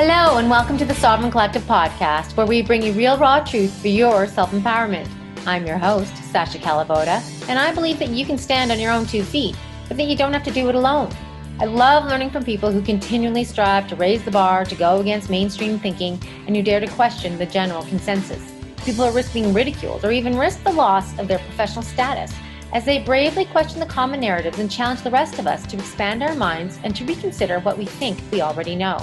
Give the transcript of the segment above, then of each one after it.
Hello, and welcome to the Sovereign Collective podcast, where we bring you real, raw truth for your self-empowerment. I'm your host, Sasha Calavoda, and I believe that you can stand on your own 2 feet, but that you don't have to do it alone. I love learning from people who continually strive to raise the bar, to go against mainstream thinking, and who dare to question the general consensus. People who risk being ridiculed or even risk the loss of their professional status as they bravely question the common narratives and challenge the rest of us to expand our minds and to reconsider what we think we already know.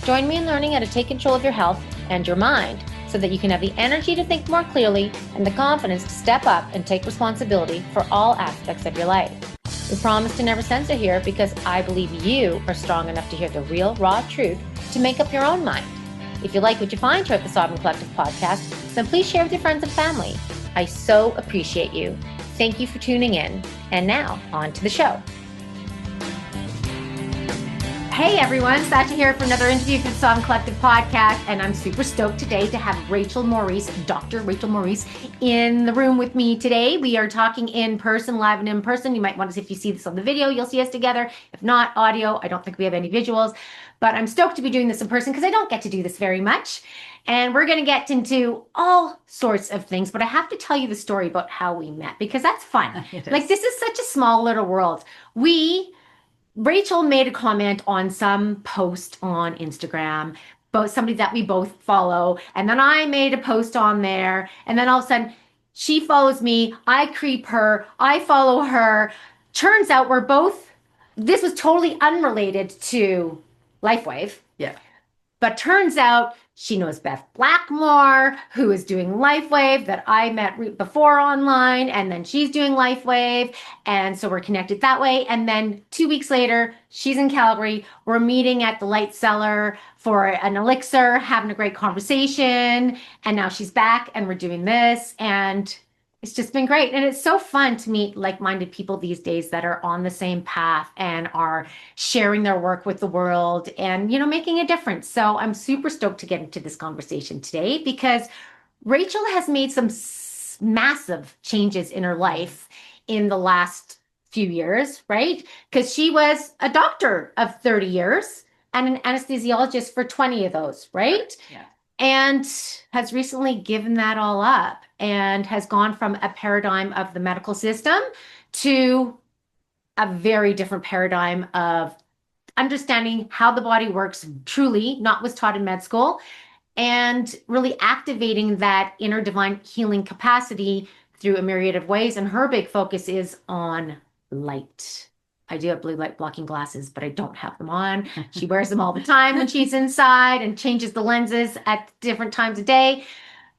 Join me in learning how to take control of your health and your mind so that you can have the energy to think more clearly and the confidence to step up and take responsibility for all aspects of your life. We promise to never censor here because I believe you are strong enough to hear the real, raw truth to make up your own mind. If you like what you find here at the Sovereign Collective podcast, then please share with your friends and family. I so appreciate you. Thank you for tuning in. And now, on to the show. Hey everyone, Sasha here for another interview for the Sovereign Collective podcast, and I'm super stoked today to have Rachel Maurice, Dr. Rachel Maurice, in the room with me today. We are talking in person, live and in person. You might want to see if you see this on the video, you'll see us together. If not, audio. I don't think we have any visuals, but I'm stoked to be doing this in person because I don't get to do this very much. And we're going to get into all sorts of things, but I have to tell you the story about how we met because that's fun. Like, this is such a small little world. Rachel made a comment on some post on Instagram about somebody that we both follow. And then I made a post on there. And then all of a sudden she follows me. I creep her. I follow her. Turns out this was totally unrelated to Lifewave. Yeah. But turns out she knows Beth Blackmore, who is doing Lifewave, that I met before online, and then she's doing Lifewave, and so we're connected that way. And then 2 weeks later, she's in Calgary. We're meeting at the Light Cellar for an elixir, having a great conversation, and now she's back, and we're doing this, and it's just been great. And it's so fun to meet like-minded people these days that are on the same path and are sharing their work with the world and, making a difference. So I'm super stoked to get into this conversation today because Rachel has made some massive changes in her life in the last few years, right? Because she was a doctor of 30 years and an anesthesiologist for 20 of those, right? Yeah. And has recently given that all up and has gone from a paradigm of the medical system to a very different paradigm of understanding how the body works truly, not what's taught in med school, and really activating that inner divine healing capacity through a myriad of ways. And her big focus is on light. I do have blue light blocking glasses, but I don't have them on. She wears them all the time when she's inside and changes the lenses at different times of day.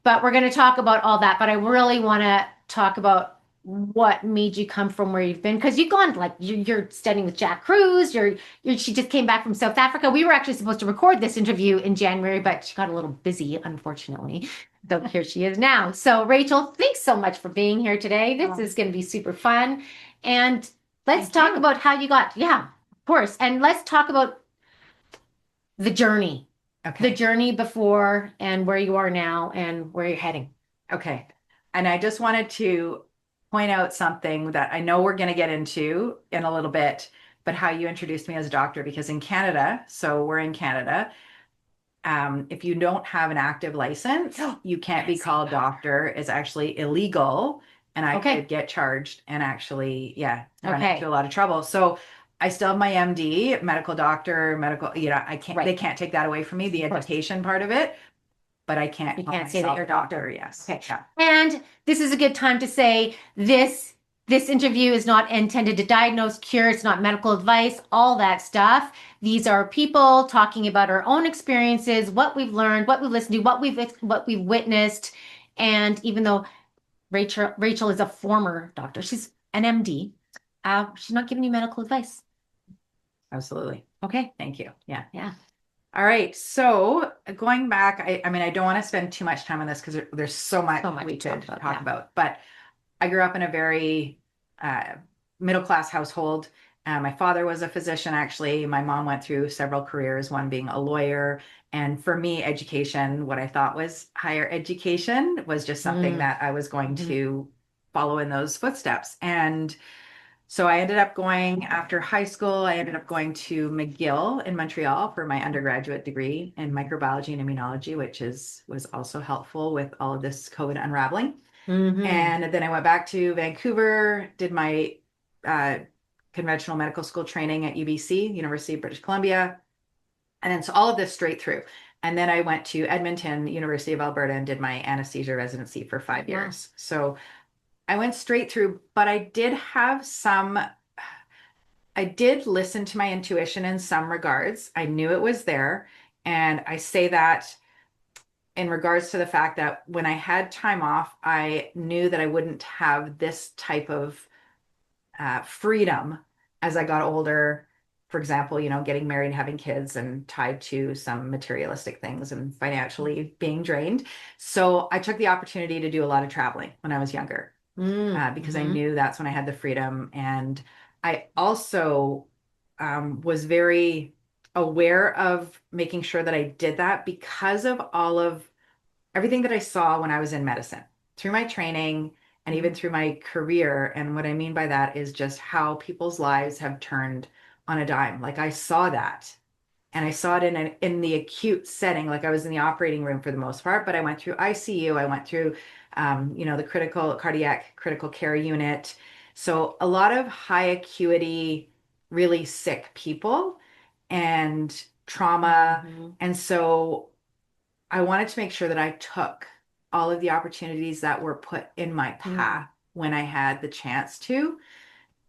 But we're going to talk about all that. But I really want to talk about what made you come from where you've been, because you've gone, like, you're studying with Jack Cruz. She just came back from South Africa. We were actually supposed to record this interview in January, but she got a little busy, unfortunately. So here she is now. So Rachel, thanks so much for being here today. This is going to be super fun. And let's talk about how you got, of course. And let's talk about the journey. Okay. The journey before and where you are now and where you're heading. Okay. And I just wanted to point out something that I know we're going to get into in a little bit, but how you introduced me as a doctor, because in Canada, so we're in Canada, if you don't have an active license, you can't be called doctor. It's actually illegal. And I could get charged and actually, run into a lot of trouble. So I still have my MD, medical doctor, I can't, they can't take that away from me, the education part of it, but I can't. You can't say that you're a doctor. Yes. Okay. Yeah. And this is a good time to say this interview is not intended to diagnose, cure. It's not medical advice, all that stuff. These are people talking about our own experiences, what we've learned, what we've listened to, what we've witnessed. And even though Rachel is a former doctor, she's an MD, she's not giving you medical advice. Absolutely. Okay. Thank you. Yeah. Yeah. All right. So going back, I mean, I don't want to spend too much time on this because there's so much we could talk about, but I grew up in a very middle-class household. My father was a physician, actually. My mom went through several careers, one being a lawyer. And for me, education, what I thought was higher education, was just something that I was going to follow in those footsteps. And So I ended up going after high school. I ended up going to McGill in Montreal for my undergraduate degree in microbiology and immunology, which was also helpful with all of this COVID unraveling. Mm-hmm. And then I went back to Vancouver, did my uh, conventional medical school training at UBC, University of British Columbia, and then so all of this straight through. And then I went to Edmonton, University of Alberta, and did my anesthesia residency for five Wow. years. So I went straight through, but I did listen to my intuition in some regards. I knew it was there. And I say that in regards to the fact that when I had time off, I knew that I wouldn't have this type of freedom as I got older. For example, getting married and having kids and tied to some materialistic things and financially being drained. So I took the opportunity to do a lot of traveling when I was younger because I Mm-hmm. knew that's when I had the freedom. And I also was very aware of making sure that I did that because of all of everything that I saw when I was in medicine through my training and even through my career. And what I mean by that is just how people's lives have turned on a dime. Like I saw that. And I saw it in the acute setting, like I was in the operating room for the most part, but I went through ICU, I went through, the critical cardiac critical care unit. So a lot of high acuity, really sick people and trauma. Mm-hmm. And so I wanted to make sure that I took all of the opportunities that were put in my Mm-hmm. path when I had the chance to,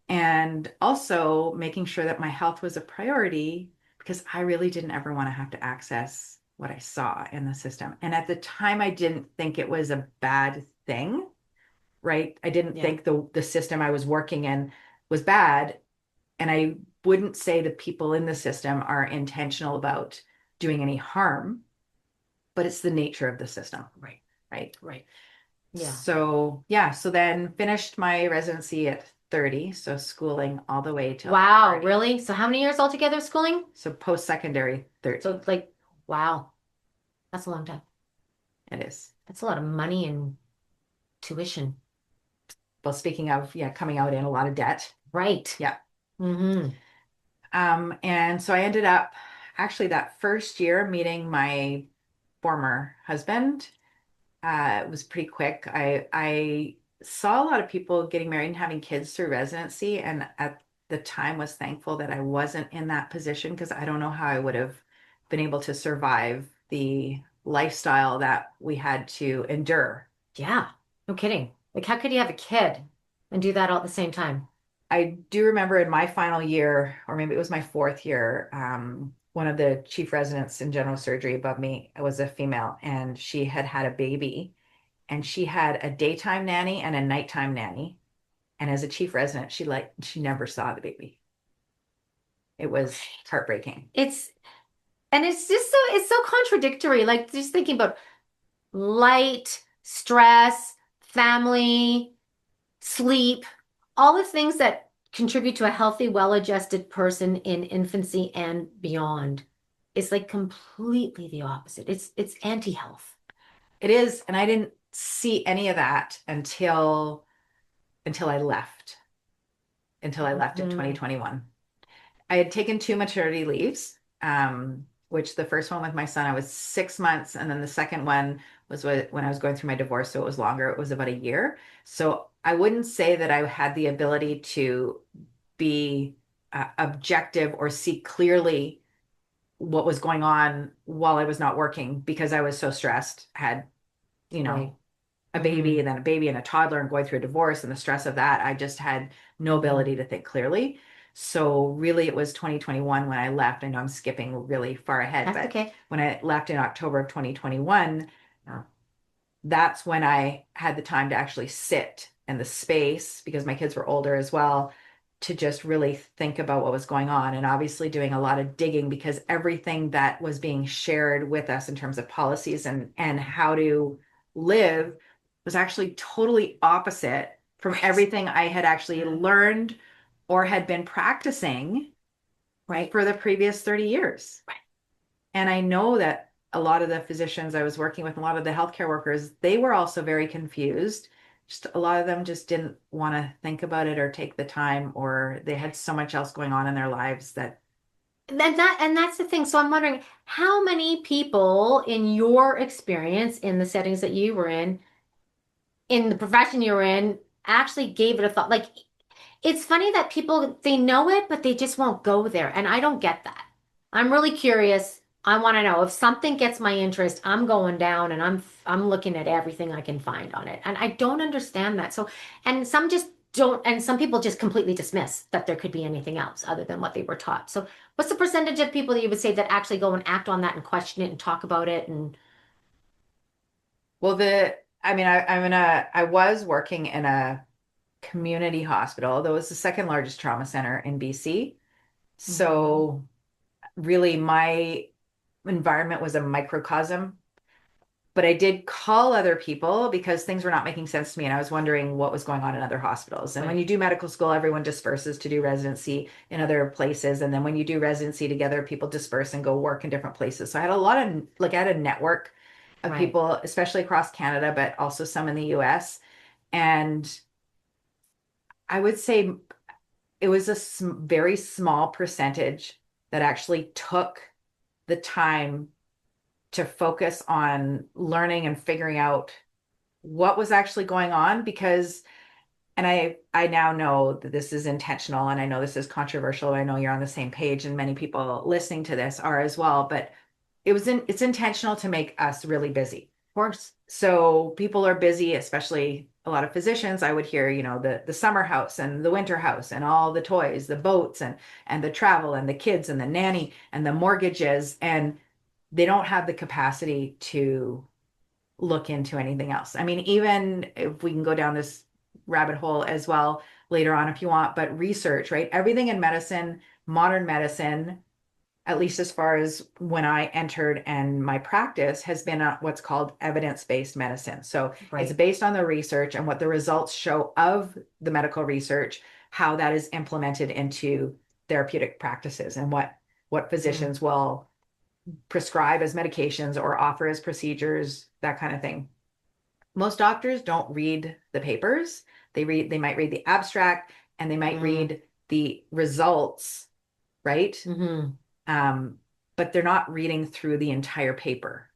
and also making sure that my health was a priority because I really didn't ever want to have to access what I saw in the system. And at the time, I didn't think it was a bad thing, right? I didn't Yeah. think the system I was working in was bad. And I wouldn't say the people in the system are intentional about doing any harm, but it's the nature of the system, Right. right? Right. Yeah. So yeah, so then finished my residency at 30, so schooling all the way till Wow, 30. really? So how many years altogether schooling? So post-secondary 30. So like, wow, that's a long time. It is. That's a lot of money and tuition. Well, speaking of, yeah, coming out in a lot of debt. Right. Yeah. Mm-hmm. And so I ended up actually that first year meeting my former husband. It was pretty quick. I saw a lot of people getting married and having kids through residency, and at the time was thankful that I wasn't in that position because I don't know how I would have been able to survive the lifestyle that we had to endure. Yeah. No kidding. Like, how could you have a kid and do that all at the same time? I do remember in my final year, or maybe it was my fourth year, one of the chief residents in general surgery above me was a female, and she had had a baby, and she had a daytime nanny and a nighttime nanny. And as a chief resident, she never saw the baby. It was heartbreaking. It's and it's just it's so contradictory. Like just thinking about light, stress, family, sleep, all the things that contribute to a healthy, well-adjusted person in infancy and beyond. It's like completely the opposite. It's anti-health. It is, and I didn't see any of that until I left, until I left in Mhm. 2021. I had taken two maternity leaves, which the first one with my son, I was 6 months, and then the second one was when I was going through my divorce, so it was longer. It was about a year. So I wouldn't say that I had the ability to be objective or see clearly what was going on while I was not working because I was so stressed, had, you know, Right. a baby Hmm. and then a baby and a toddler and going through a divorce and the stress of that. I just had no ability to think clearly. So really it was 2021 when I left. I know I'm skipping really far ahead, That's but okay. when I left in October of 2021, Yeah. that's when I had the time to actually sit in the space because my kids were older as well to just really think about what was going on and obviously doing a lot of digging because everything that was being shared with us in terms of policies and how to live was actually totally opposite from Right. everything I had actually learned or had been practicing Right. for the previous 30 years. Right. And I know that a lot of the physicians I was working with, a lot of the healthcare workers, they were also very confused just a lot of them just didn't want to think about it or take the time, or they had so much else going on in their lives that And that's the thing. So I'm wondering how many people in your experience in the settings that you were in the profession you were in, actually gave it a thought. Like it's funny that people they know it, but they just won't go there. And I don't get that. I'm really curious. I want to know if something gets my interest, I'm going down and I'm looking at everything I can find on it. And I don't understand that. So, and some just don't, and some people just completely dismiss that there could be anything else other than what they were taught. So, what's the percentage of people that you would say that actually go and act on that and question it and talk about it and well, I mean, I was working in a community hospital that was the second largest trauma center in BC. Mhm. So really my environment was a microcosm, but I did call other people because things were not making sense to me and I was wondering what was going on in other hospitals. And when Right. you do medical school, everyone disperses to do residency in other places. And then when you do residency together, people disperse and go work in different places. So I had a lot of like I had a network of Right. people, especially across Canada, but also some in the US. And I would say it was a very small percentage that actually took the time to focus on learning and figuring out what was actually going on because and I now know that this is intentional and I know this is controversial. I know you're on the same page and many people listening to this are as well, but it's intentional to make us really busy. Of course. So people are busy, especially a lot of physicians. I would hear, the summer house and the winter house and all the toys, the boats and the travel and the kids and the nanny and the mortgages, and they don't have the capacity to look into anything else. I mean, even if we can go down this rabbit hole as well later on if you want, but research, right? Everything in medicine, modern medicine, at least as far as when I entered and my practice has been what's called evidence-based medicine. So it's Right. based on the research and what the results show of the medical research, how that is implemented into therapeutic practices and what Mm. physicians will prescribe as medications or offer as procedures, that kind of thing. Most doctors don't read the papers. They might read the abstract and they might Mm. read the results, right? Hmm. Um, but they're not reading through the entire paper.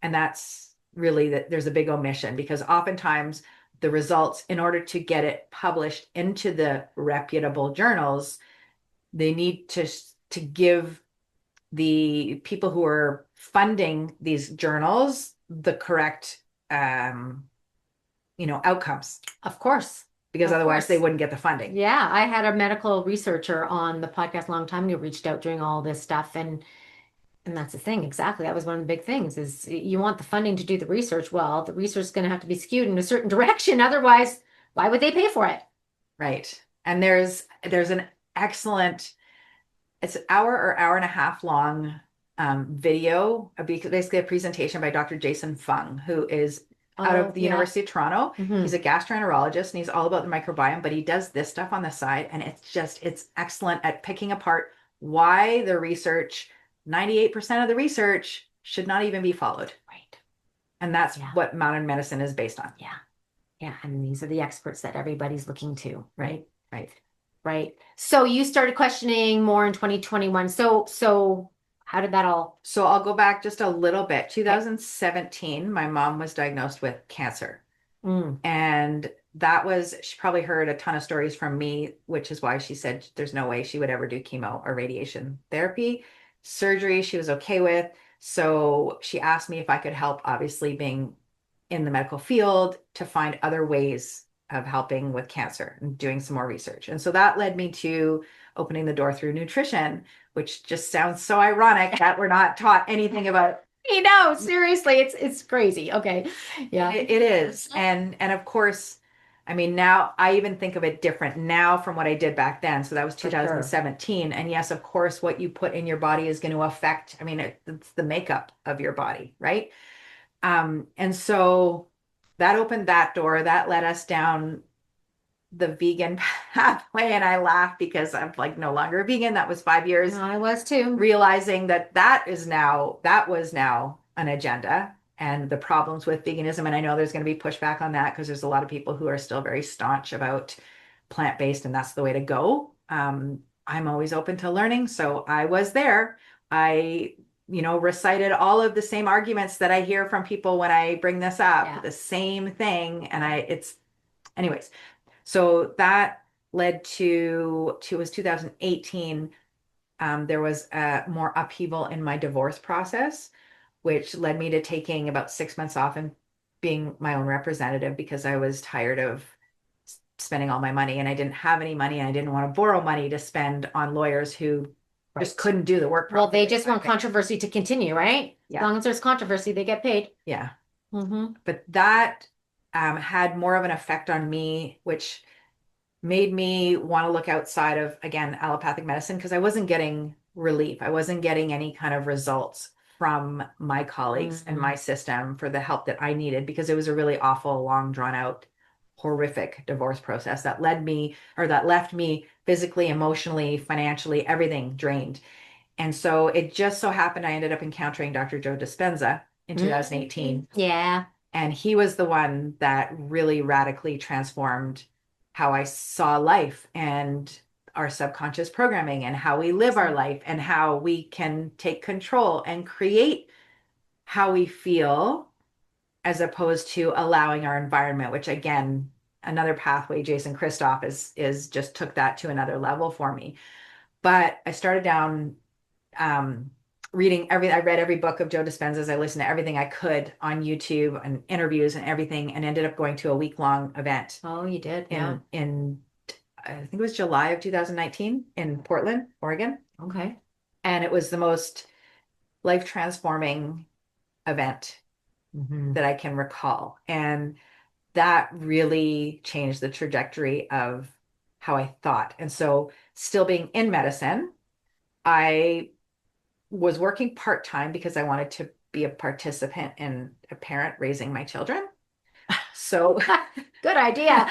And that's really that there's a big omission because oftentimes the results, in order to get it published into the reputable journals, they need to give the people who are funding these journals the correct outcomes Of course. because Of otherwise they course. wouldn't get the funding. Yeah, I had a medical researcher on the podcast a long time ago, reached out during all this stuff and that's the thing, exactly. That was one of the big things is you want the funding to do the research. Well, the research is going to have to be skewed in a certain direction. Otherwise, why would they pay for it? Right. And there's an excellent, it's an hour or hour and a half long video, basically a presentation by Dr. Jason Fung, who is out of Oh, the yeah. University of Toronto. He's Hmm. a gastroenterologist and he's all about the microbiome, but he does this stuff on the side. And it's excellent at picking apart why the research, 98% of the research should not even be followed. Right. And that's Yeah. what modern medicine is based on. Yeah. Yeah. And these are the experts that everybody's looking to, Right. right? Right. Right. So you started questioning more in 2021. So how did that all? So I'll go back just a little bit. Okay. 2017, my mom was diagnosed with cancer. Mm. And she probably heard a ton of stories from me, which is why she said there's no way she would ever do chemo or radiation therapy. Surgery, she was okay with. So she asked me if I could help, obviously being in the medical field, to find other ways of helping with cancer and doing some more research. And so that led me to opening the door through nutrition, which just sounds so ironic that we're not taught anything about. You know, seriously, it's crazy. Okay. Yeah. It is. And of course, I mean, now I even think of it different now from what I did back then. So that was For sure. 2017. And yes, of course, what you put in your body is going to affect, I mean, it's the makeup of your body, right? And so that opened that door. That led us down the vegan pathway. And I laugh because I'm like no longer a vegan. That was 5 years I was too. realizing that was now an agenda. and the problems with veganism. And I know there's going to be pushback on that because there's a lot of people who are still very staunch about plant-based and that's the way to go. I'm always open to learning. So I was there. I, recited all of the same arguments that I hear from people when I bring this up, Yeah. the same thing. And anyways, so that led to, it was 2018. There was more upheaval in my divorce process, which led me to taking about 6 months off and being my own representative because I was tired of spending all my money and I didn't have any money and I didn't want to borrow money to spend on lawyers who just couldn't do the work Well, they properly. just want controversy to continue, right? Yeah. As long as there's controversy, they get paid. Yeah. Mm-hmm. But that had more of an effect on me, which made me want to look outside of, again, allopathic medicine because I wasn't getting relief. I wasn't getting any kind of results from my colleagues and my system for the help that I needed because it was a really awful, long, drawn out, horrific divorce process that left me physically, emotionally, financially, everything drained. And so it just so happened I ended up encountering Dr. Joe Dispenza in 2018. Yeah. And he was the one that really radically transformed how I saw life and our subconscious programming and how we live our life and how we can take control and create how we feel as opposed to allowing our environment, which again, another pathway, Jason Christoph is just took that to another level for me. But I started down I read every book of Joe Dispenza's. I listened to everything I could on YouTube and interviews and everything, and ended up going to a week-long event. Oh, you did? Yeah. In I think it was July of 2019 in Portland, Oregon. Okay. And it was the most life-transforming event that I can recall. And that really changed the trajectory of how I thought. And so, still being in medicine, I was working part-time because I wanted to be a participant and a parent raising my children. So good idea.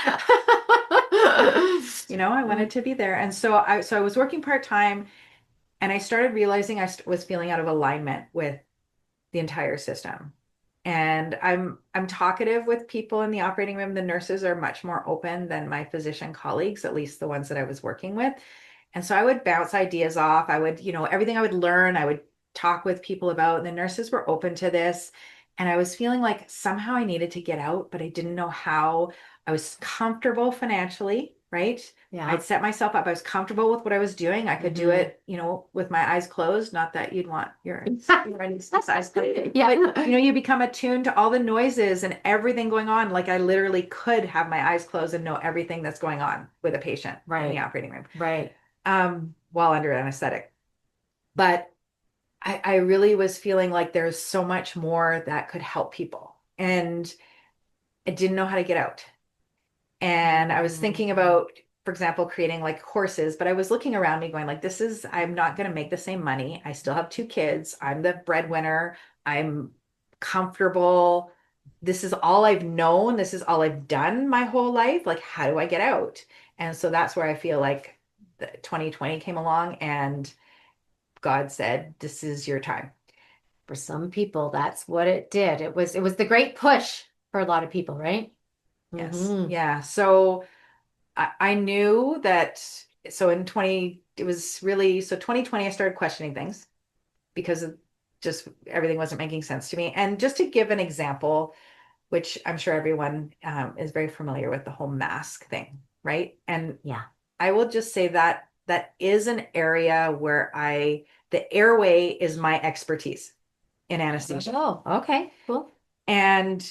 I wanted to be there. And so I was working part-time and I started realizing I was feeling out of alignment with the entire system. And I'm talkative with people in the operating room. The nurses are much more open than my physician colleagues, at least the ones that I was working with. And so I would bounce ideas off. I would, everything I would learn, I would talk with people about. And the nurses were open to this. And I was feeling like somehow I needed to get out, but I didn't know how. I was comfortable financially, right? Yeah. I'd set myself up. I was comfortable with what I was doing. I could do it, with my eyes closed. Not that you'd want your eyes closed. Yeah. But, you become attuned to all the noises and everything going on. Like I literally could have my eyes closed and know everything that's going on with a patient in the operating room. Right. While under anesthetic. But I really was feeling like there's so much more that could help people. And I didn't know how to get out. And I was thinking about, for example, creating like courses, but I was looking around me going like, I'm not going to make the same money. I still have 2 kids. I'm the breadwinner. I'm comfortable. This is all I've known. This is all I've done my whole life. Like, how do I get out? And so that's where I feel like 2020 came along and God said, this is your time. For some people, that's what it did. It was the great push for a lot of people, right? Yes. Mm-hmm. Yeah. So I knew that. So in 2020, I started questioning things because of just everything wasn't making sense to me. And just to give an example, which I'm sure everyone is very familiar with, the whole mask thing, right? And yeah, I will just say that is an area where the airway is my expertise in anesthesia. Oh, okay, cool. And,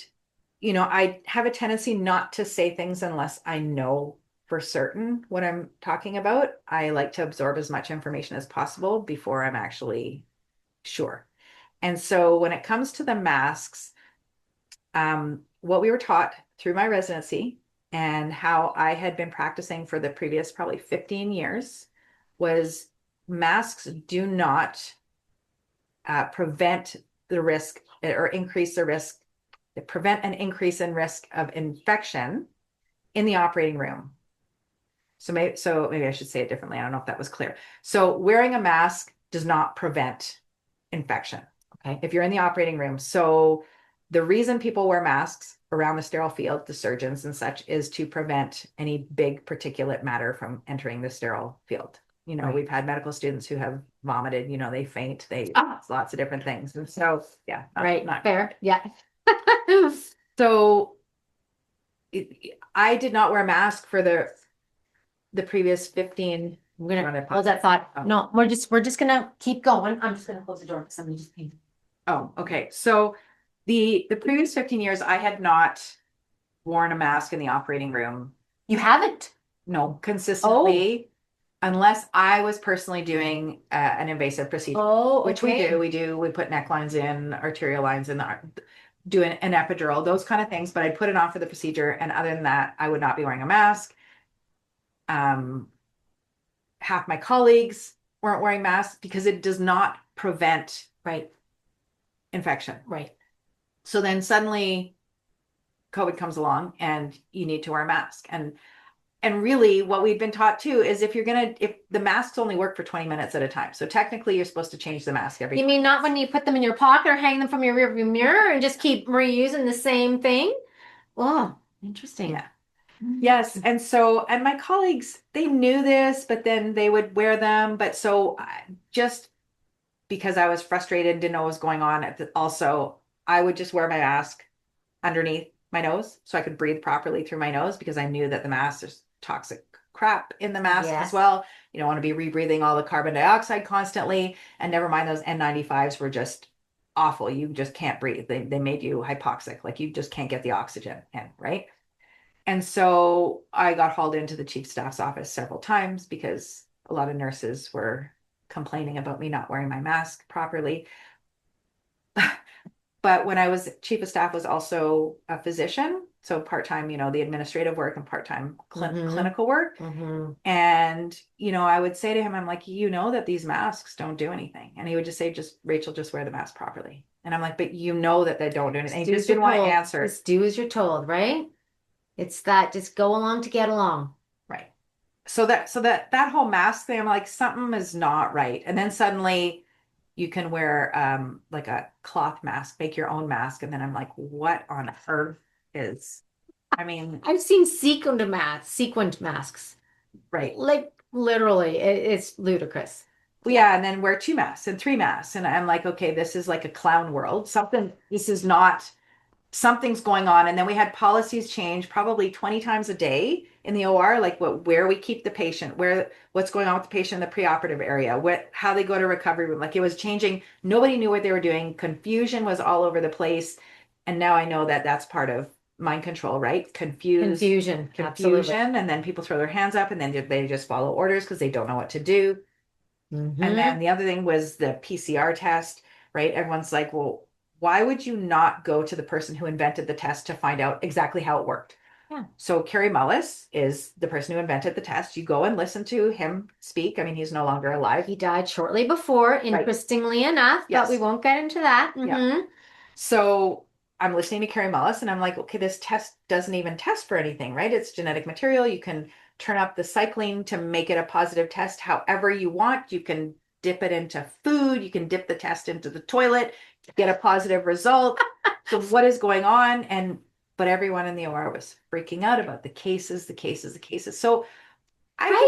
I have a tendency not to say things unless I know for certain what I'm talking about. I like to absorb as much information as possible before I'm actually sure. And so when it comes to the masks, what we were taught through my residency and how I had been practicing for the previous probably 15 years was masks do not prevent the risk or increase the risk, prevent an increase in risk of infection in the operating room. So maybe I should say it differently. I don't know if that was clear. So wearing a mask does not prevent infection. Okay. If you're in the operating room. So the reason people wear masks around the sterile field, the surgeons and such, is to prevent any big particulate matter from entering the sterile field. You know, Right. we've had medical students who have vomited, you know, they faint, they Ah. lots of different things. And so, yeah, Right. not Fair. Yeah. so I did not wear a mask for the previous 15. I'm gonna Run it hold past. that thought. Oh. No, we're just gonna keep going. I'm just gonna close the door because somebody just came. Oh, okay. So the previous 15 years, I had not worn a mask in the operating room. You haven't? No, consistently, unless I was personally doing an invasive procedure, Oh, which okay. we do. We put necklines in, arterial lines in, do an epidural, those kind of things. But I put it on for the procedure, and other than that, I would not be wearing a mask. Half my colleagues weren't wearing masks because it does not prevent Right. infection. Right. So then suddenly COVID comes along and you need to wear a mask. And really what we've been taught too is if the masks only work for 20 minutes at a time. So technically you're supposed to change the mask every You mean not when you put them in your pocket or hang them from your rearview mirror and just keep reusing the same thing? Oh, interesting. Yeah. Yes. And so, and my colleagues, they knew this, but then they would wear them. But so just because I was frustrated and didn't know what was going on, also, I would just wear my mask underneath my nose so I could breathe properly through my nose because I knew that the mask, there's toxic crap in the mask as Yes. well. You don't want to be rebreathing all the carbon dioxide constantly. And never mind, those N95s were just awful. You just can't breathe. They made you hypoxic. Like you just can't get the oxygen in, right? And so I got hauled into the chief staff's office several times because a lot of nurses were complaining about me not wearing my mask properly. But when I was chief of staff was also a physician, so part-time, you know, the administrative work and part-time clinical work. Mm-hmm. And, you know, I would say to him, I'm like, you know that these masks don't do anything. And he would just say, just Rachel, just wear the mask properly. And I'm like, but you know that they don't do anything. He just didn't want to answer. Just do as you're told, right? It's that just go along to get along. Right. So that whole mask thing, I'm like, something is not right. And then suddenly you can wear like a cloth mask, make your own mask. And then I'm like, what on earth is, I mean, I've seen sequined masks. right. Like literally, it's ludicrous. Well, yeah, and then wear 2 masks and 3 masks. And I'm like, okay, this is like a clown world. This is not, something's going on. And then we had policies change probably 20 times a day in the OR, like where we keep the patient, what's going on with the patient in the preoperative area, how they go to recovery room. Like it was changing. Nobody knew what they were doing. Confusion was all over the place. And now I know that that's part of mind control, right? Confusion. Absolutely. And then people throw their hands up and then they just follow orders because they don't know what to do. Mm-hmm. And then the other thing was the PCR test, right? Everyone's like, well, why would you not go to the person who invented the test to find out exactly how it worked? Yeah. So Carey Mullis is the person who invented the test. You go and listen to him speak. I mean, he's no longer alive. He died shortly before, interestingly enough, Yes. but we won't get into that. Yeah. Mm-hmm. So I'm listening to Carey Mullis and I'm like, okay, this test doesn't even test for anything, right? It's genetic material. You can turn up the cycling to make it a positive test however you want. You can dip it into food. You can dip the test into the toilet, get a positive result. So what is going on? But everyone in the OR was freaking out about the cases. So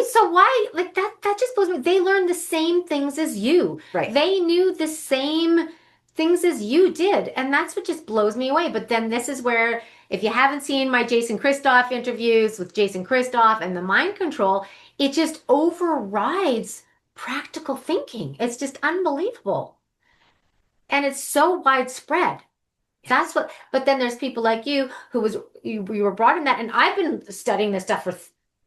So why, like that just blows me. They learned the same things as you. Right. They knew the same things as you did. And that's what just blows me away. But then this is where, if you haven't seen my Jason Christoff interviews with Jason Christoff and the mind control, it just overrides practical thinking. It's just unbelievable. And it's so widespread. That's what, but then there's people like you you were brought in that. And I've been studying this stuff for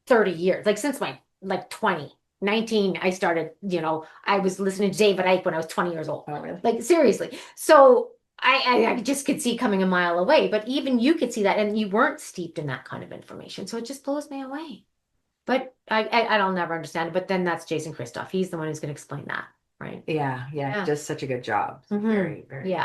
30 years, like since my, like 2019, I started, I was listening to David Icke when I was 20 years old. Oh, really? Like seriously. So I just could see coming a mile away, but even you could see that and you weren't steeped in that kind of information. So it just blows me away. But I'll never understand it. But then that's Jason Christoff. He's the one who's going to explain that, right? Yeah. Does such a good job. Mm-hmm. Very, very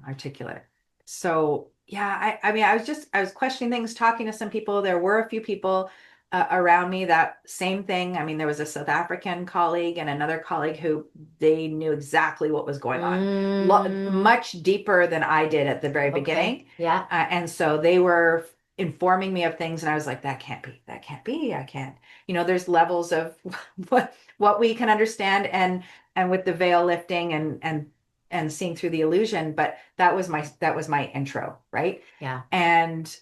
articulate. So yeah, I mean, I was questioning things, talking to some people. There were a few people around me, that same thing. I mean, there was a South African colleague and another colleague who they knew exactly what was going on, Mm, much deeper than I did at the very okay. beginning. Yeah. And so they were informing me of things, and I was like, that can't be, that can't be, I can't. There's levels of what we can understand, and with the veil lifting and seeing through the illusion, but that was my intro, right? Yeah. And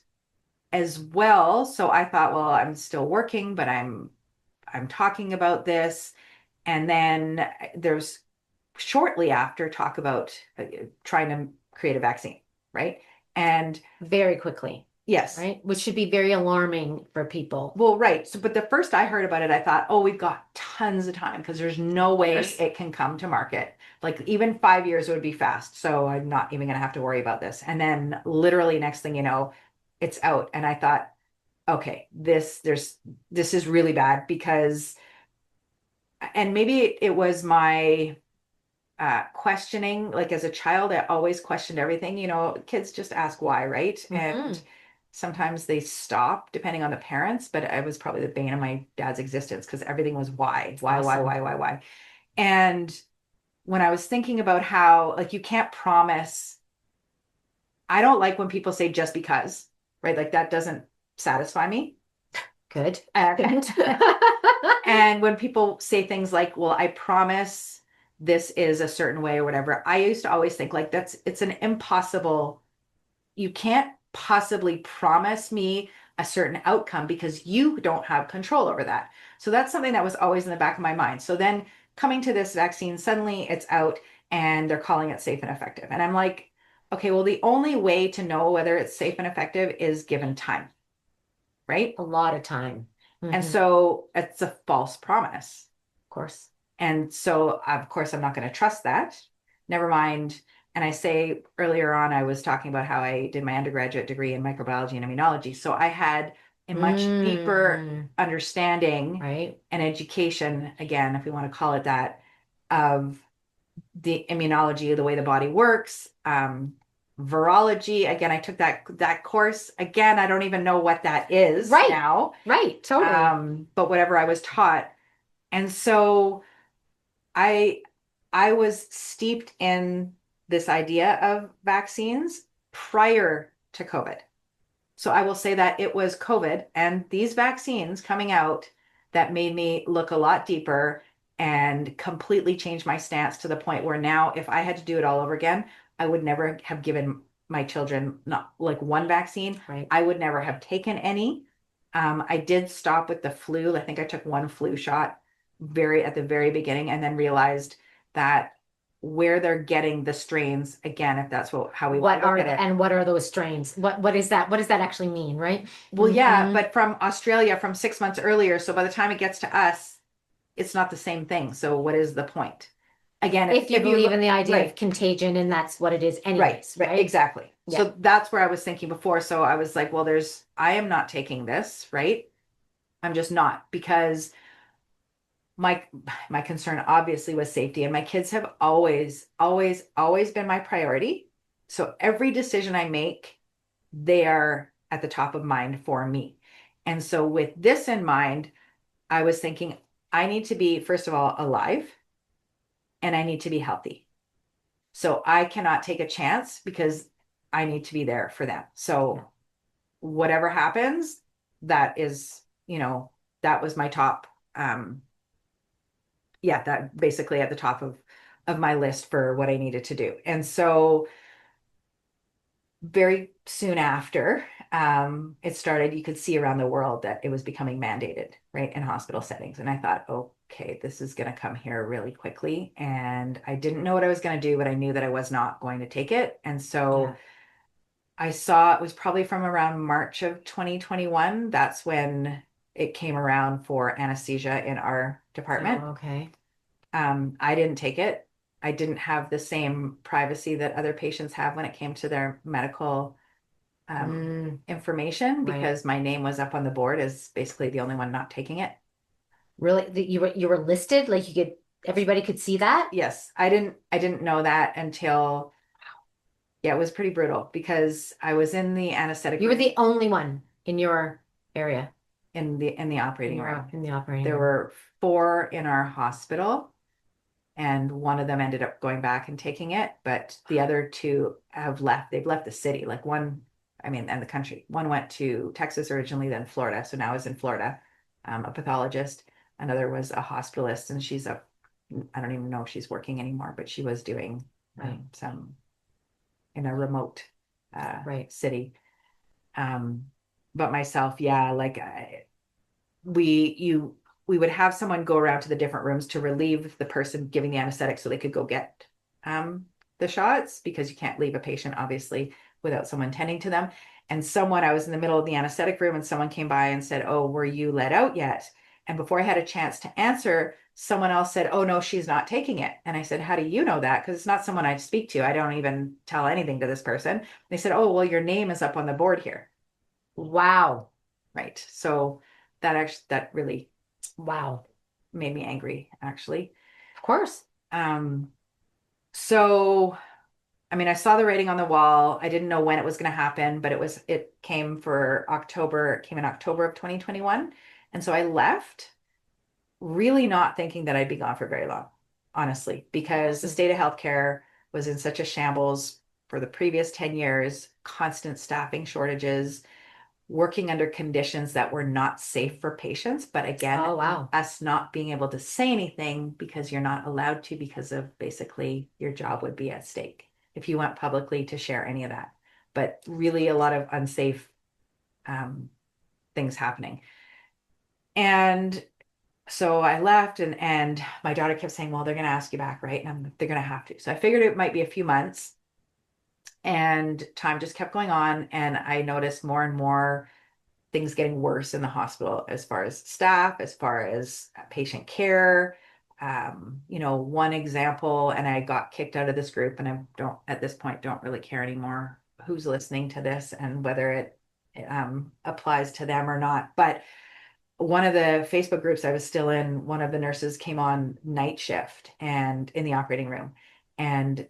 as well. So I thought, well, I'm still working, but I'm talking about this. And then there's shortly after talk about trying to create a vaccine, right? And Very quickly, yes. right? Which should be very alarming for people. Well, right. So, but the first I heard about it, I thought, oh, we've got tons of time because there's no way Yes. it can come to market. Like even 5 years would be fast. So I'm not even going to have to worry about this. And then literally next thing you know, it's out. And I thought, okay, this is really bad because, and maybe it was my questioning, like as a child, I always questioned everything. Kids just ask why, right? And Hmm. sometimes they stop depending on the parents, but I was probably the bane of my dad's existence because everything was Awesome. why. And when I was thinking about how, like, you can't promise, I don't like when people say just because, right? Like that doesn't satisfy me. Good. And and when people say things like, well, I promise this is a certain way or whatever, I used to always think like it's an impossible, you can't possibly promise me a certain outcome because you don't have control over that. So that's something that was always in the back of my mind. So then coming to this vaccine, suddenly it's out and they're calling it safe and effective. And I'm like, okay, well, the only way to know whether it's safe and effective is given time, right? A lot of time. And Of so it's a false promise. course. And so, of course, I'm not going to trust that. Never mind. And I say earlier on, I was talking about how I did my undergraduate degree in microbiology and immunology. So I had a much deeper Mm, understanding right. and education, again, if we want to call it that, of the immunology, the way the body works. Virology, again, I took that course. Again, I don't even know what that is Right. now, Right. Totally. but whatever I was taught. And so I I was steeped in this idea of vaccines prior to COVID. So I will say that it was COVID and these vaccines coming out that made me look a lot deeper and completely change my stance to the point where now, if I had to do it all over again, I would never have given my children not like one vaccine. Right. I would never have taken any. I did stop with the flu. I think I took one flu shot very at the very beginning and then realized that where they're getting the strains, again, if that's how we want What to look are at it. and what are those strains? What is that? What does that actually mean, right? Well, yeah, Hmm. but from Australia from 6 months earlier. So by the time it gets to us, it's not the same thing. So what is the point? Again, If you if you believe in look, the idea of right, contagion and that's what it is right, anyways, right, right? exactly. Yeah. So that's where I was thinking before. So I was like, well, I am not taking this, right? I'm just not because my my concern obviously was safety and my kids have always been my priority. So every decision I make, they are at the top of mind for me. And so with this in mind, I was thinking I need to be, first of all, alive and I need to be healthy. So I cannot take a chance because I need to be there for them. Yeah. So whatever happens, that is, that was my top, yeah, that basically at the top of my list for what I needed to do. And so very soon after it started, you could see around the world that it was becoming mandated, right, in hospital settings. And I thought, okay, this is going to come here really quickly. And I didn't know what I was going to do, but I knew that I was not going to take it. And so Yeah. I saw it was probably from around March of 2021. That's when it came around for anesthesia in our department. Oh, okay. I didn't take it. I didn't have the same privacy that other patients have when it came to their medical Mm, information right. because my name was up on the board as basically the only one not taking it. Really? You were listed? Like you could everybody could see that? Yes, I didn't know that until, yeah, it was pretty brutal because I was in the anesthetic You were room. the only one in your area. in the in operating room. in the operating There room. were four in our hospital, and one of them ended up going back and taking it, but the other two have left. They've left the city. Like one, I mean, and the country. One went to Texas originally, then Florida. So now is in Florida, a pathologist. Another was a hospitalist, and I don't even know if she's working anymore, but she was doing Right. some in a remote Right. city. Um, but myself, yeah, like we you we would have someone go around to the different rooms to relieve the person giving the anesthetic so they could go get um, the shots, because you can't leave a patient obviously without someone tending to them. And I was in the middle of the anesthetic room and someone came by and said, "Oh, were you let out yet?" And before I had a chance to answer, someone else said, "Oh, no, she's not taking it." And I said, "How do you know that?" Because it's not someone I speak to. I don't even tell anything to this person. They said, "Oh, well, your name is up on the board here." Wow. Right. So that really Wow. made me angry, actually. Of course. Um, so I mean, I saw the writing on the wall. I didn't know when it was going to happen, but it came in October of 2021. And so I left, really not thinking that I'd be gone for very long, honestly, because the state of healthcare was in such a shambles for the previous 10 years, constant staffing shortages, working under conditions that were not safe for patients. But again, Oh, wow. us not being able to say anything because you're not allowed to, because of basically your job would be at stake if you went publicly to share any of that. But really, a lot of unsafe um, things happening. And so I left, and my daughter kept saying, "Well, they're going to ask you back, right?" And they're going to have to. So I figured it might be a few months, and time just kept going on. And I noticed more and more things getting worse in the hospital as far as staff, as far as patient care. One example, and I got kicked out of this group, and I don't, at this point, don't really care anymore who's listening to this and whether it applies to them or not. But one of the Facebook groups I was still in, one of the nurses came on night shift and in the operating room and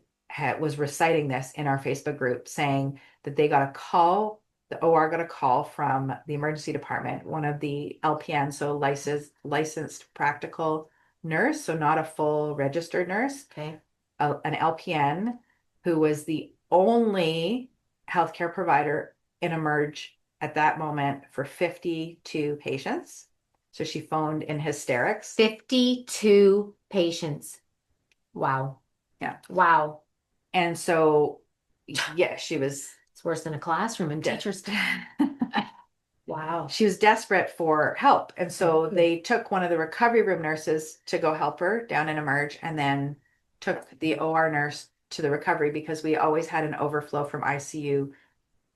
was reciting this in our Facebook group, saying that they got a call, the OR got a call from the emergency department, one of the LPN, so licensed practical nurse, so not a full registered nurse, Okay. an LPN who was the only healthcare provider in Emerge at that moment for 52 patients. So she phoned in hysterics. 52 patients. Wow. Yeah. Wow. And so, yeah, she was It's worse than a classroom and teachers. Wow. she was desperate for help. And so they took one of the recovery room nurses to go help her down in Emerge, and then took the OR nurse to the recovery, because we always had an overflow from ICU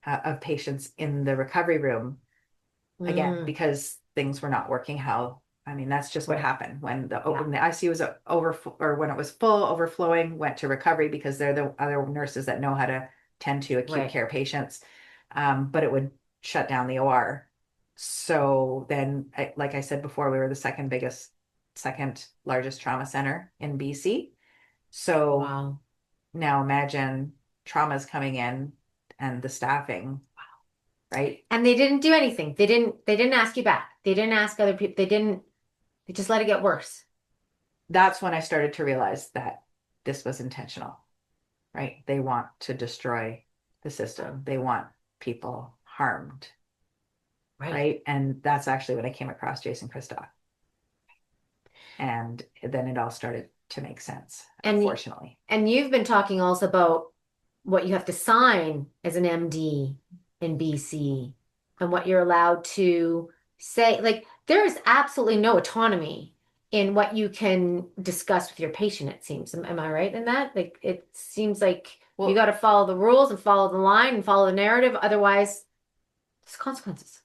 of patients in the recovery room, again, Mm, because things were not working how, I mean, that's just what right. happened when Yeah. when the ICU was over, or when it was full, overflowing, went to recovery, because they're the other nurses that know how to tend to acute Right. care patients. But it would shut down the OR. So then, like I said before, we were the second largest trauma center in BC. So Wow. now imagine traumas coming in and the staffing, right? And they didn't do anything. They didn't ask you back. They didn't ask other people. They just let it get worse. That's when I started to realize that this was intentional, right? They want to destroy the system. They want people harmed, Right. right? And that's actually when I came across Jason Christoff. And then it all started to make sense, And fortunately. and you've been talking also about what you have to sign as an MD in BC and what you're allowed to say. Like, there is absolutely no autonomy in what you can discuss with your patient, it seems. Am I right in that? Like, it seems like you Well, got to follow the rules and follow the line and follow the narrative. Otherwise, there's consequences.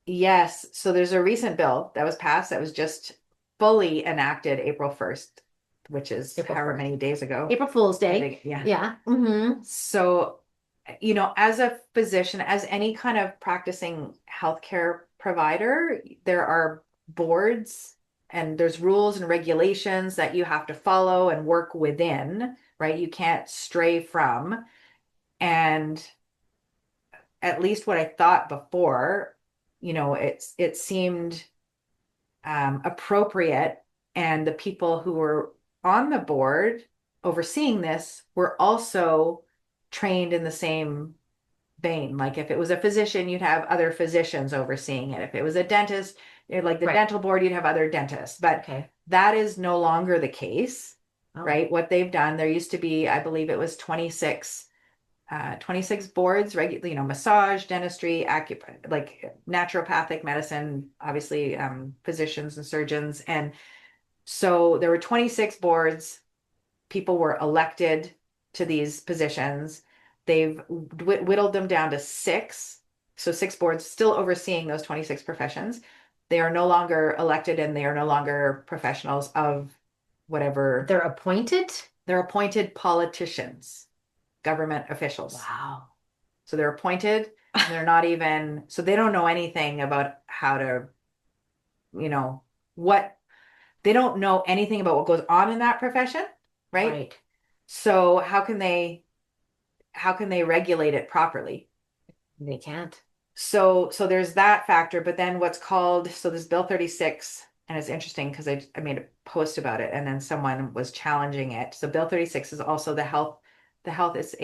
yes. So there's a recent bill that was passed that was just fully enacted April 1st, which is April however 1st. many days ago. April Fool's I Day. think, yeah. Yeah. Mm-hmm. So, as a physician, as any kind of practicing healthcare provider, there are boards and there's rules and regulations that you have to follow and work within, right? You can't stray from. And at least what I thought before, it seemed appropriate. And the people who were on the board overseeing this were also trained in the same vein. Like if it was a physician, you'd have other physicians overseeing it. If it was a dentist, like the Right. dental board, you'd have other dentists. But Okay. that is no longer the case, Oh. right? What they've done, there used to be, I believe it was 26 boards, massage, dentistry, like naturopathic medicine, obviously, physicians and surgeons. And so there were 26 boards. People were elected to these positions. They've whittled them down to six. So six boards still overseeing those 26 professions. They are no longer elected and they are no longer professionals of whatever. They're appointed? They're appointed politicians, government officials. Wow. So they're appointed and they're not even, so they don't know anything about how to, what, they don't know anything about what goes on in that profession, right? Right. So how can they regulate it properly? They can't. So there's that factor, but then so this Bill 36, and it's interesting because I made a post about it and then someone was challenging it. So Bill 36 is also the health is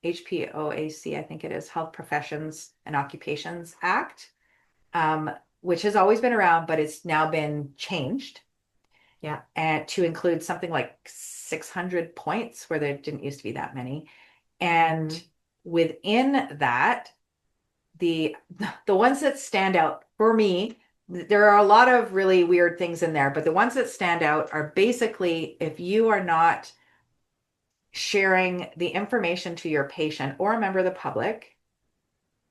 HPOAC, I think it is, Health Professions and Occupations Act, which has always been around, but it's now been changed. Yeah. And to include something like 600 points where there didn't used to be that many. And within that, the ones that stand out for me, there are a lot of really weird things in there, but the ones that stand out are basically if you are not sharing the information to your patient or a member of the public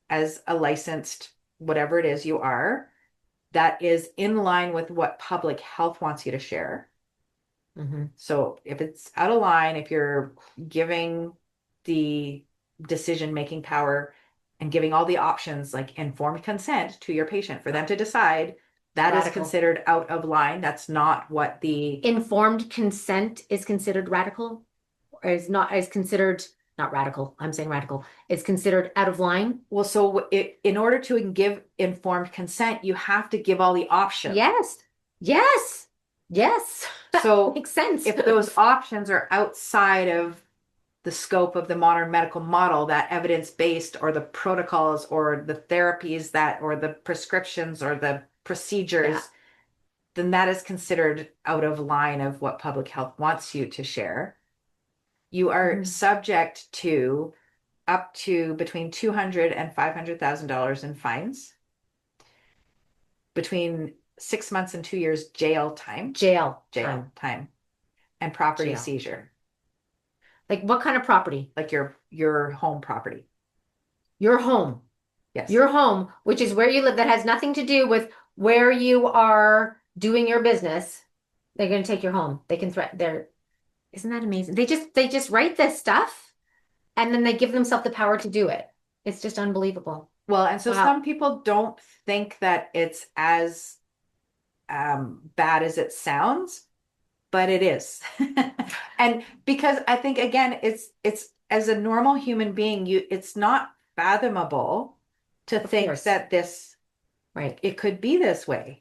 as a licensed, whatever it is you are, that is in line with what public health wants you to share. So if it's out of line, if you're giving the decision-making power and giving all the options like informed consent to your patient for them to decide, that is Radical. considered out of line. That's not what the Informed consent is considered radical, or is considered not radical. I'm saying radical. It's considered out of line. well, so in order to give informed consent, you have to give all the options. Yes. Yes. Yes. So Makes sense. if those options are outside of the scope of the modern medical model, that evidence-based or the protocols or the therapies or the prescriptions or the procedures, then that is considered out of line of what public health wants you to share. You are subject to up to between $200,000 and $500,000 in fines, between 6 months and 2 years jail time, and property seizure. Like what kind of property? Like your home property. Your home. Yes. Your home, which is where you live, that has nothing to do with where you are doing your business. They're going to take your home. They can threaten. Isn't that amazing? They just write this stuff and then they give themselves the power to do it. It's just unbelievable. Well, and so some people don't think that it's as bad as it sounds, but it is. And because I think, again, it's as a normal human being, it's not fathomable to think that this, right, it could be this way.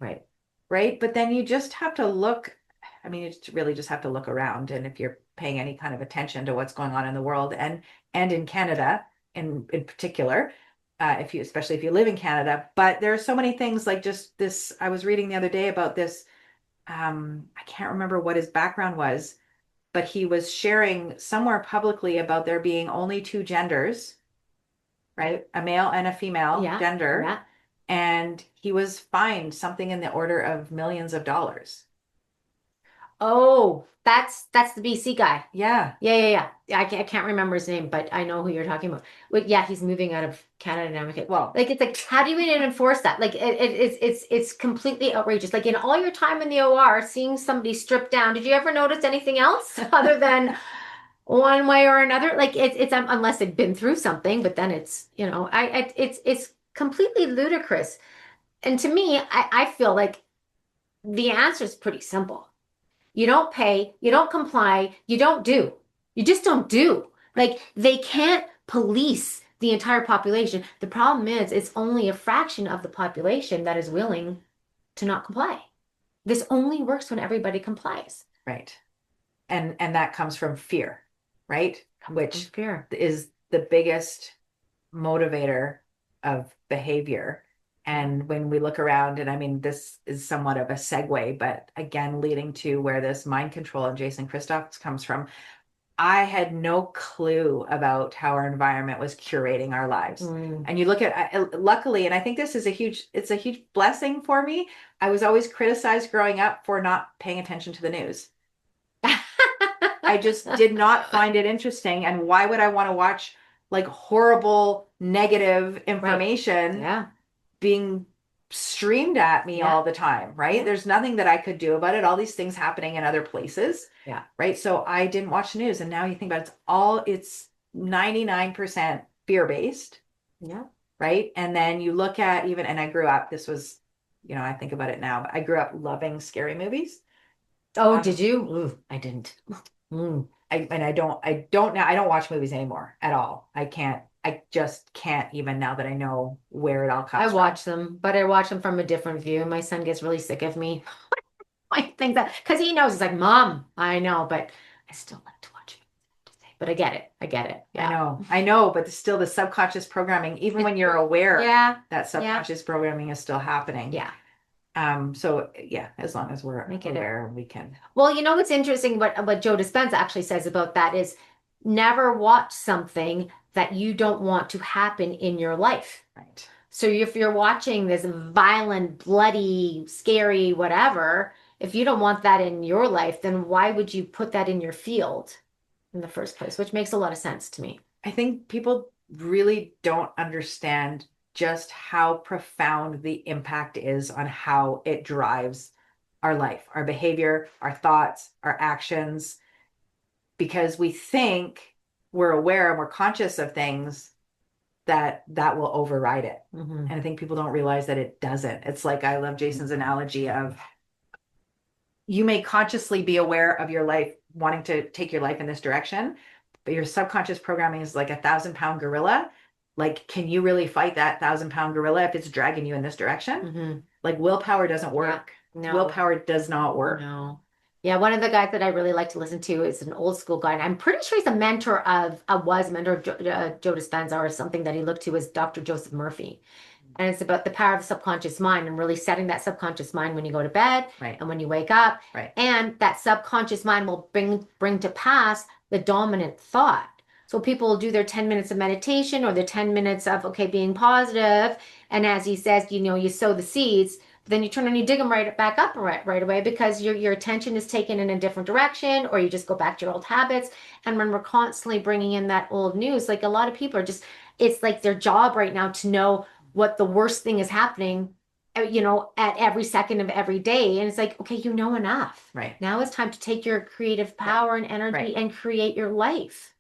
Right. But then you just have to look, I mean, you really just have to look around. And if you're paying any kind of attention to what's going on in the world and in Canada in particular, especially if you live in Canada, but there are so many things like just this, I was reading the other day about this. I can't remember what his background was, but he was sharing somewhere publicly about there being only two genders, right? A male and a female gender. Yeah. And he was fined something in the order of millions of dollars. Oh, that's the BC guy. Yeah. Yeah. I can't remember his name, but I know who you're talking about. Well, yeah, he's moving out of Canada now. Okay. Well, like it's like, how do you even enforce that? Like it's completely outrageous. Like in all your time in the OR, seeing somebody stripped down, did you ever notice anything else other than one way or another? Like it's unless they've been through something, but then it's it's completely ludicrous. And to me, I feel like the answer is pretty simple. You don't pay, you don't comply, you don't do. You just don't do. Like they can't police the entire population. The problem is it's only a fraction of the population that is willing to not comply. This only works when everybody complies. Right. And that comes from fear, right? Which fear is the biggest motivator of behavior. And when we look around, and I mean, this is somewhat of a segue, but again, leading to where this mind control and Jason Christoph's comes from. I had no clue about how our environment was curating our lives. And you look at, luckily, and I think this is it's a huge blessing for me. I was always criticized growing up for not paying attention to the news. I just did not find it interesting. And why would I want to watch like horrible, negative information being streamed at me all the time, right? There's nothing that I could do about it. All these things happening in other places. Yeah. Right. So I didn't watch the news. And now you think about it's 99% fear-based. Yeah. Right. And then you look at even, and I grew up, this was, I think about it now, but I grew up loving scary movies. Oh, did you? Ooh, I didn't. I don't watch movies anymore at all. I just can't, even now that I know where it all comes from. I watch them, but I watch them from a different view. My son gets really sick of me. I think that because he knows, he's like, Mom, I know, but I still like to watch it. But I get it. Yeah. I know, but still the subconscious programming, even when you're aware that subconscious programming is still happening. Yeah. So yeah, as long as we're aware, we can. Well, what's interesting, what Joe Dispenza actually says about that is never watch something that you don't want to happen in your life. Right. So if you're watching this violent, bloody, scary, whatever, if you don't want that in your life, then why would you put that in your field in the first place? Which makes a lot of sense to me. I think people really don't understand just how profound the impact is on how it drives our life, our behavior, our thoughts, our actions, because we think we're aware and we're conscious of things that will override it. And I think people don't realize that it doesn't. It's like, I love Jason's analogy of, you may consciously be aware of your life, wanting to take your life in this direction, but your subconscious programming is like 1,000-pound gorilla. Like, can you really fight that 1,000-pound gorilla if it's dragging you in this direction? Like, willpower doesn't work. No. Willpower does not work. No. Yeah, one of the guys that I really like to listen to is an old school guy, and I'm pretty sure he's a mentor of Joe Dispenza, or something that he looked to, as Dr. Joseph Murphy. And it's about the power of the subconscious mind and really setting that subconscious mind when you go to bed and when you wake up. Right. And that subconscious mind will bring to pass the dominant thought. So people will do their 10 minutes of meditation or their 10 minutes of, being positive. And as he says, you sow the seeds, but then you turn and you dig them right back up right away, because your attention is taken in a different direction, or you just go back to your old habits. And when we're constantly bringing in that old news, like a lot of people are just, it's like their job right now to know what the worst thing is happening, at every second of every day. And it's like, okay, enough. Right. Now it's time to take your creative power and energy and create your life.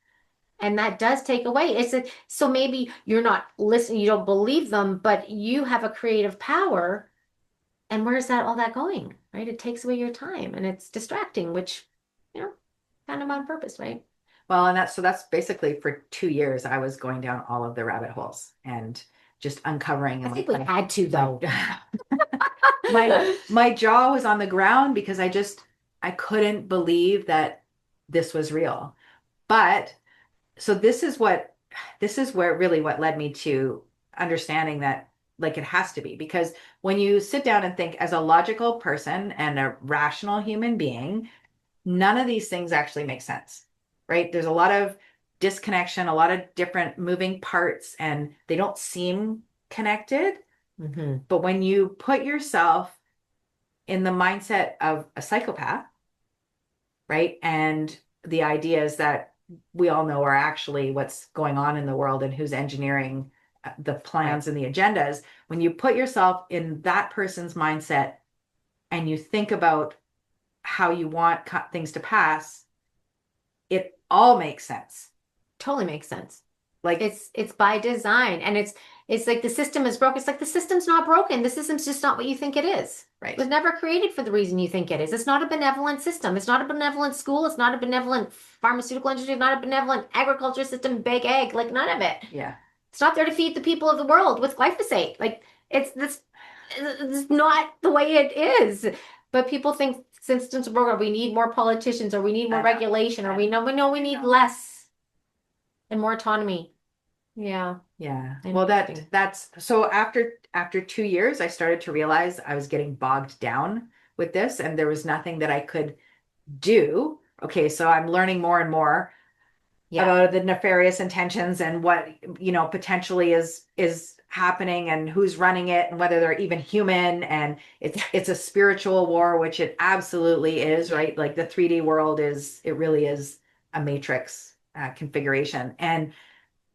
And that does take away. So maybe you're not listening, you don't believe them, but you have a creative power. And where's all that going, right? It takes away your time and it's distracting, which, kind of on purpose, right? Well, and that's basically, for 2 years, I was going down all of the rabbit holes and just uncovering. I think we had to, though. my jaw was on the ground because I couldn't believe that this was real. But so this is where really what led me to understanding that, like, it has to be, because when you sit down and think as a logical person and a rational human being, none of these things actually make sense, right? There's a lot of disconnection, a lot of different moving parts, and they don't seem connected. But when you put yourself in the mindset of a psychopath, right? And the ideas that we all know are actually what's going on in the world and who's engineering the plans and the agendas. When you put yourself in that person's mindset and you think about how you want things to pass, it all makes sense. Totally makes sense. Like, it's by design, and it's like the system is broken. It's like the system's not broken. The system's just not what you think it is. Right. It was never created for the reason you think it is. It's not a benevolent system. It's not a benevolent school. It's not a benevolent pharmaceutical industry. It's not a benevolent agriculture system, big egg, like none of it. Yeah. It's not there to feed the people of the world with glyphosate. Like it's this it's not the way it is. But people think systems are broken, or we need more politicians, or we need more I know. regulation, or I know. we know we I need know. less and more autonomy. Yeah. Yeah. Well, Interesting. that's so after 2 years, I started to realize I was getting bogged down with this, and there was nothing that I could do. Okay, so I'm learning more and more Yeah. about the nefarious intentions and what, potentially is happening and who's running it and whether they're even human. And it's a spiritual war, which it absolutely is, right? Like the 3D world it really is a matrix configuration. And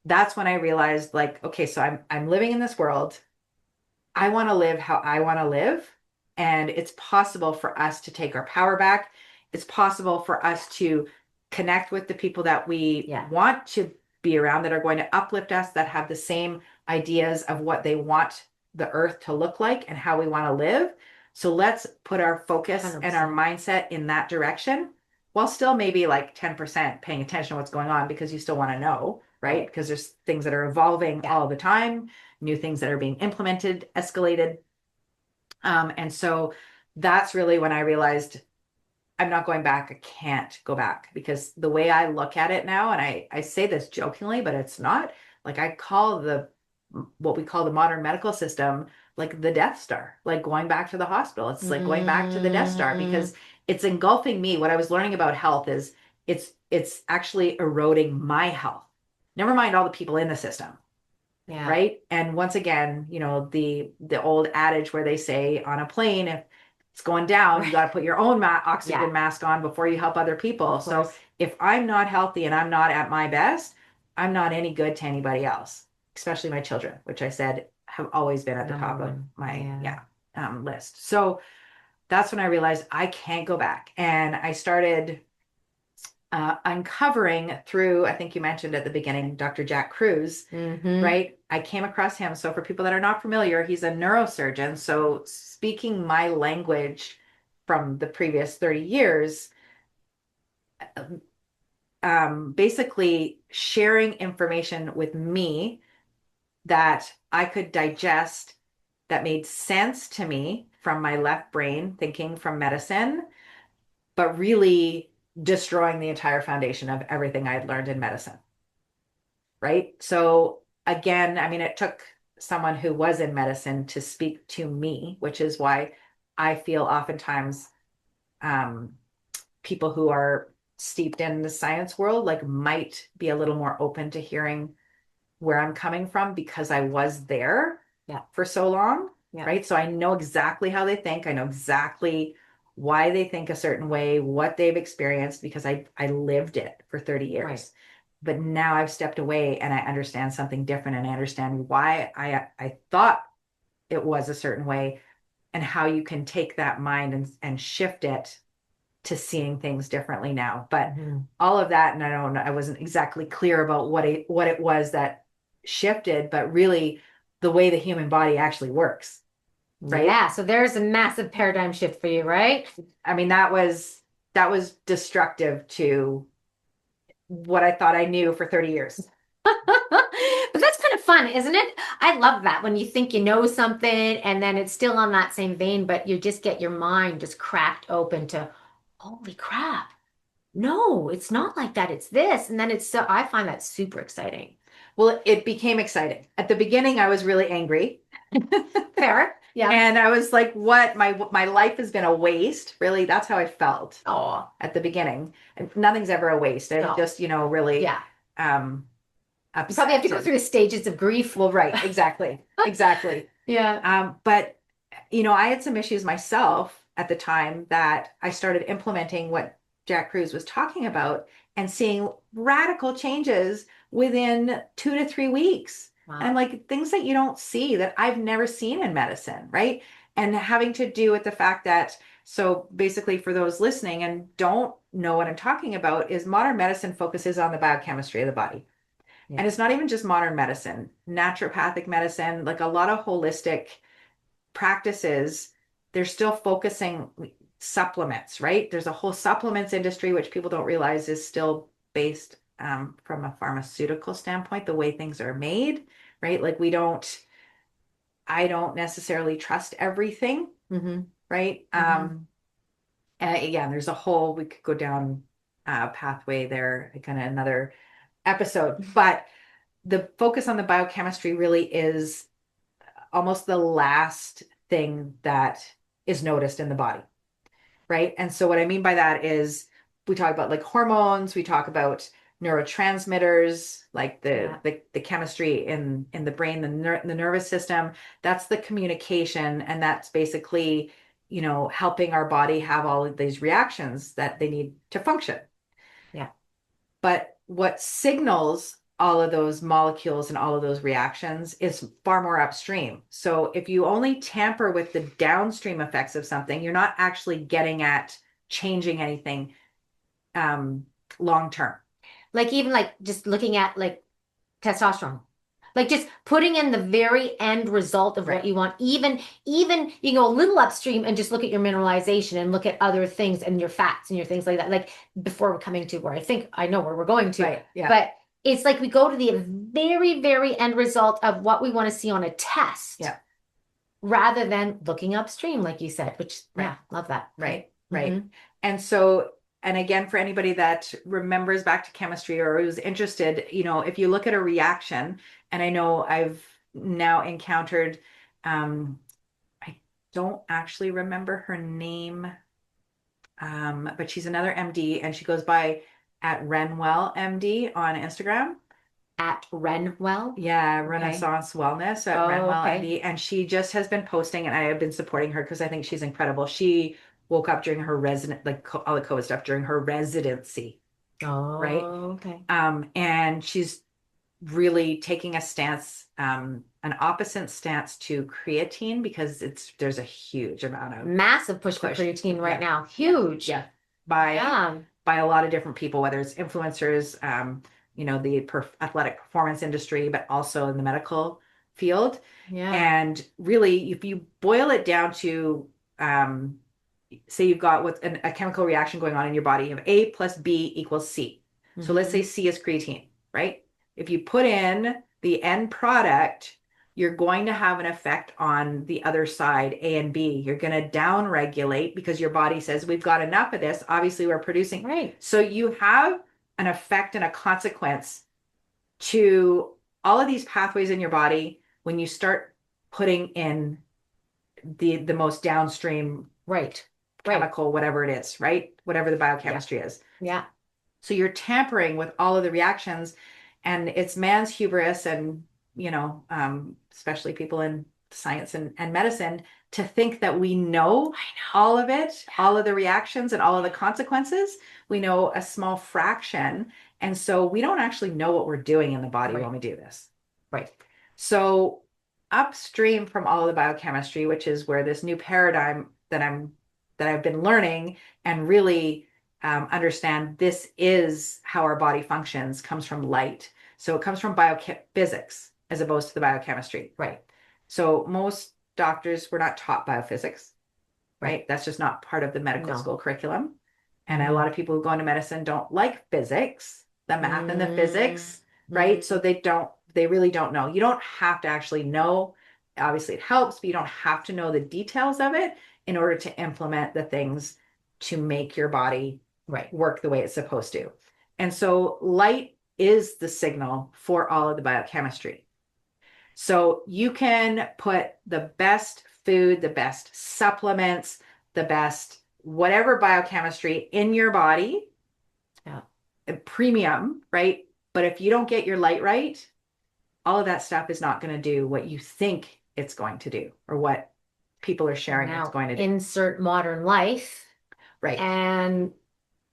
that's when I realized, like, okay, so I'm living in this world. I want to live how I want to live. And it's possible for us to take our power back. It's possible for us to connect with the people that we Yeah. want to be around, that are going to uplift us, that have the same ideas of what they want the earth to look like and how we want to live. So let's put our focus and our 100%. mindset in that direction, while still maybe like 10% paying attention to what's going on, because you still want to know, right? Because there's things that are evolving Yeah. all the time, new things that are being implemented, escalated. And so that's really when I realized I'm not going back. I can't go back, because the way I look at it now, and I say this jokingly, but it's not, like, I call what we call the modern medical system like the Death Star, like going back to the hospital. It's like going back to the Death Star, Mm, because it's engulfing me. What I was learning about health is it's actually eroding my health. Never mind all the people in the system, yeah. right? And once again, the old adage where they say on a plane, if it's going down, you Right. got to put your own Yeah. oxygen mask on before you help other people. Of So course. if I'm not healthy and I'm not at my best, I'm not any good to anybody else, especially my children, which I said have always been at the Number top of one. my, Yeah. yeah, list. So that's when I realized I can't go back. And I started uncovering through, I think you mentioned at the beginning, Dr. Jack Kruse, Mm-hmm. right? I came across him. So for people that are not familiar, he's a neurosurgeon. So speaking my language from the previous 30 years, basically sharing information with me that I could digest, that made sense to me from my left brain, thinking from medicine, but really destroying the entire foundation of everything I had learned in medicine. Right. So again, I mean, it took someone who was in medicine to speak to me, which is why I feel oftentimes um, people who are steeped in the science world like might be a little more open to hearing where I'm coming from, because I was there Yeah. for so long. Yeah. Right. So I know exactly how they think. I know exactly why they think a certain way, what they've experienced, because I lived it for 30 years. Right. But now I've stepped away and I understand something different, and I understand why I thought it was a certain way, and how you can take that mind and shift it to seeing things differently now. But Mm-hmm. all of that, and I don't know, I wasn't exactly clear about what it was that shifted, but really the way the human body actually works, right? Yeah. So there's a massive paradigm shift for you, right? I mean, that was destructive to what I thought I knew for 30 years. But that's kind of fun, isn't it? I love that when you think you know something and then it's still on that same vein, but you just get your mind just cracked open to, holy crap. No, it's not like that. It's this. And then it's so, I find that super exciting. Well, it became exciting. At the beginning, I was really angry. Fair. Yeah. And I was like, what? My life has been a waste. Really, that's how I felt Oh, at the beginning. And nothing's ever a waste. I'm no. just, really Yeah. um You probably have to upset. go through the stages of grief. Well, right, exactly. Exactly. Yeah. But I had some issues myself at the time, that I started implementing what Jack Kruse was talking about and seeing radical changes within 2 to 3 weeks. And Wow. like things that you don't see, that I've never seen in medicine, right? And having to do with the fact that, so basically for those listening and don't know what I'm talking about, is modern medicine focuses on the biochemistry of the body. Yeah. And it's not even just modern medicine, naturopathic medicine, like a lot of holistic practices, they're still focusing supplements, right? There's a whole supplements industry, which people don't realize is still based from a pharmaceutical standpoint, the way things are made, right? Like I don't necessarily trust everything, right? And again, there's a whole, we could go down a pathway there, kind of another episode, but the focus on the biochemistry really is almost the last thing that is noticed in the body, right? And so what I mean by that is we talk about like hormones, we talk about neurotransmitters, like the chemistry in the brain, the nervous system. That's the communication, and that's basically, helping our body have all of these reactions that they need to function. Yeah. But what signals all of those molecules and all of those reactions is far more upstream. So if you only tamper with the downstream effects of something, you're not actually getting at changing anything long term. Like even like just looking at like testosterone. Like just putting in the very end result of what you want. Even you can go a little upstream and just look at your mineralization and look at other things and your fats and your things like that. Like before we're coming to where I think I know where we're going to. Right. Yeah. But it's like we go to the very, very end result of what we want to see on a test. Yeah. Rather than looking upstream, like you said, which yeah, love that. Right. Right. And so, and again, for anybody that remembers back to chemistry or is interested, if you look at a reaction, and I know I've now encountered, I don't actually remember her name, but she's another MD, and she goes by at Renwell MD on Instagram. At Renwell? Yeah, Renaissance Wellness at Renwell MD. And she just has been posting, and I have been supporting her because I think she's incredible. She woke up during her all the COVID stuff during her residency. Oh, right. Okay. And she's really taking a stance, an opposite stance to creatine, because there's a huge amount of massive push for creatine right now. Huge. Yeah. By a lot of different people, whether it's influencers, the athletic performance industry, but also in the medical field. Yeah. And really, if you boil it down to, say you've got a chemical reaction going on in your body, you have A plus B equals C. So let's say C is creatine, right? If you put in the end product, you're going to have an effect on the other side, A and B. You're going to down regulate because your body says, we've got enough of this. Obviously, we're producing. Right. So you have an effect and a consequence to all of these pathways in your body when you start putting in the most downstream chemical, whatever it is, right? Whatever the biochemistry is. Yeah. So you're tampering with all of the reactions, and it's man's hubris and, especially people in science and medicine, to think that we know all of it, all of the reactions and all of the consequences. We know a small fraction. And so we don't actually know what we're doing in the body when we do this. Right. So upstream from all of the biochemistry, which is where this new paradigm that I've been learning and really understand this is how our body functions, comes from light. So it comes from biophysics as opposed to the biochemistry. Right. So most doctors were not taught biophysics, right? That's just not part of the medical school curriculum. And a lot of people who go into medicine don't like physics, the math and the physics, right? So they really don't know. You don't have to actually know. Obviously it helps, but you don't have to know the details of it in order to implement the things to make your body work the way it's supposed to. And so light is the signal for all of the biochemistry. So you can put the best food, the best supplements, the best whatever biochemistry in your body, premium, right? But if you don't get your light right, all of that stuff is not going to do what you think it's going to do, or what people are sharing it's going to do. Insert modern life. Right. And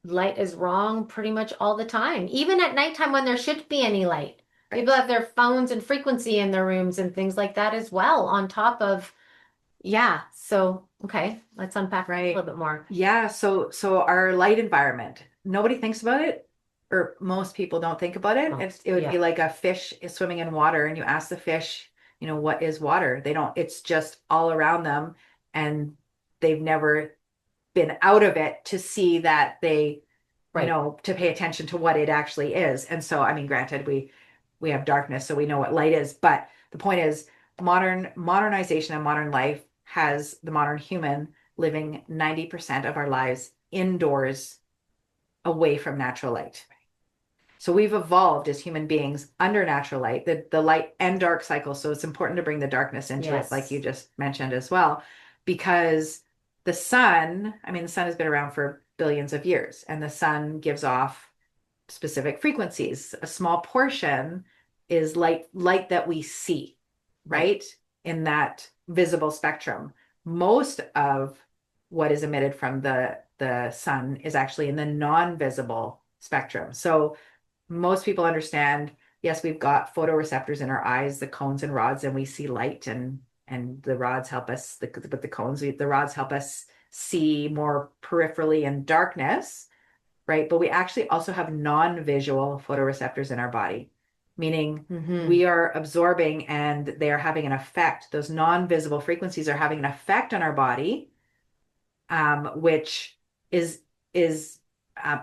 light is wrong pretty much all the time. Even at nighttime when there shouldn't be any light. Right. People have their phones and frequency in their rooms and things like that as well, on top of, so, okay, let's unpack a little bit more. Yeah, so our light environment, nobody thinks about it, or most people don't think about it. It would be like a fish is swimming in water, and you ask the fish, what is water? They don't, it's just all around them, and they've never been out of it to see that they Right. to pay attention to what it actually is. And so, I mean, granted, we have darkness, so we know what light is, but the point is modernization and modern life has the modern human living 90% of our lives indoors away from natural light. So we've evolved as human beings under natural light, the light and dark cycle. So it's important to bring the darkness into it, like you Yes. just mentioned as well, because the sun, I mean, the sun has been around for billions of years, and the sun gives off specific frequencies. A small portion is light that we see, Right. right? In that visible spectrum. Most of what is emitted from the sun is actually in the non-visible spectrum. So most people understand, yes, we've got photoreceptors in our eyes, the cones and rods, and we see light, and the rods help us, but the cones, the rods help us see more peripherally in darkness, right? But we actually also have non-visual photoreceptors in our body, meaning Mm-hmm. we are absorbing and they are having an effect. Those non-visible frequencies are having an effect on our body, which is is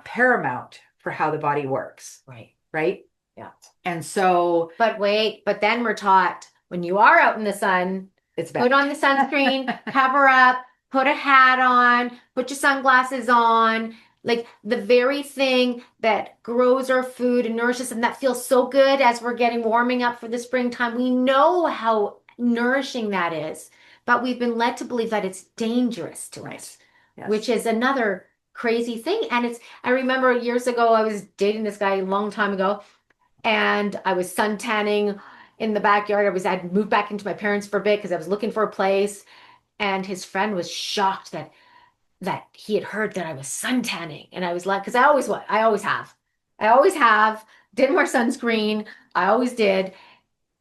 paramount for how the body works, Right. right? Yeah. And so But wait, but then we're taught when you are out in the sun, it's put bad. on the sunscreen, cover up, put a hat on, put your sunglasses on. Like the very thing that grows our food and nourishes, and that feels so good as we're getting warming up for the springtime. We know how nourishing that is, but we've been led to believe that it's dangerous to Right. us, which Yes. is another crazy thing. And I remember years ago, I was dating this guy a long time ago, and I was sun tanning in the backyard. I'd moved back into my parents for a bit because I was looking for a place, and his friend was shocked that he had heard that I was sun tanning, and I was like, because I always have, didn't wear sunscreen, I always did,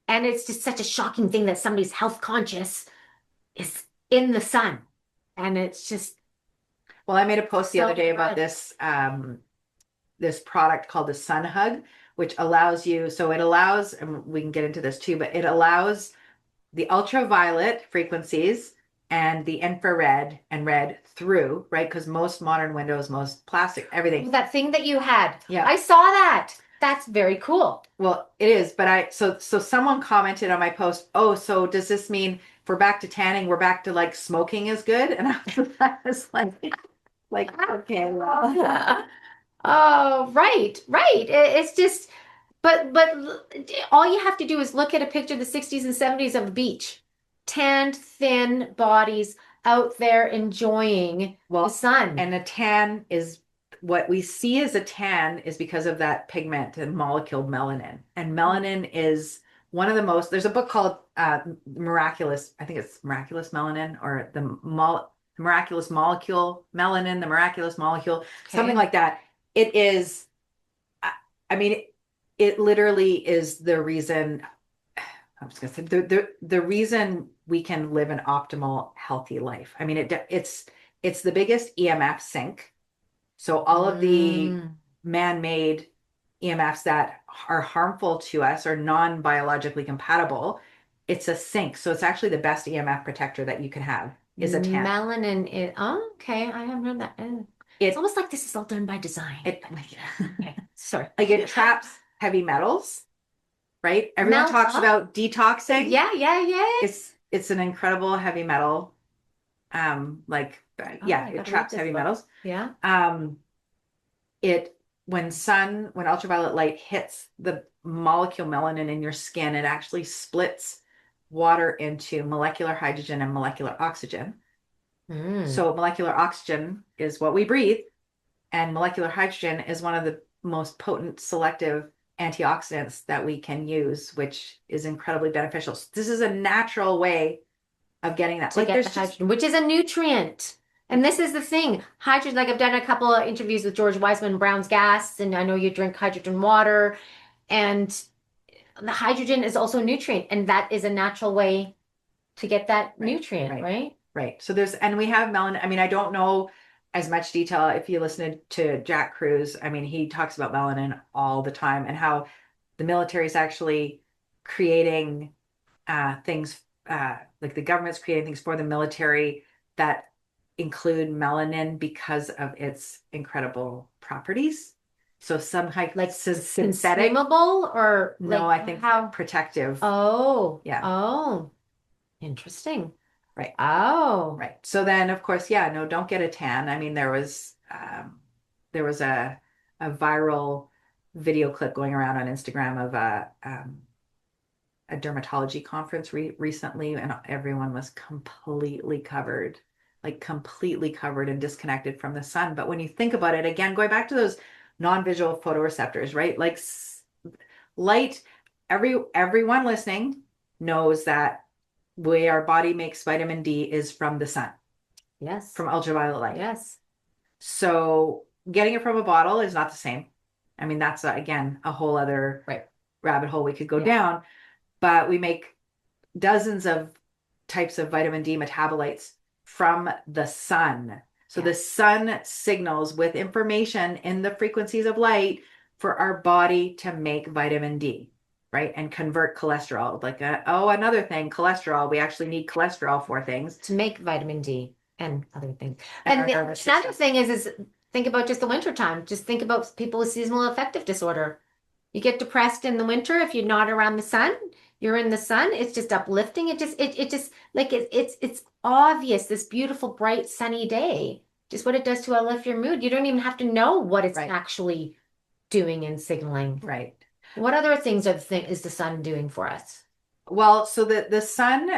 and it's just such a shocking thing that somebody's health conscious is in the sun, and it's just Well, I made a post the other so day about good. this product called the Sun Hug, which allows you, so it allows, and we can get into this too, but it allows the ultraviolet frequencies and the infrared and red through, right? Because most modern windows, most plastic, everything. That thing that you had, Yeah. I saw that. That's very cool. Well, it is, but so someone commented on my post, oh, so does this mean if we're back to tanning, we're back to like smoking is good? And I was like, okay, well, Oh, right, right. It's just, but all you have to do is look at a picture of the 60s and 70s of a beach. Tanned, thin bodies out there enjoying the well, sun. and a tan is what we see as a tan is because of that pigment and molecule melanin. And melanin is one of the most, there's a book called Miraculous, I think it's Miraculous Melanin or Miraculous Molecule, Melanin, the Miraculous Molecule, something Okay. like that. It is, I I mean, it literally is the reason, I was going to say, the reason we can live an optimal, healthy life. I mean, it's the biggest EMF sink. So all of the Mm. man-made EMFs that are harmful to us or non-biologically compatible, it's a sink. So it's actually the best EMF protector that you can have is a tan. Melanin is, oh, okay. I haven't heard that. It's It almost like this is all done by design. it Okay, sorry. like it traps heavy metals, right? Everyone Melt talks up. about detoxing. Yeah, yeah, yeah. It's an incredible heavy metal. Like Oh, yeah, I it gotta read traps this heavy book. metals. Yeah. Um, it when ultraviolet light hits the molecule melanin in your skin, it actually splits water into molecular hydrogen and molecular oxygen. Mm. So molecular oxygen is what we breathe, and molecular hydrogen is one of the most potent selective antioxidants that we can use, which is incredibly beneficial. So this is a natural way of getting that. To Like get the there's just hydrogen, which is a nutrient. And this is the thing. Hydrogen, like I've done a couple of interviews with George Wiseman, Brown's gas, and I know you drink hydrogen water. And the hydrogen is also a nutrient, and that is a natural way to get that right, nutrient, right, right? right. So there's, and we have melanin. I mean, I don't know as much detail. If you listen to Jack Cruz, I mean, he talks about melanin all the time and how the military is actually creating things, like the government's creating things for the military that include melanin because of its incredible properties. So some Like synthetic, consumable or no, like I think how? protective. Oh, Yeah, oh, interesting. right. Oh, Right. So then, of course, yeah, no, don't get a tan. I mean, there was a viral video clip going around on Instagram of a dermatology conference recently, and everyone was completely covered, like completely covered and disconnected from the sun. But when you think about it, again, going back to those non-visual photoreceptors, right? Like light, everyone listening knows that way our body makes vitamin D is from the sun, yes, from ultraviolet light. yes, So getting it from a bottle is not the same. I mean, that's again a whole other right. rabbit hole we could go Yeah. down, but we make dozens of types of vitamin D metabolites from the sun. So Yeah. the sun signals with information in the frequencies of light for our body to make vitamin D, right? And convert cholesterol. Like, another thing, cholesterol. We actually need cholesterol for things. To make vitamin D and other things. And And our nervous another system. thing is think about just the winter time. Just think about people with seasonal affective disorder. You get depressed in the winter if you're not around the sun. You're in the sun. It's just uplifting. It just like it's obvious. This beautiful, bright, sunny day. Just what it does to uplift your mood. You don't even have to know what it's Right. actually doing and signaling. Right. What other things is the sun doing for us? Well, so the sun,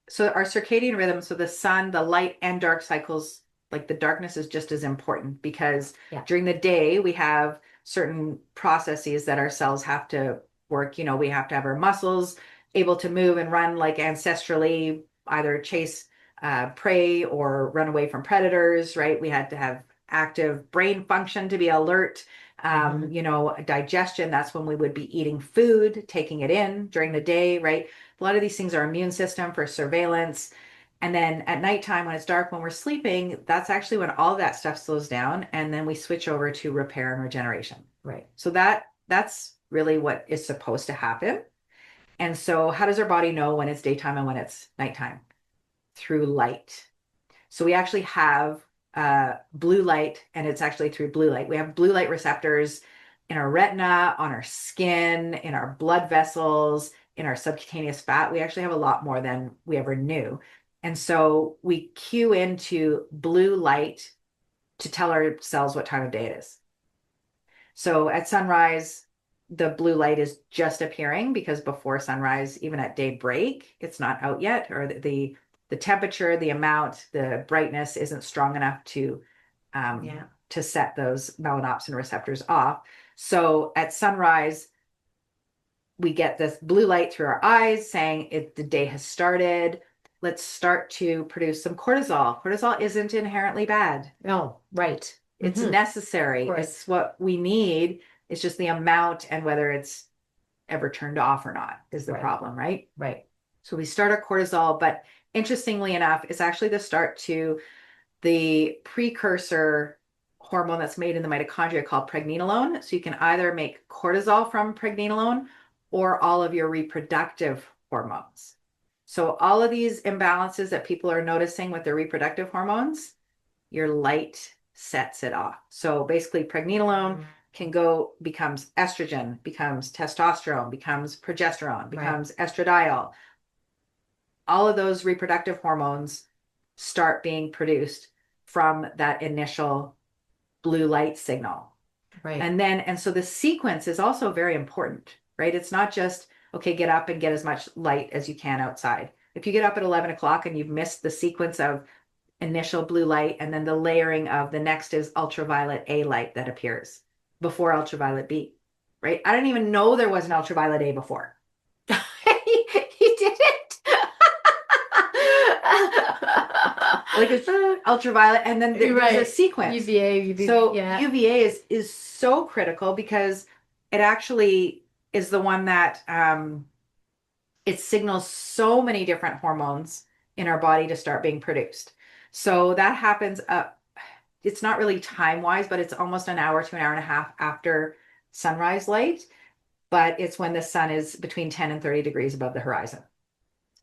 so our circadian rhythm, so the sun, the light and dark cycles, like the darkness is just as important because Yeah. during the day we have certain processes that our cells have to work. You know, we have to have our muscles able to move and run like ancestrally, either chase prey or run away from predators, right? We had to have active brain function to be alert. Mhm. You know, digestion, that's when we would be eating food, taking it in during the day, right? A lot of these things are immune system for surveillance. And then at nighttime, when it's dark, when we're sleeping, that's actually when all of that stuff slows down. And then we switch over to repair and regeneration. Right. So that's really what is supposed to happen. And so how does our body know when it's daytime and when it's nighttime? Through light. So we actually have blue light, and it's actually through blue light. We have blue light receptors in our retina, on our skin, in our blood vessels, in our subcutaneous fat. We actually have a lot more than we ever knew. And so we cue into blue light to tell our cells what time of day it is. So at sunrise, the blue light is just appearing because before sunrise, even at daybreak, it's not out yet, or the temperature, the amount, the brightness isn't strong enough Yeah. to set those melanopsin receptors off. So at sunrise, we get this blue light through our eyes saying the day has started. Let's start to produce some cortisol. Cortisol isn't inherently bad. Oh, right. It's Mhm. necessary. Of course. It's what we need. It's just the amount and whether it's ever turned off or not is the Right. problem, right? Right. So we start our cortisol, but interestingly enough, it's actually the start to the precursor hormone that's made in the mitochondria called pregnenolone. So you can either make cortisol from pregnenolone or all of your reproductive hormones. So all of these imbalances that people are noticing with their reproductive hormones, your light sets it off. So basically pregnenolone can becomes estrogen, becomes testosterone, becomes progesterone, becomes estradiol. All of those reproductive hormones start being produced from that initial blue light signal. Right. And so the sequence is also very important, right? It's not just, okay, get up and get as much light as you can outside. If you get up at 11 o'clock and you've missed the sequence of initial blue light and then the layering of the next is ultraviolet A light that appears before ultraviolet B, right? I didn't even know there was an ultraviolet A before. You did it. Like it's ultraviolet, and then there's a sequence. UVA, So yeah. UVA is so critical because it actually is the one that it signals so many different hormones in our body to start being produced. So that happens it's not really time wise, but it's almost an hour to an hour and a half after sunrise light. But it's when the sun is between 10 and 30 degrees above the horizon.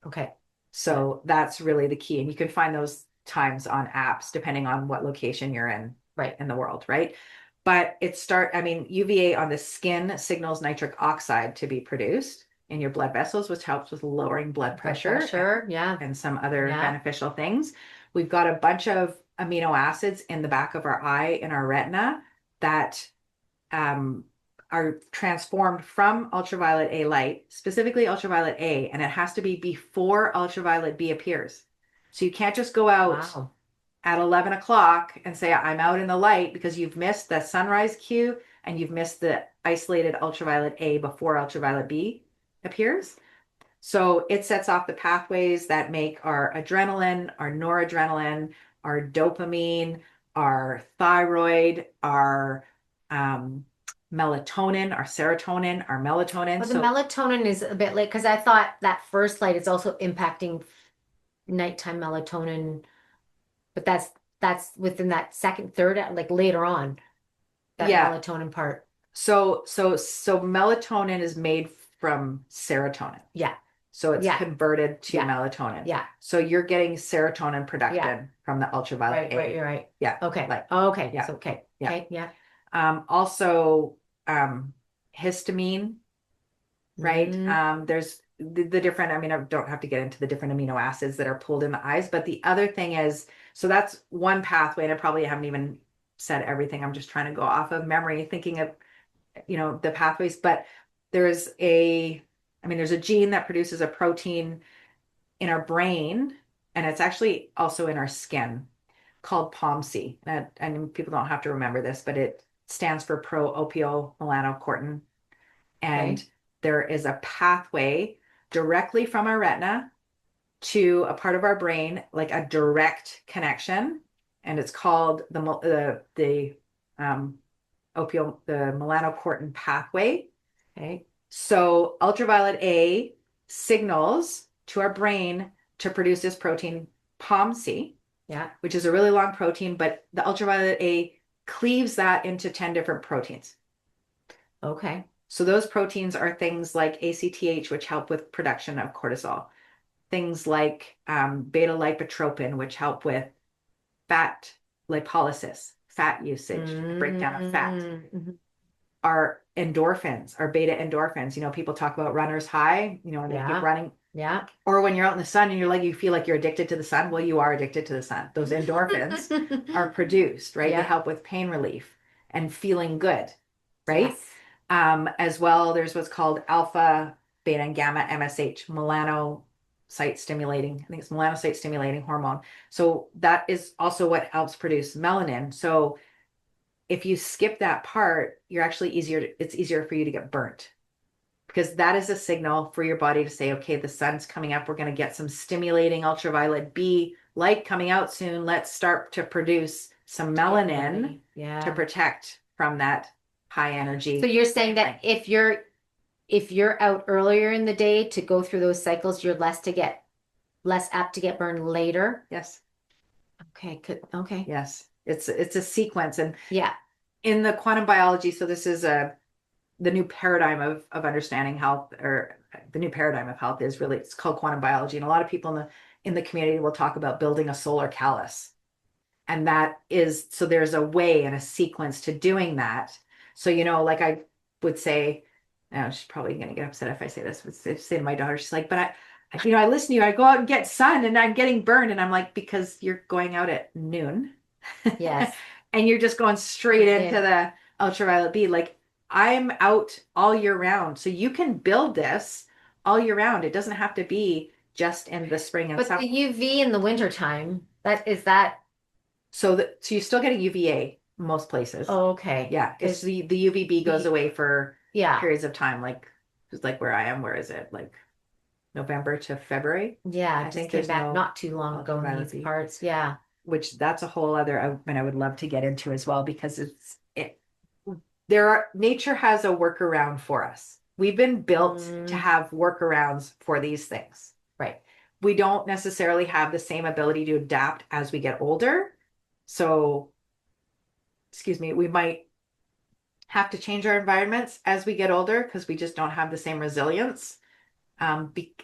Okay. So that's really the key. And you can find those times on apps, depending on what location you're in Right. in the world, right? But I mean, UVA on the skin signals nitric oxide to be produced in your blood vessels, which helps with lowering blood Blood pressure pressure. Yeah. and some other Yeah. beneficial things. We've got a bunch of amino acids in the back of our eye, in our retina, that um, are transformed from ultraviolet A light, specifically ultraviolet A, and it has to be before ultraviolet B appears. So you can't just go out Wow. at 11 o'clock and say, I'm out in the light, because you've missed the sunrise cue and you've missed the isolated ultraviolet A before ultraviolet B appears. So it sets off the pathways that make our adrenaline, our noradrenaline, our dopamine, our thyroid, our um, melatonin, our serotonin, our melatonin. Well, the So melatonin is a bit late because I thought that first light is also impacting nighttime melatonin, but that's within that second, third, like later on, that yeah, melatonin part. so melatonin is made from serotonin. Yeah. So it's Yeah. converted to Yeah. melatonin. Yeah. So you're getting serotonin Yeah. production from the ultraviolet Right. Right. A. You're right. Yeah. Okay. Like, Okay. yeah. So, okay. Yeah. Okay. Yeah. Also, histamine, right? Mm, There's the different, I mean, I don't have to get into the different amino acids that are pulled in the eyes, but the other thing is, so that's one pathway, and I probably haven't even said everything. I'm just trying to go off of memory, thinking of, the pathways, but there's there's a gene that produces a protein in our brain, and it's actually also in our skin, called POMC. And people don't have to remember this, but it stands for pro-opiomelanocortin. And okay. there is a pathway directly from our retina to a part of our brain, like a direct connection, and it's called the the melanocortin pathway. Okay. So ultraviolet A signals to our brain to produce this protein POMC, Yeah. which is a really long protein, but the ultraviolet A cleaves that into 10 different proteins. Okay. So those proteins are things like ACTH, which help with production of cortisol, things like beta lipotropin, which help with fat lipolysis, fat usage, breakdown of fat. Mm-hmm. Our endorphins, our beta endorphins. People talk about runner's high, when they keep Yeah. running, Yeah. or when you're out in the sun and you feel like you're addicted to the sun. Well, you are addicted to the sun. Those endorphins are produced, right? They Yeah. help with pain relief and feeling good, right? Yes. As well, there's what's called alpha, beta, and gamma MSH, melanocyte stimulating. I think it's melanocyte stimulating hormone. So that is also what helps produce melanin. So if you skip that part, it's easier for you to get burnt, because that is a signal for your body to say, okay, the sun's coming up. We're going to get some stimulating ultraviolet B light coming out soon. Let's start to produce some melanin to Yeah. protect from that high energy. So you're saying that if you're out earlier in the day to go through those cycles, you're less apt to get burned later. Yes. Okay, good. Okay. Yes. It's a sequence. And Yeah. in the quantum biology, so this is the new paradigm of understanding health, or the new paradigm of health is really, it's called quantum biology. And a lot of people in the community will talk about building a solar callus. And so there's a way and a sequence to doing that. So, like I would say, now she's probably going to get upset if I say this, but say to my daughter, she's like, but I listen to you, I go out and get sun and I'm getting burned. And I'm like, because you're going out at noon. Yes. And you're just going straight into the ultraviolet B. Like, I'm out all year round. So you can build this all year round. It doesn't have to be just in the spring and But summer. the UV in the wintertime, that So you still get a UVA most places. okay. Yeah. It's the UVB goes away for Yeah. periods of time, just like where I am. Where is it? Like November to February? Yeah, I just think came there's back no not too long ago in ultraviolet these B. parts. Yeah. Which that's a whole other, and I would love to get into as well, because nature has a workaround for us. We've been built to have workarounds for these things. Right. We don't necessarily have the same ability to adapt as we get older. So, excuse me, we might have to change our environments as we get older, because we just don't have the same resilience.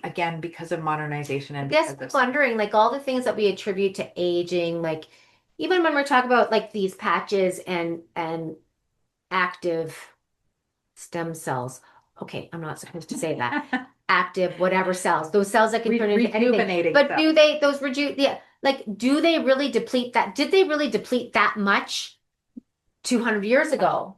Again, because of modernization I and guess because of wondering, like all the things that we attribute to aging, like even when we're talking about like these patches and active stem cells. Okay, I'm not supposed to say that. Active, whatever cells, those cells that can turn into anything. rejuvenating But cells. do they, those reju, yeah, like, do they really deplete that? Did they really deplete that much 200 years ago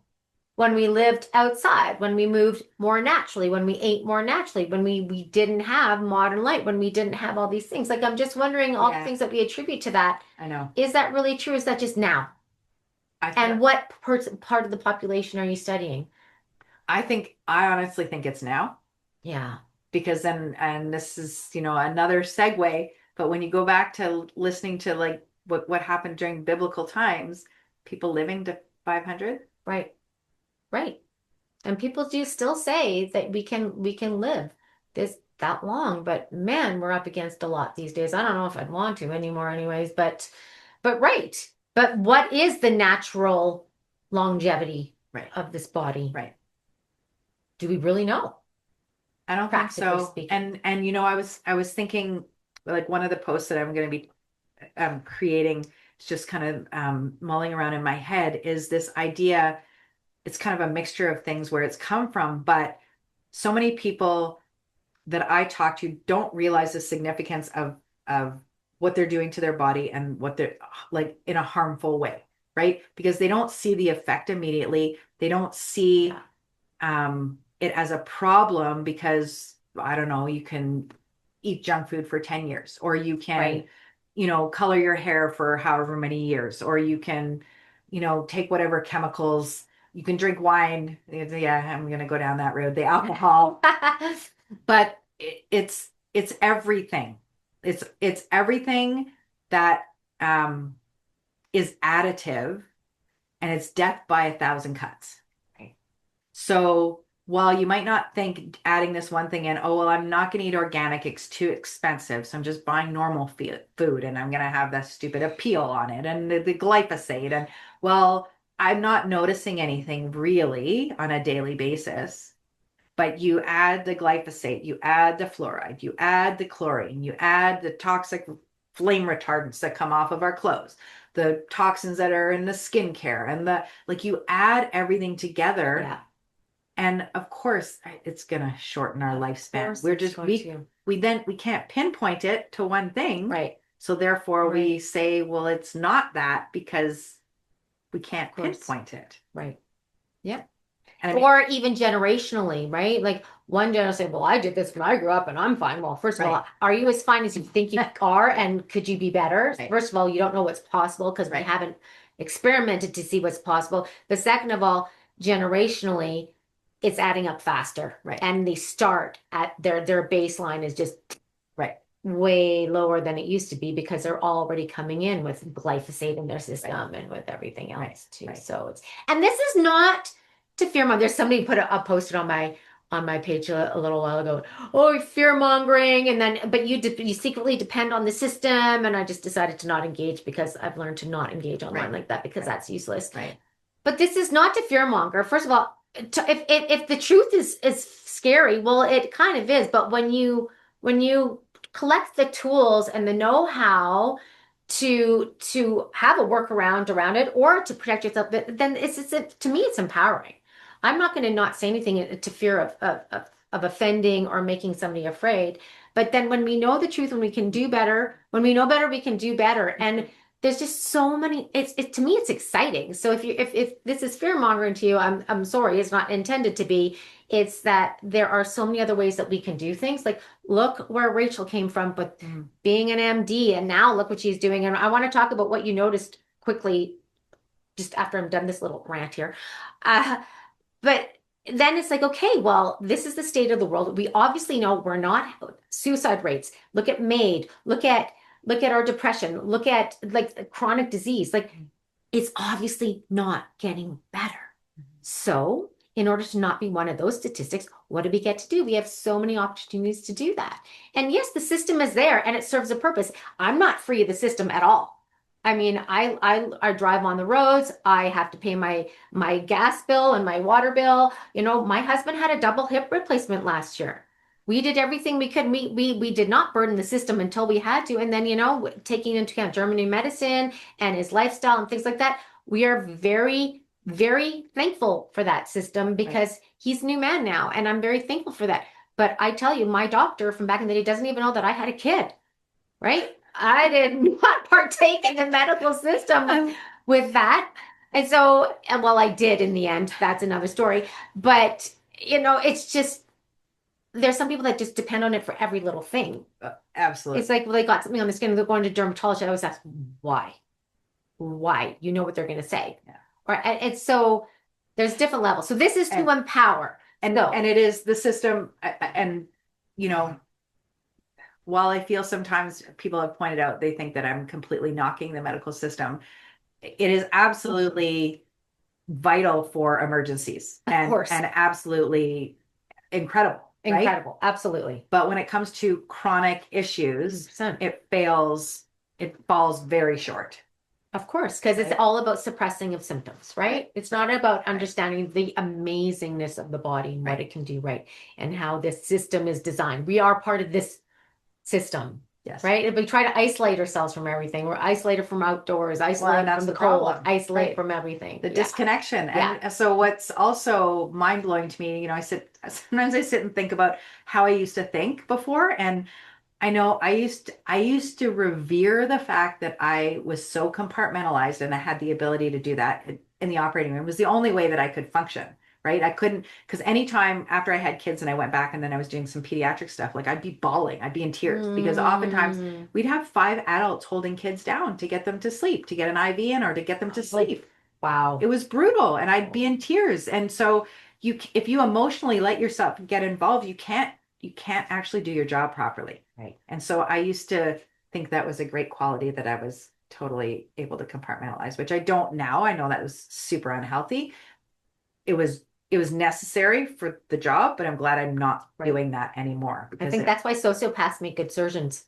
when we lived outside, when we moved more naturally, when we ate more naturally, when we didn't have modern light, when we didn't have all these things? Like, I'm just wondering all the Yeah, things that we attribute to that. I know. Is that really true? Is that just now? I feel, And what part of the population are you studying? I honestly think it's now Yeah. because then, and this is, another segue, but when you go back to listening to like what happened during biblical times, people living to 500. Right. Right. And people do still say that we can live this that long, but man, we're up against a lot these days. I don't know if I'd want to anymore anyways, but right. But what is the natural longevity Right, of this body? right. Do we really know, I don't think practically so. speaking? And I was thinking like one of the posts that I'm going to be creating, it's just kind of mulling around in my head is this idea. It's kind of a mixture of things where it's come from, but so many people that I talk to don't realize the significance of what they're doing to their body and what they're like in a harmful way, right? Because they don't see the effect immediately. They don't see Yeah. it as a problem because I don't know, you can eat junk food for 10 years, or you can, Right. color your hair for however many years, or you can, take whatever chemicals, you can drink wine. Yeah, I'm going to go down that road, the alcohol, but it's everything. It's everything that um, is additive, and it's death by a thousand cuts. Right. So while you might not think adding this one thing in, oh, well, I'm not going to eat organic, it's too expensive. So I'm just buying normal food and I'm going to have that stupid appeal on it and the glyphosate. And well, I'm not noticing anything really on a daily basis. But you add the glyphosate, you add the fluoride, you add the chlorine, you add the toxic flame retardants that come off of our clothes, the toxins that are in the skincare, and like you add everything together. Yeah. And of course, it's gonna shorten our Of lifespan. course We're it's just going to. we can't pinpoint it to one thing. Right. So therefore we Right. say, well, it's not that because we can't Of course. pinpoint it. Right. Yeah. And I mean, Or even generationally, right? Like one generation say, well, I did this when I grew up and I'm fine. Well, first of right, all, are you as fine as you think you are? And could you be better? right, First of all, you don't know what's possible because we right, haven't experimented to see what's possible. But second of all, generationally, it's adding up faster. right, And they start at their baseline is just right, way lower than it used to be because they're already coming in with glyphosate in their system and with everything right, else too. right. So it's, and this is not to fear mongering. There's somebody put a posted on my page a little while ago. Oh, fear mongering, and then but you secretly depend on the system, and I just decided to not engage because I've learned to not engage online Right. like that because Right. that's useless. Right. But this is not to fear monger. First of all, if the truth is scary, well, it kind of is. But when you collect the tools and the know-how to have a workaround around it or to protect yourself, then it's to me it's empowering. I'm not going to not say anything to fear of offending or making somebody afraid. But then when we know the truth, when we can do better, when we know better, we can do better. And there's just so many, it to me it's exciting. So if this is fear mongering to you, I'm sorry, it's not intended to be. It's that there are so many other ways that we can do things. Like look where Rachel came from, but being an MD, and now look what she's doing. And I want to talk about what you noticed quickly just after I'm done this little rant here. But then it's like, okay, well, this is the state of the world. We obviously know we're not suicide rates. Look at MAID, look at our depression, look at like chronic disease. Like it's obviously not getting better. So in order to not be one of those statistics, what do we get to do? We have so many opportunities to do that. And yes, the system is there and it serves a purpose. I'm not free of the system at all. I mean, I drive on the roads. I have to pay my gas bill and my water bill. You know, my husband had a double hip replacement last year. We did everything we could. We did not burden the system until we had to. And then, taking into account German medicine and his lifestyle and things like that, we are very, very thankful for that system because he's a new man now. And I'm very thankful for that. But I tell you, my doctor from back in the day doesn't even know that I had a kid, right? I did not partake in the medical system with that. And so, well, I did in the end. That's another story. But, it's just, there's some people that just depend on it for every little thing. Absolutely. It's like, well, they got something on the skin, they're going to dermatologist. I always ask, why? Why? You know what they're going to say. Yeah. Right. And so there's different levels. So this is to empower. And it is the system. And, while I feel sometimes people have pointed out, they think that I'm completely knocking the medical system. It is absolutely vital for emergencies and absolutely incredible. Incredible. Right? Absolutely. But when it comes to chronic issues, 100%. It falls very short. Of course, because it's all about suppressing of symptoms, right? It's not about understanding the amazingness of the body and what it can do, right? And how this system is designed. We are part of this system. Yes. Right? If we try to isolate ourselves from everything, we're isolated from outdoors, isolated from the cold, isolated from everything. The disconnection. And so what's also mind blowing to me, sometimes I sit and think about how I used to think before. And I know I used to revere the fact that I was so compartmentalized and I had the ability to do that in the operating room. It was the only way that I could function. Right. I couldn't, because anytime after I had kids and I went back and then I was doing some pediatric stuff, like I'd be bawling, I'd be in tears because oftentimes we'd have 5 adults holding kids down to get them to sleep, to get an IV in or to get them to sleep. Wow. It was brutal. And I'd be in tears. And so if you emotionally let yourself get involved, you can't actually do your job properly. Right. And so I used to think that was a great quality that I was totally able to compartmentalize, which I don't now. I know that was super unhealthy. It was necessary for the job, but I'm glad I'm not doing that anymore. I think that's why sociopaths make good surgeons.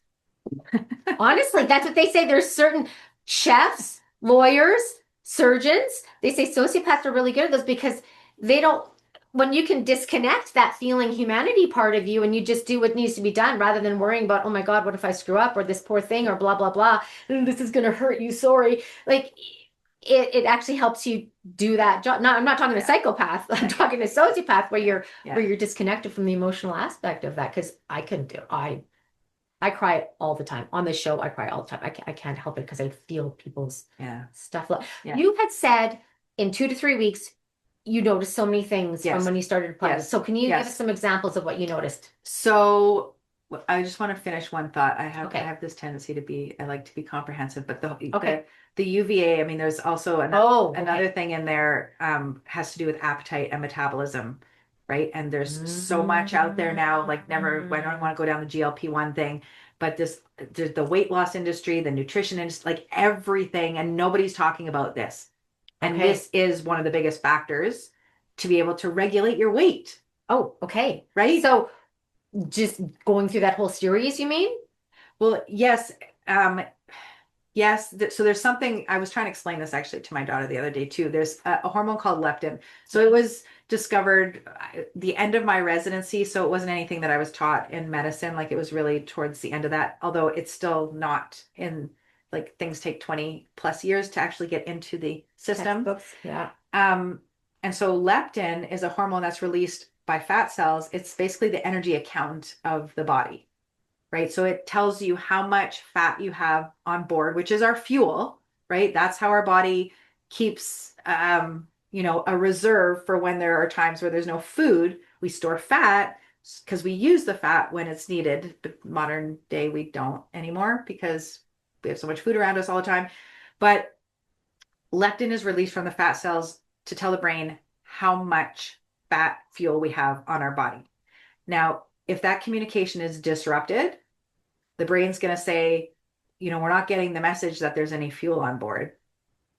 Honestly, that's what they say. There's certain chefs, lawyers, surgeons. They say sociopaths are really good at those because when you can disconnect that feeling humanity part of you and you just do what needs to be done rather than worrying about, oh my God, what if I screw up or this poor thing or blah, blah, blah. This is going to hurt you. Sorry. Like, it actually helps you do that job. I'm not talking to psychopath. I'm talking to sociopath where you're disconnected from the emotional aspect of that. Cause I couldn't do it. I cry all the time on the show. I cry all the time. I can't help it because I feel people's stuff. You had said in 2 to 3 weeks, you noticed so many things from when you started applying. So can you give us some examples of what you noticed? So I just want to finish one thought. I have this tendency I like to be comprehensive, but the UVA, I mean, there's also another thing in there has to do with appetite and metabolism, right? And there's so much out there now, like I don't want to go down the GLP-1 thing, but the weight loss industry, the nutrition industry, like everything, and nobody's talking about this. And this is one of the biggest factors to be able to regulate your weight. Oh, okay. Right? So just going through that whole series, you mean? Well, yes. Yes. So there's something, I was trying to explain this actually to my daughter the other day too. There's a hormone called leptin. So it was discovered the end of my residency. So it wasn't anything that I was taught in medicine. Like it was really towards the end of that, although it's still not in, like things take 20 plus years to actually get into the system. Textbooks, yeah. And so leptin is a hormone that's released by fat cells. It's basically the energy accountant of the body. Right. So it tells you how much fat you have on board, which is our fuel, right? That's how our body keeps, a reserve for when there are times where there's no food. We store fat because we use the fat when it's needed. But modern day, we don't anymore because we have so much food around us all the time. But leptin is released from the fat cells to tell the brain how much fat fuel we have on our body. Now, if that communication is disrupted, the brain's going to say, we're not getting the message that there's any fuel on board.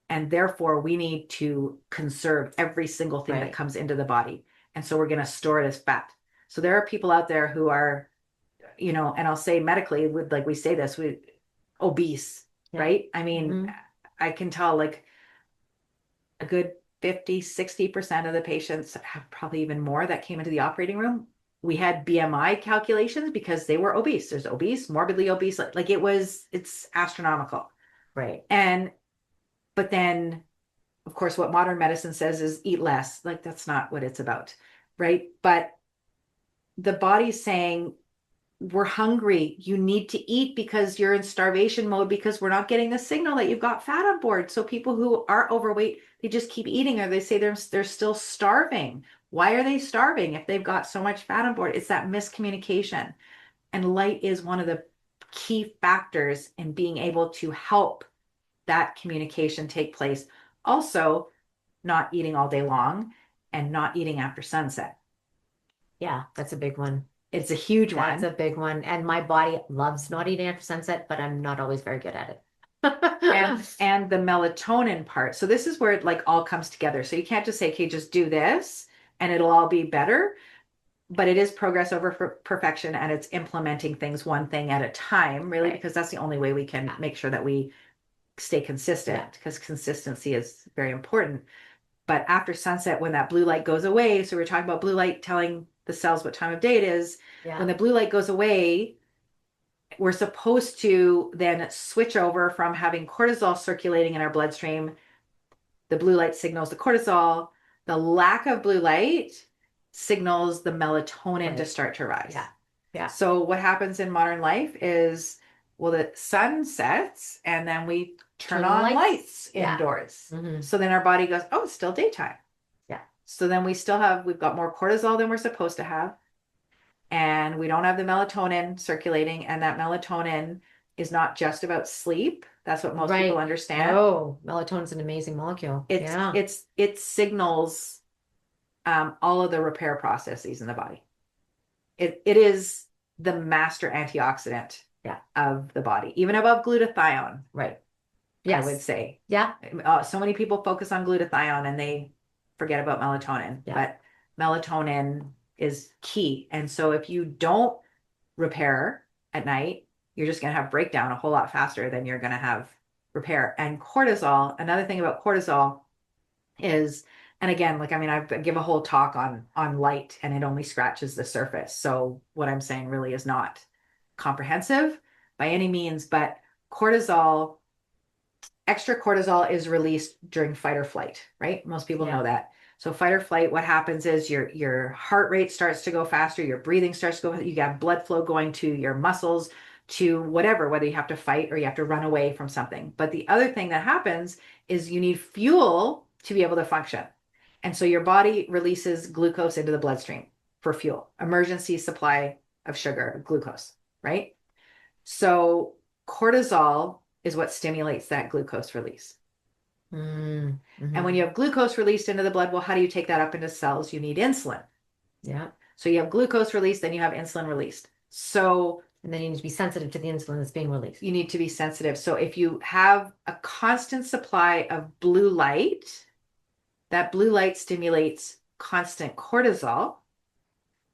And therefore, we need to conserve every single thing that comes into the body. And so we're going to store it as fat. So there are people out there who are, and I'll say medically, we say this, obese, right? I mean, I can tell like a good 50, 60% of the patients have probably even more that came into the operating room we had BMI calculations because they were obese. There's obese, morbidly obese, like it's astronomical. Right. But then, of course, what modern medicine says is eat less. Like that's not what it's about, right? But the body's saying, we're hungry. You need to eat because you're in starvation mode because we're not getting the signal that you've got fat on board. So people who are overweight, they just keep eating, or they say they're still starving. Why are they starving if they've got so much fat on board? It's that miscommunication. And light is one of the key factors in being able to help that communication take place. Also, not eating all day long and not eating after sunset. Yeah, that's a big one. It's a huge That's a one. big one. And my body loves not eating after sunset, but I'm not always very good at it. And the melatonin part. So this is where it like all comes together. So you can't just say, okay, just do this and it'll all be better. But it is progress over perfection, and it's implementing things one thing at a time, really, Right. because that's the only way we can make sure that we stay consistent, Yeah. because consistency is very important. But after sunset, when that blue light goes away, so we're talking about blue light telling the cells what time of day it is. Yeah. When the blue light goes away, we're supposed to then switch over from having cortisol circulating in our bloodstream. The blue light signals the cortisol. The lack of blue light signals the melatonin to Right. start to rise. Yeah. Yeah. So what happens in modern life is, well, the sun sets and then we turn on lights Yeah. indoors. Mhm. So then our body goes, oh, it's still daytime. Yeah. So then we've got more cortisol than we're supposed to have. And we don't have the melatonin circulating. And that melatonin is not just about sleep. That's what most people Right. understand. Oh, melatonin's an amazing molecule. Yeah. It signals all of the repair processes in the body. It is the master antioxidant Yeah. of the body, even above glutathione, Right. I Yes. would say. Yeah. So many people focus on glutathione and they forget about melatonin, Yeah. but melatonin is key. And so if you don't repair at night, you're just going to have breakdown a whole lot faster than you're going to have repair. And cortisol, another thing about cortisol is, and again, like, I mean, I give a whole talk on light and it only scratches the surface. So what I'm saying really is not comprehensive by any means, but cortisol, extra cortisol is released during fight or flight, right? Most people Yeah. know that. So fight or flight, what happens is your heart rate starts to go faster, your breathing starts to go, you got blood flow going to your muscles, to whatever, whether you have to fight or you have to run away from something. But the other thing that happens is you need fuel to be able to function. And so your body releases glucose into the bloodstream for fuel, emergency supply of sugar, glucose, right? So cortisol is what stimulates that glucose release. Mm, And when you have glucose released into the blood, well, how do you take that up into cells? You need insulin. Yeah. So you have glucose released, then you have insulin released. So And then you need to be sensitive to the insulin that's being released. you need to be sensitive. So if you have a constant supply of blue light, that blue light stimulates constant cortisol.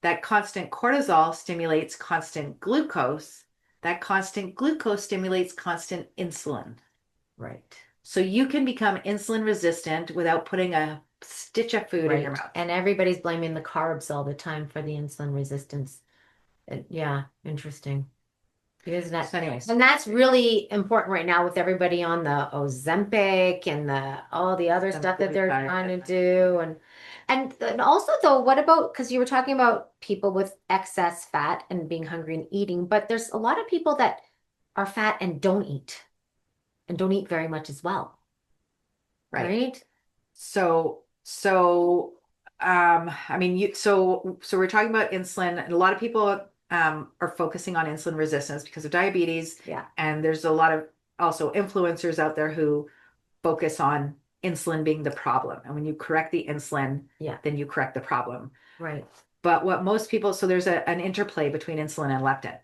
That constant cortisol stimulates constant glucose. That constant glucose stimulates constant insulin. Right. So you can become insulin resistant without putting a stitch of food in your Right. mouth. And everybody's blaming the carbs all the time for the insulin resistance. Yeah, interesting. Isn't that? So anyways, And that's really important right now with everybody on the Ozempic and the all the other stuff that they're trying to do. And also though, what about, because you were talking about people with excess fat and being hungry and eating, but there's a lot of people that are fat and don't eat very much as well. Right? So I mean, so we're talking about insulin, and a lot of people are focusing on insulin resistance because of diabetes. Yeah. And there's a lot of also influencers out there who focus on insulin being the problem. And when you correct the insulin, Yeah. then you correct the problem. Right. But what most people, so there's an interplay between insulin and leptin.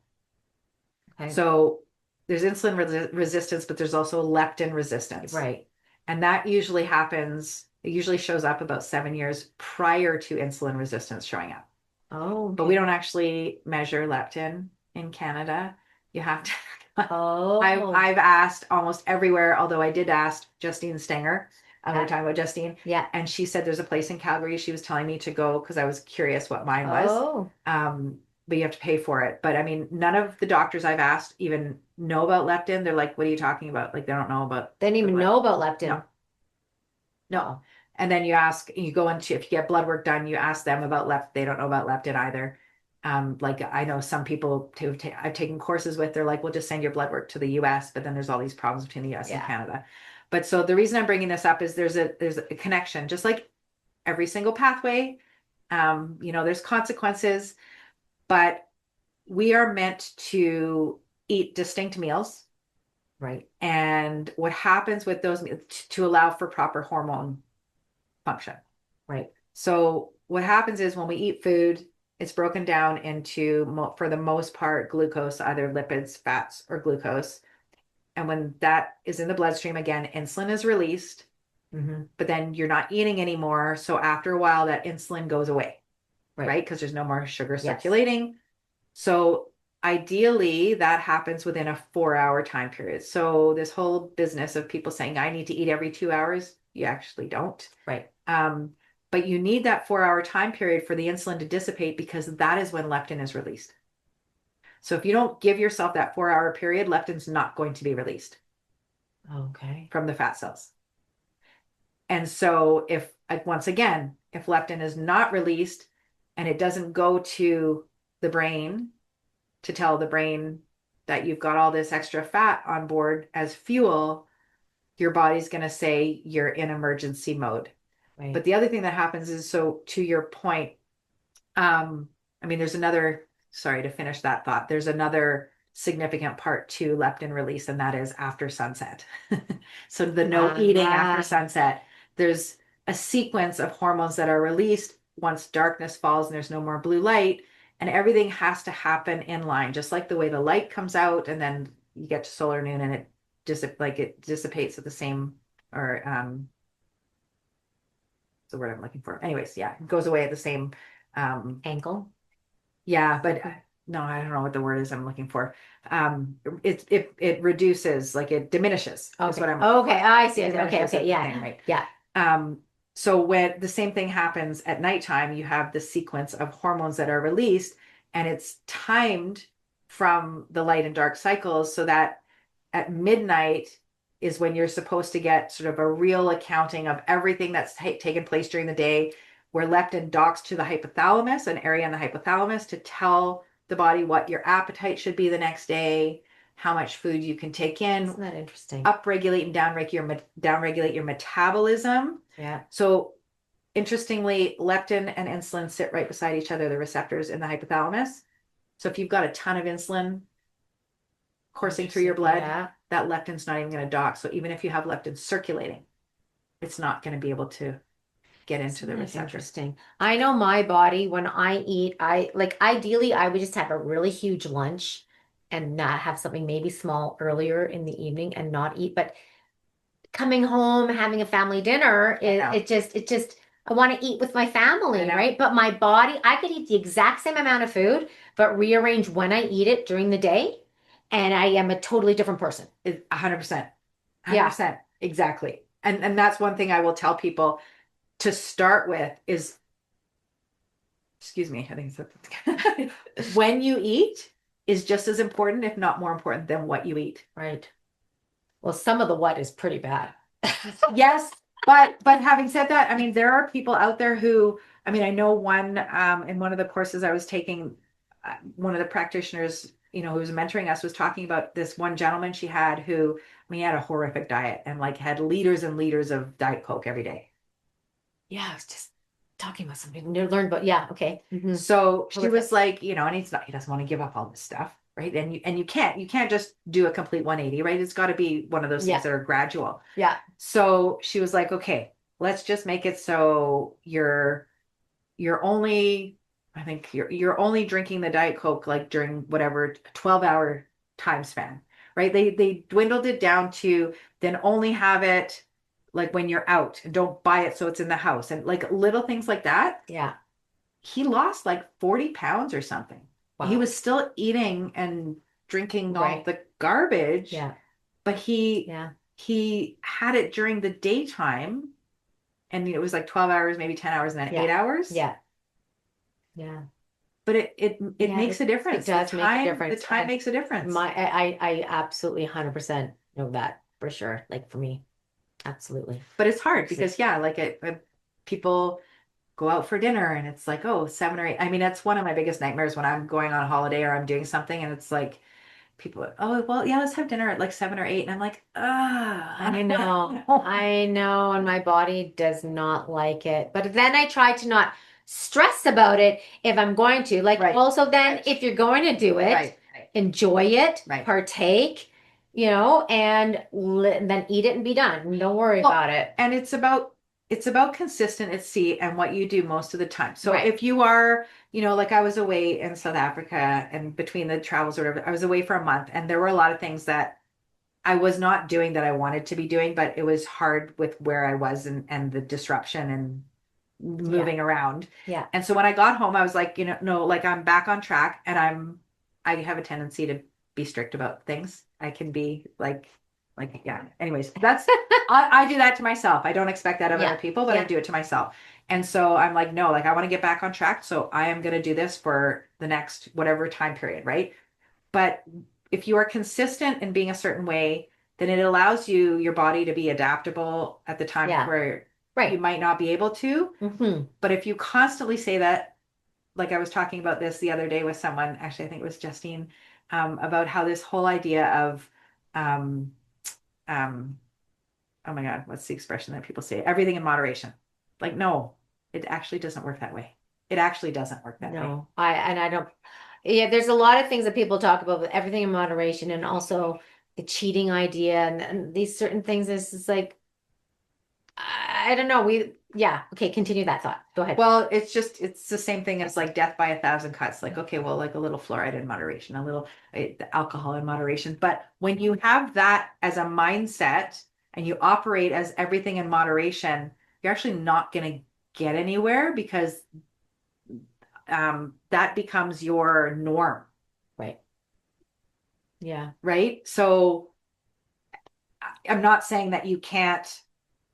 Okay. So there's insulin resistance, but there's also leptin resistance. Right. And that usually happens, it usually shows up about 7 years prior to insulin resistance showing up. Oh, But we don't actually measure leptin in Canada. You have to. Oh. I've asked almost everywhere, although I did ask Justine Stenger We were talking about Justine. Yeah. And she said there's a place in Calgary she was telling me to go because I was curious what mine was. Oh, But you have to pay for it. But I mean, none of the doctors I've asked even know about leptin. They're like, what are you talking about? Like, they don't know about they didn't even know about leptin. No. No. And then you go into, if you get blood work done, you ask them about leptin. They don't know about leptin either. Like I know some people I've taken courses with, they're like, we'll just send your blood work to the US, but then there's all these problems between the US and Canada. But so the reason I'm bringing this up is there's a connection, just like every single pathway. There's consequences, but we are meant to eat distinct meals. Right. And what happens with those meals to allow for proper hormone function. Right. So what happens is when we eat food, it's broken down into, for the most part, glucose, either lipids, fats, or glucose. And when that is in the bloodstream, again, insulin is released, but then you're not eating anymore. So after a while, that insulin goes away, right? Because there's no more sugar circulating. So ideally, that happens within a 4-hour time period. So this whole business of people saying, I need to eat every 2 hours, you actually don't. Right. But you need that 4-hour time period for the insulin to dissipate because that is when leptin is released. So if you don't give yourself that 4-hour period, leptin's not going to be released. Okay. From the fat cells. And so once again, if leptin is not released and it doesn't go to the brain to tell the brain that you've got all this extra fat on board as fuel, your body's going to say you're in emergency mode. Right. But the other thing that happens is, so to your point, sorry to finish that thought, there's another significant part to leptin release, and that is after sunset. So the no eating after sunset, there's a sequence of hormones that are released once darkness falls and there's no more blue light, and everything has to happen in line, just like the way the light comes out and then you get to solar noon and it dissipates at the same, or the word I'm looking for. Anyways, yeah, it goes away at the same angle. Yeah, but no, I don't know what the word is I'm looking for. It reduces, like it diminishes. Okay. Is what I'm okay. I see. Okay. Yeah. Thing, right. Yeah. So when the same thing happens at nighttime, you have the sequence of hormones that are released, and it's timed from the light and dark cycles so that at midnight is when you're supposed to get sort of a real accounting of everything that's taken place during the day, where leptin docks to the hypothalamus, an area in the hypothalamus, to tell the body what your appetite should be the next day, how much food you can take in. Isn't that interesting? Upregulate and downregulate your metabolism. Yeah. So interestingly, leptin and insulin sit right beside each other, the receptors in the hypothalamus. So if you've got a ton of insulin coursing through your blood, that leptin's not even going to dock. So even if you have leptin circulating, it's not going to be able to get into the receptor. Interesting. I know my body, when I eat, ideally I would just have a really huge lunch and not have something maybe small earlier in the evening and not eat. But coming home, having a family dinner, it just I want to eat with my family, right? But my body, I could eat the exact same amount of food, but rearrange when I eat it during the day, and I am a totally different person. 100%. 100%. Exactly. And that's one thing I will tell people to start with is, excuse me, I think it's when you eat is just as important, if not more important, than what you eat. Right. Well, some of the what is pretty bad. Yes. But having said that, I mean, there are people out there who, I mean, I know one, in one of the courses I was taking, one of the practitioners, who was mentoring us, was talking about this one gentleman she had who, I mean, he had a horrific diet and like had liters and liters of Diet Coke every day. Yeah, I was just talking about something to learn, but yeah, okay. Mm-hmm. So she was like, and he doesn't want to give up all this stuff, right? And you can't just do a complete 180, right? It's got to be one of those things that are gradual. Yeah. So she was like, okay, let's just make it so you're only, I think you're only drinking the Diet Coke like during whatever 12-hour time span, right? They dwindled it down to then only have it like when you're out, and don't buy it so it's in the house, and like little things like that. Yeah. He lost like 40 pounds or something. Wow. He was still eating and drinking all the garbage. Yeah. But he had it during the daytime and it was like 12 hours, maybe 10 hours, and then 8 hours. Yeah. Yeah. But it Yeah, makes a difference. it does make a The difference. time makes a difference. I absolutely 100% know that for sure. Like for me, absolutely. But it's hard because yeah, like people go out for dinner and it's like, oh, 7 or 8. I mean, that's one of my biggest nightmares when I'm going on a holiday or I'm doing something and it's like people, oh, well, yeah, let's have dinner at like 7 or 8. And I'm like, I know, I know, and my body does not like it. But then I try to not stress about it if I'm going to. Like Right. also then Right. if you're going to do it, Right. enjoy it, Right. partake, and then eat it and be done. Don't worry Well, about it. and it's about consistency and what you do most of the time. So Right. if you are, like I was away in South Africa and between the travels or whatever, I was away for a month and there were a lot of things that I was not doing that I wanted to be doing, but it was hard with where I was and the disruption and moving around. Yeah. And so when I got home, I was like, no, like I'm back on track and I have a tendency to be strict about things. I can be yeah. Anyways, I do that to myself. I don't expect that of Yeah. other people, but I Yeah. do it to myself. And so I'm like, no, like I want to get back on track. So I am going to do this for the next whatever time period, right? But if you are consistent in being a certain way, then it allows your body to be adaptable at the times Yeah. where you Right. might not be able to. Mm-hmm. But if you constantly say that, like I was talking about this the other day with someone, actually, I think it was Justine, about how this whole idea of, um, um, oh my God, what's the expression that people say? Everything in moderation. Like, no, it actually doesn't work that way. It actually doesn't work that way. No, I don't. Yeah, there's a lot of things that people talk about, but everything in moderation, and also the cheating idea, and these certain things is just like I don't know. Yeah, okay, continue that thought. Go ahead. Well, it's the same thing as like death by a thousand cuts. Like, okay, well, like a little fluoride in moderation, a little alcohol in moderation. But when you have that as a mindset and you operate as everything in moderation, you're actually not going to get anywhere because that becomes your norm, Right. Yeah. right? So I'm not saying that you can't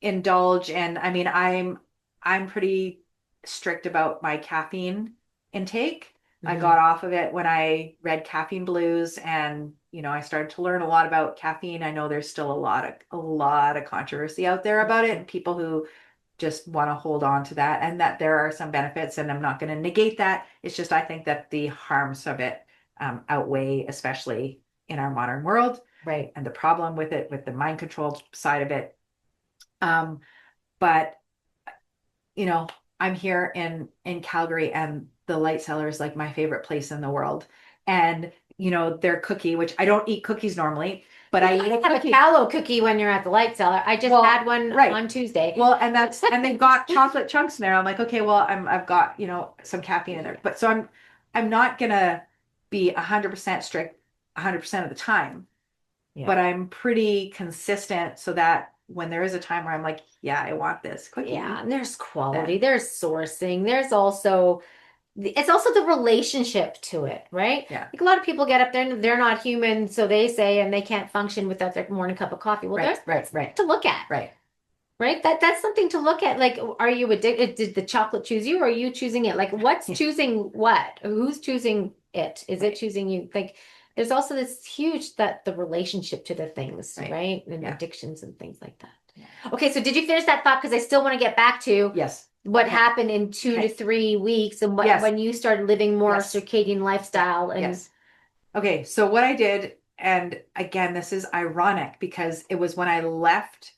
indulge in, I mean, I'm pretty strict about my caffeine intake. I Mhm. got off of it when I read Caffeine Blues and I started to learn a lot about caffeine. I know there's still a lot of controversy out there about it and people who just want to hold on to that and that there are some benefits and I'm not going to negate that. It's just I think that the harms of it outweigh, especially in our modern world Right. and the problem with it, with the mind control side of it. But I'm here in Calgary and the Light Cellar is like my favorite place in the world. And their cookie, which I don't eat cookies normally, but I eat a have cookie. a tallow cookie when you're at the light cellar. I just had one right. on Tuesday. Well, and they've got chocolate chunks in there. I'm like, okay, well, I've got, some caffeine in there. But so I'm not gonna be 100% strict 100% of the time. Yeah. But I'm pretty consistent so that when there is a time where I'm like, yeah, I want this cookie. Yeah, and there's quality, there's sourcing, there's also it's also the relationship to it, right? Yeah. Like a lot of people get up there and they're not human, so they say, and they can't function without their morning cup of coffee. Well, right. to look at. Right. Right? That's something to look at. Like, are you addicted? Did the chocolate choose you or are you choosing it? Like, what's choosing what? Who's choosing it? Is it choosing you? Like, there's also this huge that the relationship to the things, right? And addictions and things like that. Okay, so did you finish that thought? Because I still want to get back to Yes. what happened in 2 to 3 weeks and when you started living more circadian lifestyle and Okay, so what I did, and again, this is ironic because it was when I left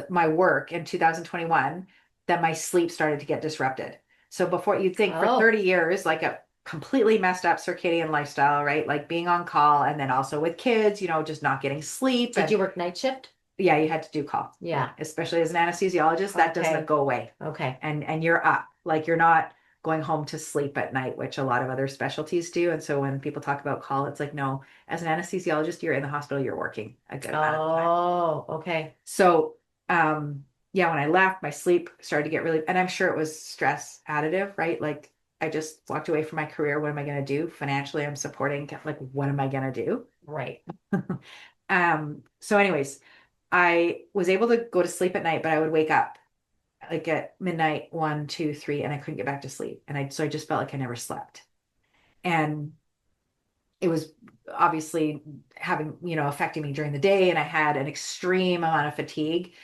my work in 2021 that my sleep started to get disrupted. So before you'd think for 30 years, like a completely messed up circadian lifestyle, right? Like being on call and then also with kids, just not getting sleep. Did you work night shift? Yeah, you had to do call. Yeah. Especially as an anesthesiologist, that doesn't go away. Okay. And you're up. Like you're not going home to sleep at night, which a lot of other specialties do. And so when people talk about call, it's like, no, as an anesthesiologist, you're in the hospital, you're working a good amount of time. Oh, okay. So yeah, when I left, my sleep started to get really, and I'm sure it was stress additive, right? Like I just walked away from my career. What am I going to do? Financially, I'm supporting, like, what am I going to do? Right. So anyways, I was able to go to sleep at night, but I would wake up like at midnight, 1, 2, 3, and I couldn't get back to sleep. So I just felt like I never slept. And it was obviously having, affecting me during the day. And I had an extreme amount of fatigue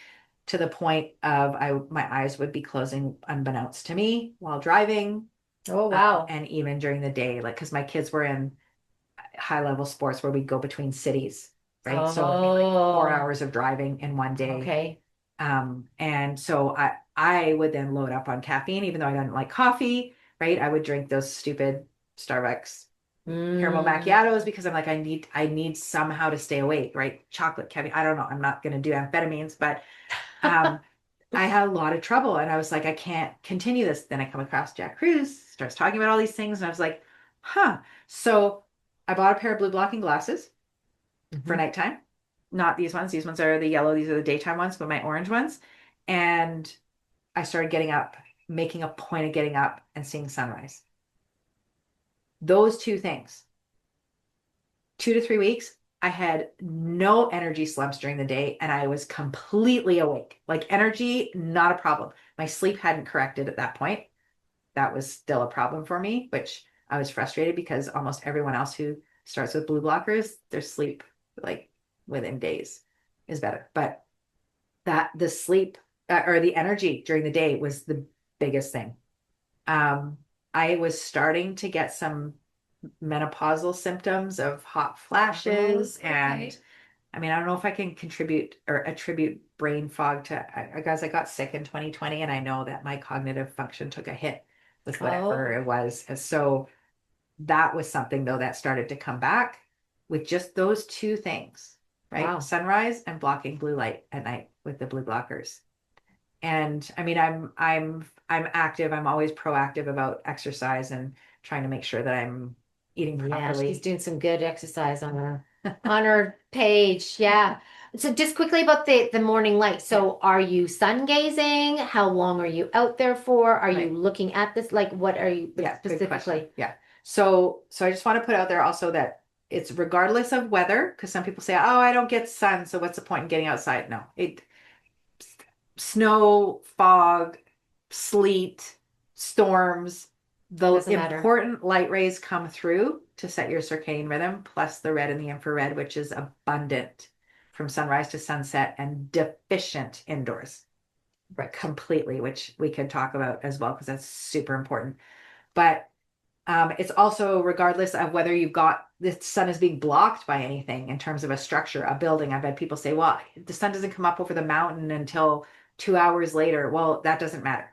to the point of my eyes would be closing unbeknownst to me while driving. Oh, wow. And even during the day, like, because my kids were in high level sports where we go between cities, right? So it'd be like 4 hours of driving in one day. Okay. And so I would then load up on caffeine, even though I didn't like coffee, right? I would drink those stupid Starbucks caramel macchiatos because I'm like, I need somehow to stay awake, right? Chocolate, caffeine. I don't know. I'm not going to do amphetamines, but I had a lot of trouble, and I was like, I can't continue this. Then I come across Jack Cruz, starts talking about all these things, and I was like, huh. So I bought a pair of blue blocking glasses for nighttime. Not these ones. These ones are the yellow. These are the daytime ones, but my orange ones. And I started getting up, making a point of getting up and seeing sunrise. Those two things, 2 to 3 weeks, I had no energy slumps during the day and I was completely awake. Like energy, not a problem. My sleep hadn't corrected at that point. That was still a problem for me, which I was frustrated because almost everyone else who starts with blue blockers, their sleep, like within days, is better. But the sleep or the energy during the day was the biggest thing. I was starting to get some menopausal symptoms of hot flashes. Okay. And I mean, I don't know if I can contribute or attribute brain fog to, guys, I got sick in 2020 and I know that my cognitive function took a hit with whatever it was. And so that was something though that started to come back with just those two things, right? Wow. Sunrise and blocking blue light at night with the blue blockers. And I mean, I'm active. I'm always proactive about exercise and trying to make sure that I'm eating Yeah, properly. she's doing some good exercise on her page. Yeah. So just quickly about the morning light. So are you sun gazing? How long are you out there for? Are you Right. looking at this? Like what are you Yeah, good question. specifically? Yeah. So I just want to put out there also that it's regardless of weather, because some people say, "Oh, I don't get sun, so what's the point in getting outside?" No, snow, fog, sleet, storms, the Doesn't matter. important light rays come through to set your circadian rhythm, plus the red and the infrared, which is abundant from sunrise to sunset and deficient indoors. Right. Completely, which we could talk about as well, because that's super important. But it's also regardless of whether you've got the sun is being blocked by anything in terms of a structure, a building. I've had people say, well, the sun doesn't come up over the mountain until 2 hours later. Well, that doesn't matter,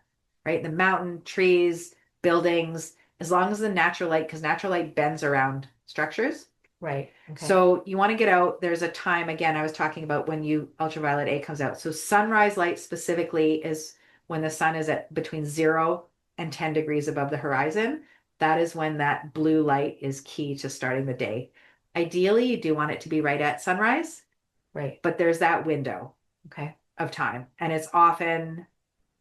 right? The mountain, trees, buildings, as long as the natural light, because natural light bends around structures. Right. Okay. So you want to get out. There's a time, again, I was talking about when ultraviolet A comes out. So sunrise light specifically is when the sun is at between 0 and 10 degrees above the horizon. That is when that blue light is key to starting the day. Ideally, you do want it to be right at sunrise, Right. but there's that window Okay. of time. And it's often,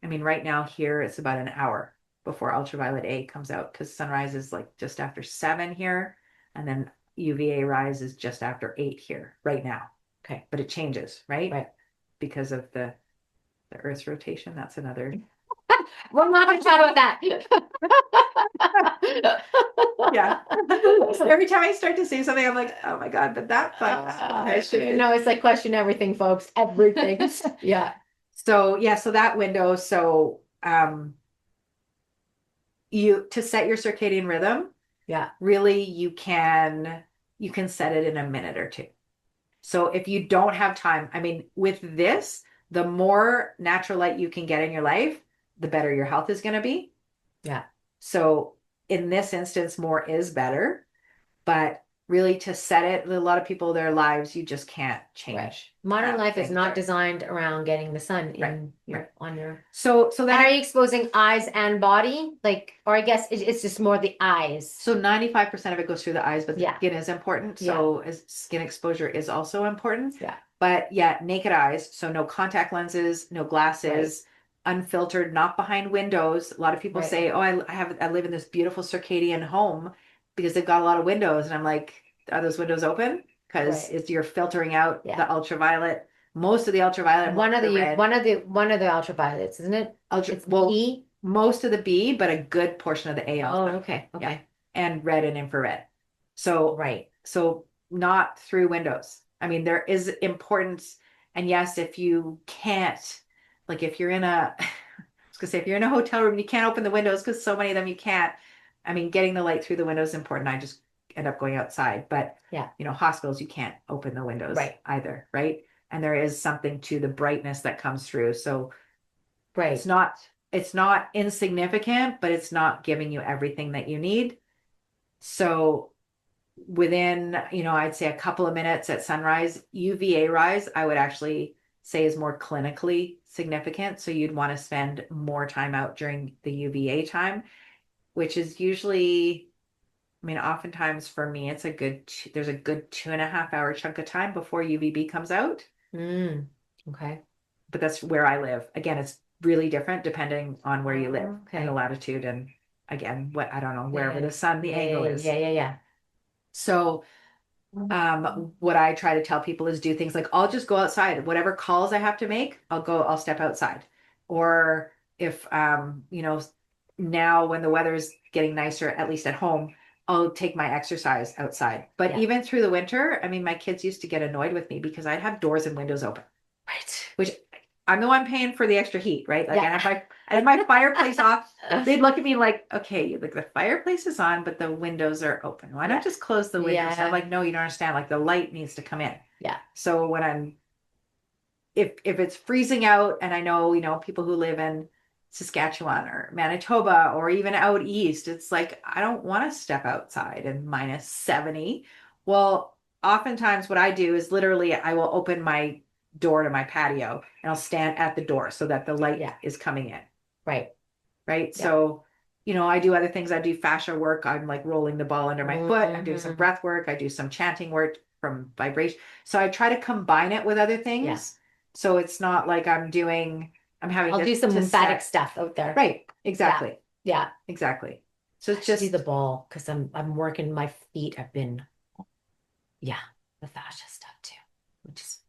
I mean, right now here, it's about an hour before ultraviolet A comes out because sunrise is like just after 7 here. And then UVA rise is just after 8 here right now. Okay. But it changes, right? Right. Because of the Earth's rotation. That's another. We're not going to chat about that. Yeah. Every time I start to say something, I'm like, oh my God, but that fucks. No, it's like question everything, folks. Everything. Yeah. So yeah, so that window. So you to set your circadian rhythm, Yeah. really you can set it in a minute or two. So if you don't have time, I mean, with this, the more natural light you can get in your life, the better your health is going to be. Yeah. So in this instance, more is better, but really to set it, a lot of people, their lives, you just can't change. Right. Modern life is not designed around getting the sun in on your. So that. And are you exposing eyes and body? Like, or I guess it's just more the eyes. So 95% of it goes through the eyes, but the Yeah. skin is important. So as skin exposure is also important. Yeah. But yeah, naked eyes. So no contact lenses, no glasses, unfiltered, not behind windows. A lot of people say, "Oh, I live in this beautiful circadian home because they've got a lot of windows." And I'm like, "Are those windows open?" Because you're filtering out the ultraviolet Most of the ultraviolet, One most of of the the red, one of the ultraviolets, isn't it? It's well, E. most of the B, but a good portion of the A Oh, also. okay, Yeah. okay. And red and infrared. So, Right. so not through windows. I mean, there is importance. And yes, if you can't, like if you're in a, I was gonna say, if you're in a hotel room, you can't open the windows because so many of them you can't. I mean, getting the light through the windows is important. I just end up going outside. But, Yeah. hospitals, you can't open the windows Right. either, right? And there is something to the brightness that comes through. So it's Right. not it's not insignificant, but it's not giving you everything that you need. So within, I'd say a couple of minutes at sunrise, UVA rise, I would actually say is more clinically significant. So you'd want to spend more time out during the UVA time, which is usually, I mean, oftentimes for me, there's a good 2.5 hour chunk of time before UVB comes out. Okay. But that's where I live. Again, it's really different depending on where you live and the Okay. latitude and again, I don't know, wherever Yeah. the sun, the angle is. Yeah. So what I try to tell people is do things like I'll just go outside. Whatever calls I have to make, I'll step outside. Or if now when the weather is getting nicer, at least at home, I'll take my exercise outside. But Yeah. even through the winter, I mean, my kids used to get annoyed with me because I'd have doors and windows open, Right. which I'm the one paying for the extra heat, right? Like Yeah. I had my fireplace off. They'd look at me like, okay, like the fireplace is on, but the windows are open. Why Yeah. not just close the windows? Yeah. I'm like, no, you don't understand. Like the light needs to come in. Yeah. So when if it's freezing out and I know, people who live in Saskatchewan or Manitoba or even out east, it's like, I don't want to step outside in minus 70. Well, oftentimes what I do is literally I will open my door to my patio and I'll stand at the door so that the light Yeah. is coming in. Right. Right. Yeah. So, I do other things. I do fascia work. I'm like rolling the ball under my foot. I'm doing some breath work. I do some chanting work from vibration. So I try to combine it with other things. Yeah. So it's not like I'm having I'll to, do some to lymphatic set. stuff out there. Right. Exactly. Yeah. Exactly. So it's Just do just, the ball because I'm working my feet. I've been, yeah, the fascia stuff too, which is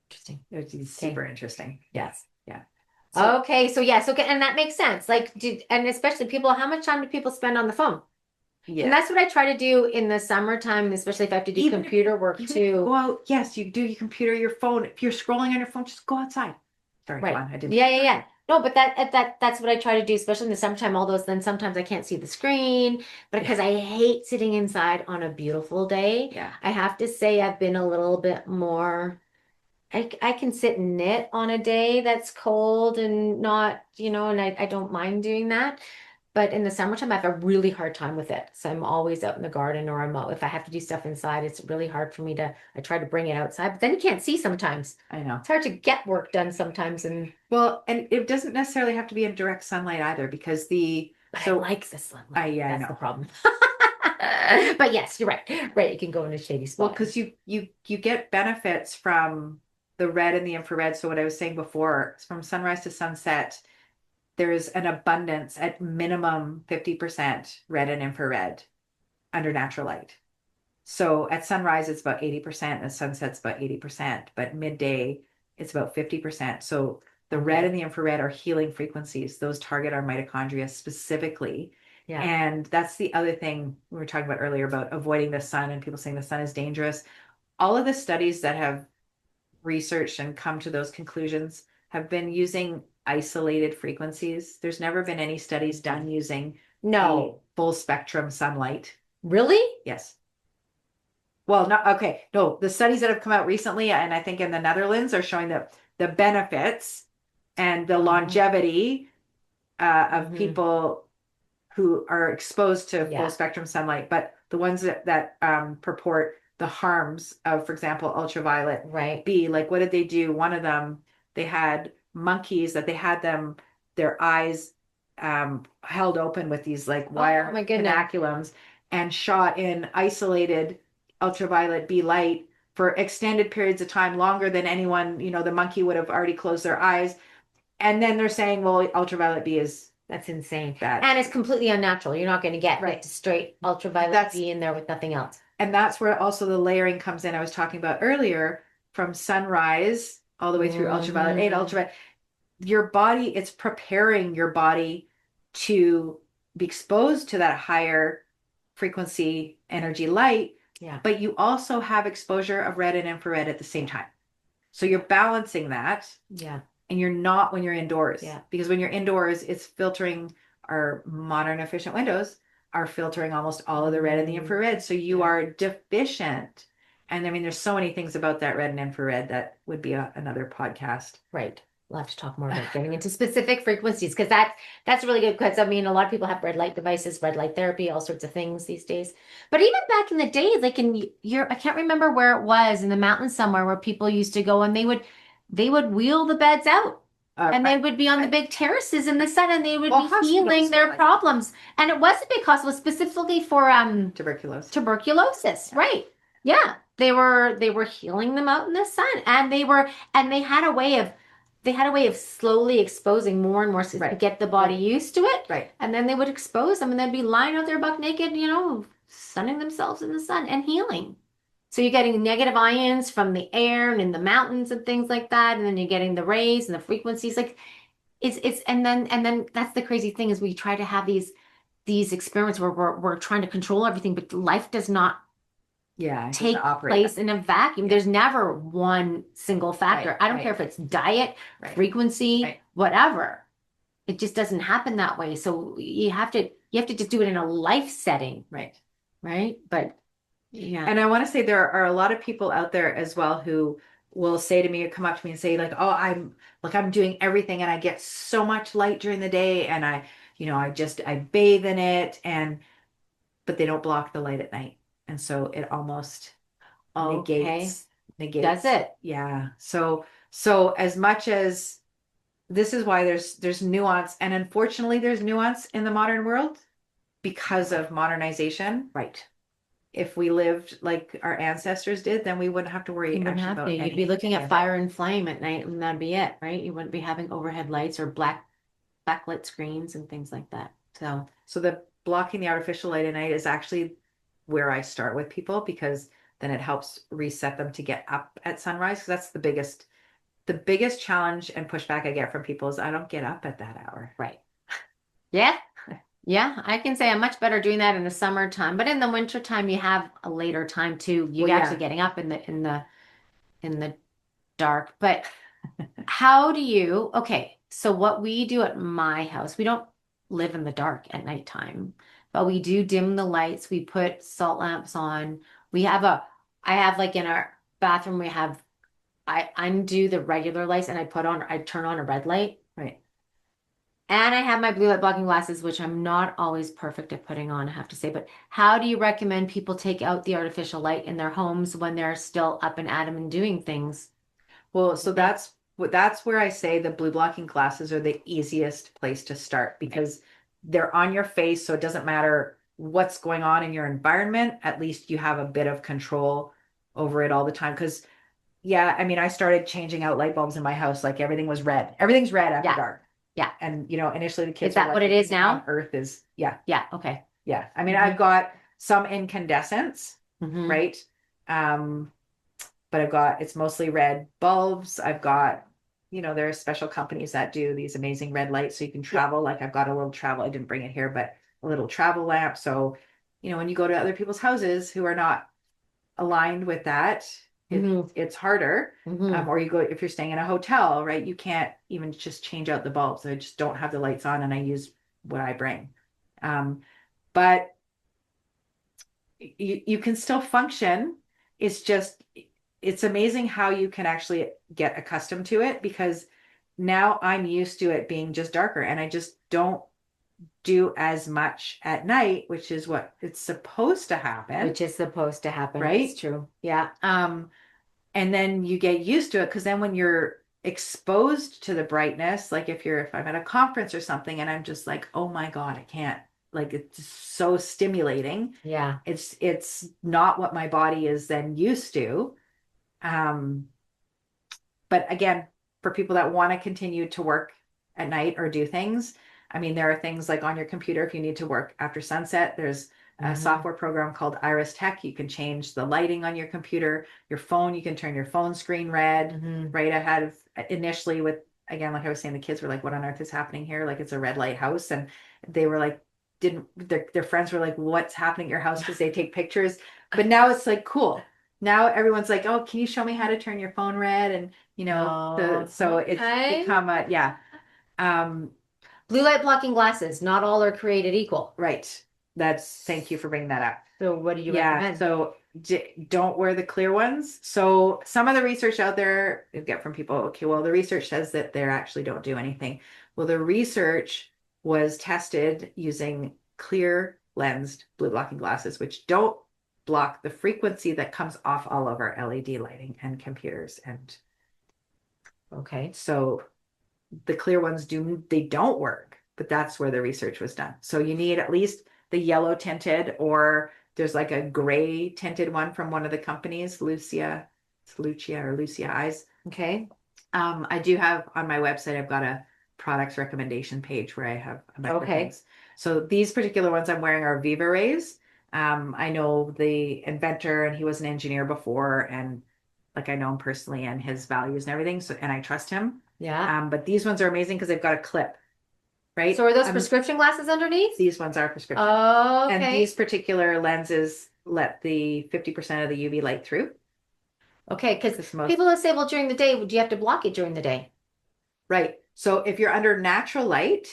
interesting. it's super interesting. Yes. Yeah. So, Okay. So yes. Okay. And that makes sense. Like, and especially people, how much time do people spend on the phone? yeah. And that's what I try to do in the summertime, especially if I have to do Even computer work Even too. go out. Yes, you do your computer, your phone. If you're scrolling on your phone, just go outside. Sorry, Right. go on. I didn't. Yeah. No, but that's what I try to do, especially in the summertime. All those, then sometimes I can't see the screen, but because I hate sitting inside on a beautiful day, Yeah. I have to say I've been a little bit more. I can sit and knit on a day that's cold and not, and I don't mind doing that. But in the summertime, I have a really hard time with it. So I'm always out in the garden or I'm out. If I have to do stuff inside, it's really hard for me I try to bring it outside, but then you can't see sometimes. I know. It's hard to get work done sometimes. And Well, and it doesn't necessarily have to be in direct sunlight either, because I like the sunlight. yeah, I That's know. the problem. But yes, you're right. Right. You can go in a shady Well, spot. because you get benefits from the red and the infrared. So what I was saying before, from sunrise to sunset, there's an abundance at minimum 50% red and infrared under natural light. So at sunrise, it's about 80%, at sunset's about 80%, but midday, it's about 50%. So the red and the infrared are healing frequencies. Those target our mitochondria specifically. Yeah. And that's the other thing we were talking about earlier about avoiding the sun and people saying the sun is dangerous. All of the studies that have researched and come to those conclusions have been using isolated frequencies. There's never been any studies done using No. full spectrum sunlight. Really? Yes. Well, no, the studies that have come out recently, and I think in the Netherlands, are showing that the benefits and the longevity of people who are exposed to full spectrum sunlight, but the ones that purport the harms of, for example, ultraviolet B, like what did they do? One of them, they had monkeys that they had their eyes held open with these like wire canaculums and shot in isolated ultraviolet B light for extended periods of time, longer than anyone, the monkey would have already closed their eyes. And then they're saying, well, ultraviolet B is That's insane. bad. And it's completely unnatural. You're not going to get straight ultraviolet B in there with nothing else. And that's where also the layering comes in. I was talking about earlier, from sunrise all the way through ultraviolet 8, Mhm. ultraviolet. Your body, it's preparing your body to be exposed to that higher frequency energy light, Yeah. but you also have exposure of red and infrared at the same time. So you're balancing that, Yeah. and you're not when you're indoors. Yeah. Because when you're indoors, it's filtering. Our modern efficient windows are filtering almost all of the red and the infrared. So you Yeah. are deficient. And I mean, there's so many things about that red and infrared that would be another podcast. Right. We'll have to talk more about getting into specific frequencies because that's really good because I mean a lot of people have red light devices, red light therapy, all sorts of things these days. But even back in the day, like in your I can't remember where it was in the mountains somewhere where people used to go and they would wheel the beds out and they would be on the big terraces in the sun and they would Well, be hospitals healing their like problems. And it was a big hospital specifically for tuberculosis. tuberculosis, Yeah. right? Yeah. They were healing them out in the sun and they had a way of slowly exposing more and more to Right. get the body used to it. Right. And then they would expose them and they'd be lying out there buck naked, sunning themselves in the sun and healing. So you're getting negative ions from the air and in the mountains and things like that. And then you're getting the rays and the frequencies. Like it's and then that's the crazy thing is we try to have these experiments where we're trying to control everything, but life does not Yeah, it doesn't take operate place in a vacuum. Yeah. There's never one single factor. Right, I don't right. care if it's diet, Right. frequency, Right. whatever. It just doesn't happen that way. So you have to just do it in a life setting, Right. right? But yeah. And I want to say there are a lot of people out there as well who will say to me or come up to me and say like, "Oh, I'm doing everything and I get so much light during the day and I bathe in it and but they don't block the light at night." And so it almost Okay. negates. Does it? Yeah. So as much as this is why there's nuance, and unfortunately there's nuance in the modern world because of modernization. Right. If we lived like our ancestors did, then we wouldn't have to worry You wouldn't actually have about to. You'd be anything. looking at Yeah. fire and flame at night, and that'd be it, right? You wouldn't be having overhead lights or backlit screens and things like that. So the blocking the artificial light at night is actually where I start with people because then it helps reset them to get up at sunrise. Because that's the biggest challenge and pushback I get from people is I don't get up at that hour. right. Yeah. Yeah, I can say I'm much better doing that in the summertime, but in the wintertime you have a later time too. You're Well, yeah. actually getting up in the dark. But how do you, okay, so what we do at my house, we don't live in the dark at nighttime, but we do dim the lights. We put salt lamps on. I have like in our bathroom, I undo the regular lights and I turn on a red light. Right. And I have my blue light blocking glasses, which I'm not always perfect at putting on, I have to say. But how do you recommend people take out the artificial light in their homes when they're still up and at 'em and doing things? Well, so that's where I say the blue blocking glasses are the easiest place to start because they're on your face, so it doesn't matter what's going on in your environment. At least you have a bit of control over it all the time. Because yeah, I mean, I started changing out light bulbs in my house, like everything was red. Everything's red after Yeah. dark. Yeah. And initially the kids Is that were what like, it is "What now? on earth is yeah, Yeah, okay. yeah." I mean, Mhm. I've got some incandescents, Mhm. right? But it's mostly red bulbs. I've got, there are special companies that do these amazing red lights so you can travel. Like I've got a little travel, I didn't bring it here, but a little travel lamp. So, when you go to other people's houses who are not aligned with that, Mhm. it's harder. Mhm. Or you go, if you're staying in a hotel, right? You can't even just change out the bulbs. I just don't have the lights on and I use what I bring. But you can still function. It's amazing how you can actually get accustomed to it because now I'm used to it being just darker and I just don't do as much at night, which is what it's supposed to happen. Which is supposed to happen. Right? It's true. Yeah. And then you get used to it because then when you're exposed to the brightness, like if I'm at a conference or something and I'm just like, oh my God, I can't, like it's so stimulating. Yeah. It's not what my body is then used to. But again, for people that want to continue to work at night or do things, I mean, there are things like on your computer, if you need to work after sunset, there's a software program called Iris Tech. You can change the lighting on your computer, your phone. You can turn your phone screen red, right? I had initially with, again, like I was saying, the kids were like, what on earth is happening here? Like it's a red light house. And they were like, didn't their friends were like, what's happening at your house? Because they take pictures. But now it's like, cool. Now everyone's like, oh, can you show me how to turn your phone red? And, so it's become yeah. Blue light blocking glasses, not all are created equal. Right. Thank you for bringing that up. So what do you recommend? So don't wear the clear ones. So some of the research out there, you get from people, okay, well, the research says that they actually don't do anything. Well, the research was tested using clear lensed blue blocking glasses, which don't block the frequency that comes off all of our LED lighting and computers. And okay, so the clear ones they don't work, but that's where the research was done. So you need at least the yellow tinted, or there's like a gray tinted one from one of the companies, Lucia Eyes. Okay. I do have on my website, I've got a products recommendation page where I have a bunch of things. So these particular ones I'm wearing are Viva Rays. I know the inventor and he was an engineer before, and like I know him personally and his values and everything. So, and I trust him. Yeah. But these ones are amazing because they've got a clip, right? So are those prescription glasses underneath? These ones are prescription. Oh, okay. And these particular lenses let the 50% of the UV light through. Okay, because people will say, well, during the day, do you have to block it during the day? Right. So if you're under natural light,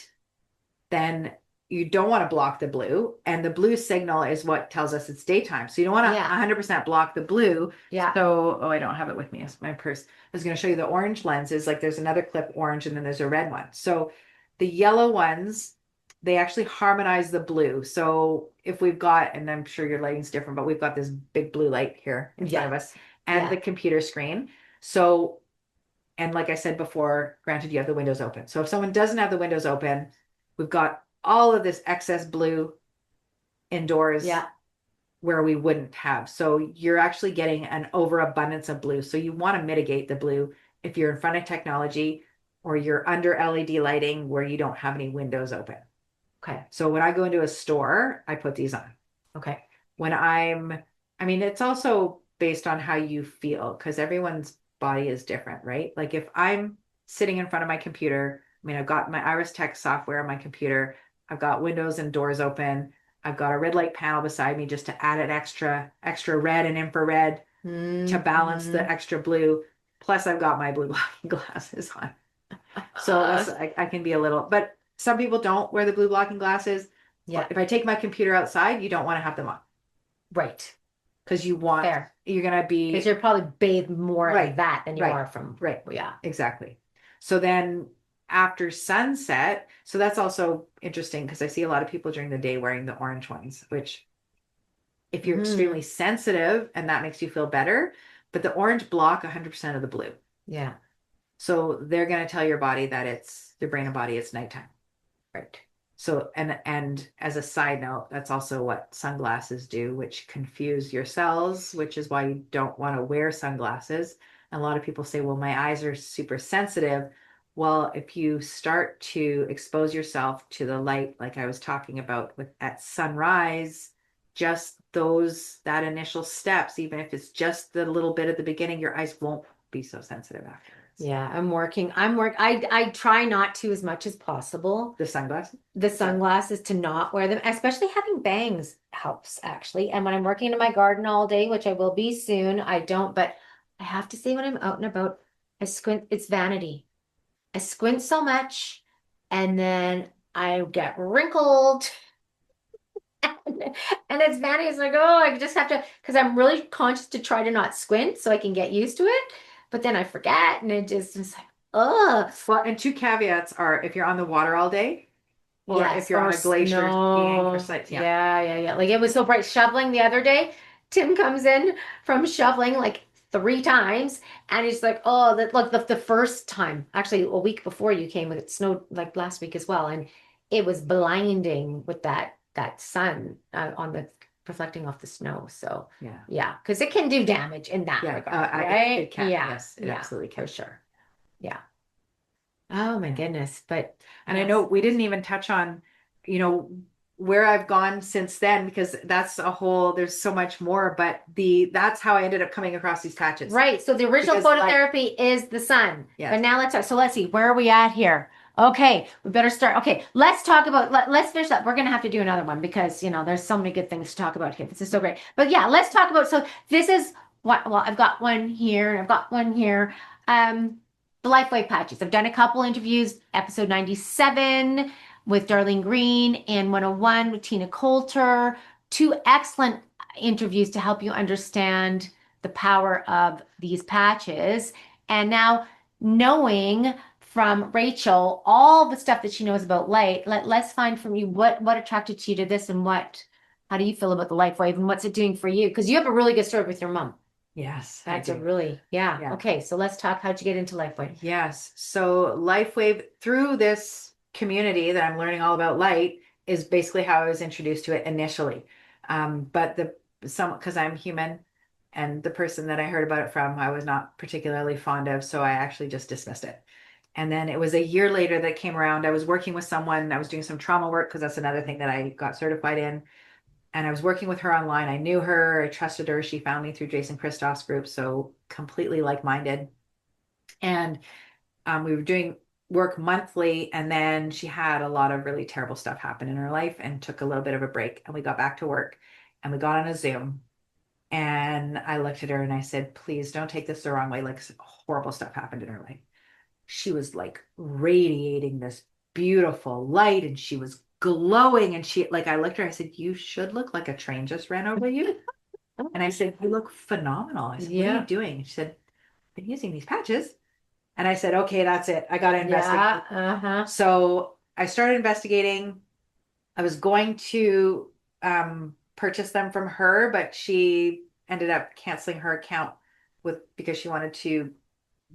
then you don't want to block the blue, and the blue signal is what tells us it's daytime. So you don't want to 100% block the blue. Yeah. So, I don't have it with me. It's my purse. I was going to show you the orange lenses. Like there's another clip orange, and then there's a red one. So the yellow ones, they actually harmonize the blue. So if we've got, and I'm sure your lighting's different, but we've got this big blue light here in front of us and the computer screen. So, and like I said before, granted, you have the windows open. So if someone doesn't have the windows open, we've got all of this excess blue indoors where we wouldn't have. So you're actually getting an overabundance of blue. So you want to mitigate the blue if you're in front of technology or you're under LED lighting where you don't have any windows open. Okay. So when I go into a store, I put these on. Okay. When it's also based on how you feel, because everyone's body is different, right? Like if I'm sitting in front of my computer, I've got my Iris Tech software on my computer. I've got windows and doors open. I've got a red light panel beside me just to add an extra red and infrared to balance the extra blue. Plus I've got my blue blocking glasses on. So I can be a little, but some people don't wear the blue blocking glasses. Yeah. If I take my computer outside, you don't want to have them on. Right. Because you're going to be. Because you're probably bathed more in that than you are from. Right. Yeah. Exactly. So then after sunset, so that's also interesting because I see a lot of people during the day wearing the orange ones, which if you're extremely sensitive and that makes you feel better, but the orange block 100% of the blue. Yeah. So they're going to tell your body that it's your brain and body, it's nighttime. Right. So, and as a side note, that's also what sunglasses do, which confuse your cells, which is why you don't want to wear sunglasses. And a lot of people say, well, my eyes are super sensitive. Well, if you start to expose yourself to the light, like I was talking about at sunrise, just that initial steps, even if it's just the little bit at the beginning, your eyes won't be so sensitive afterwards. Yeah, I try not to as much as possible. The sunglasses to not wear them, especially having bangs helps actually. And when I'm working in my garden all day, which I will be soon, I don't, but I have to say when I'm out and about, I squint, it's vanity. I squint so much and then I get wrinkled. And it's vanity. It's like, oh, I just have to, because I'm really conscious to try to not squint so I can get used to it. But then I forget and it's like, oh. Well, and two caveats are if you're on the water all day or if you're on a glacier skiing for sites. Yeah. Like it was so bright shoveling the other day. Tim comes in from shoveling like 3 times and he's like, oh, the first time, actually a week before you came, it snowed like last week as well. And it was blinding with that sun on the reflecting off the snow. So yeah, because it can do damage in that regard, right? It can. Yes, it absolutely can. For sure. Yeah. Oh my goodness. But I know we didn't even touch on, where I've gone since then, because that's a whole, there's so much more, but that's how I ended up coming across these patches. Right. So the original Because like, phototherapy is the sun. But yes, now let's start. So let's see, where are we at here? Okay, we better start. Okay, let's talk about let's finish up. We're gonna have to do another one because there's so many good things to talk about here. This is so great. But yeah, let's talk about so this is what well, I've got one here and I've got one here. The Lifewave patches. I've done a couple interviews, episode 97 with Darlene Green and 101 with Tina Coulter. Two excellent interviews to help you understand the power of these patches. And now knowing from Rachel all the stuff that she knows about light, let's find from you what attracted you to this and how do you feel about the Lifewave and what's it doing for you? Because you have a really good story with your mom. yes, I That's a do. really, yeah. Yeah. Okay, so let's talk. How'd you get into Lifewave? Yes. So Lifewave, through this community that I'm learning all about light, is basically how I was introduced to it initially. But because I'm human, and the person that I heard about it from, I was not particularly fond of, so I actually just dismissed it. And then it was a year later that came around. I was working with someone, I was doing some trauma work because that's another thing that I got certified in. And I was working with her online. I knew her, I trusted her. She found me through Jason Christoph's group, so completely like-minded. And we were doing work monthly, and then she had a lot of really terrible stuff happen in her life and took a little bit of a break. And we got back to work and we got on a Zoom. And I looked at her and I said, please don't take this the wrong way. Like, horrible stuff happened in her life. She was like radiating this beautiful light and she was glowing. And I looked at her, I said, you should look like a train just ran over you. And I said, you look phenomenal. I said, what are you Yeah. doing? She said, I've been using these patches. And I said, okay, that's it. I got to Yeah. investigate. Uh-huh. So I started investigating. I was going to purchase them from her, but she ended up canceling her account because she wanted to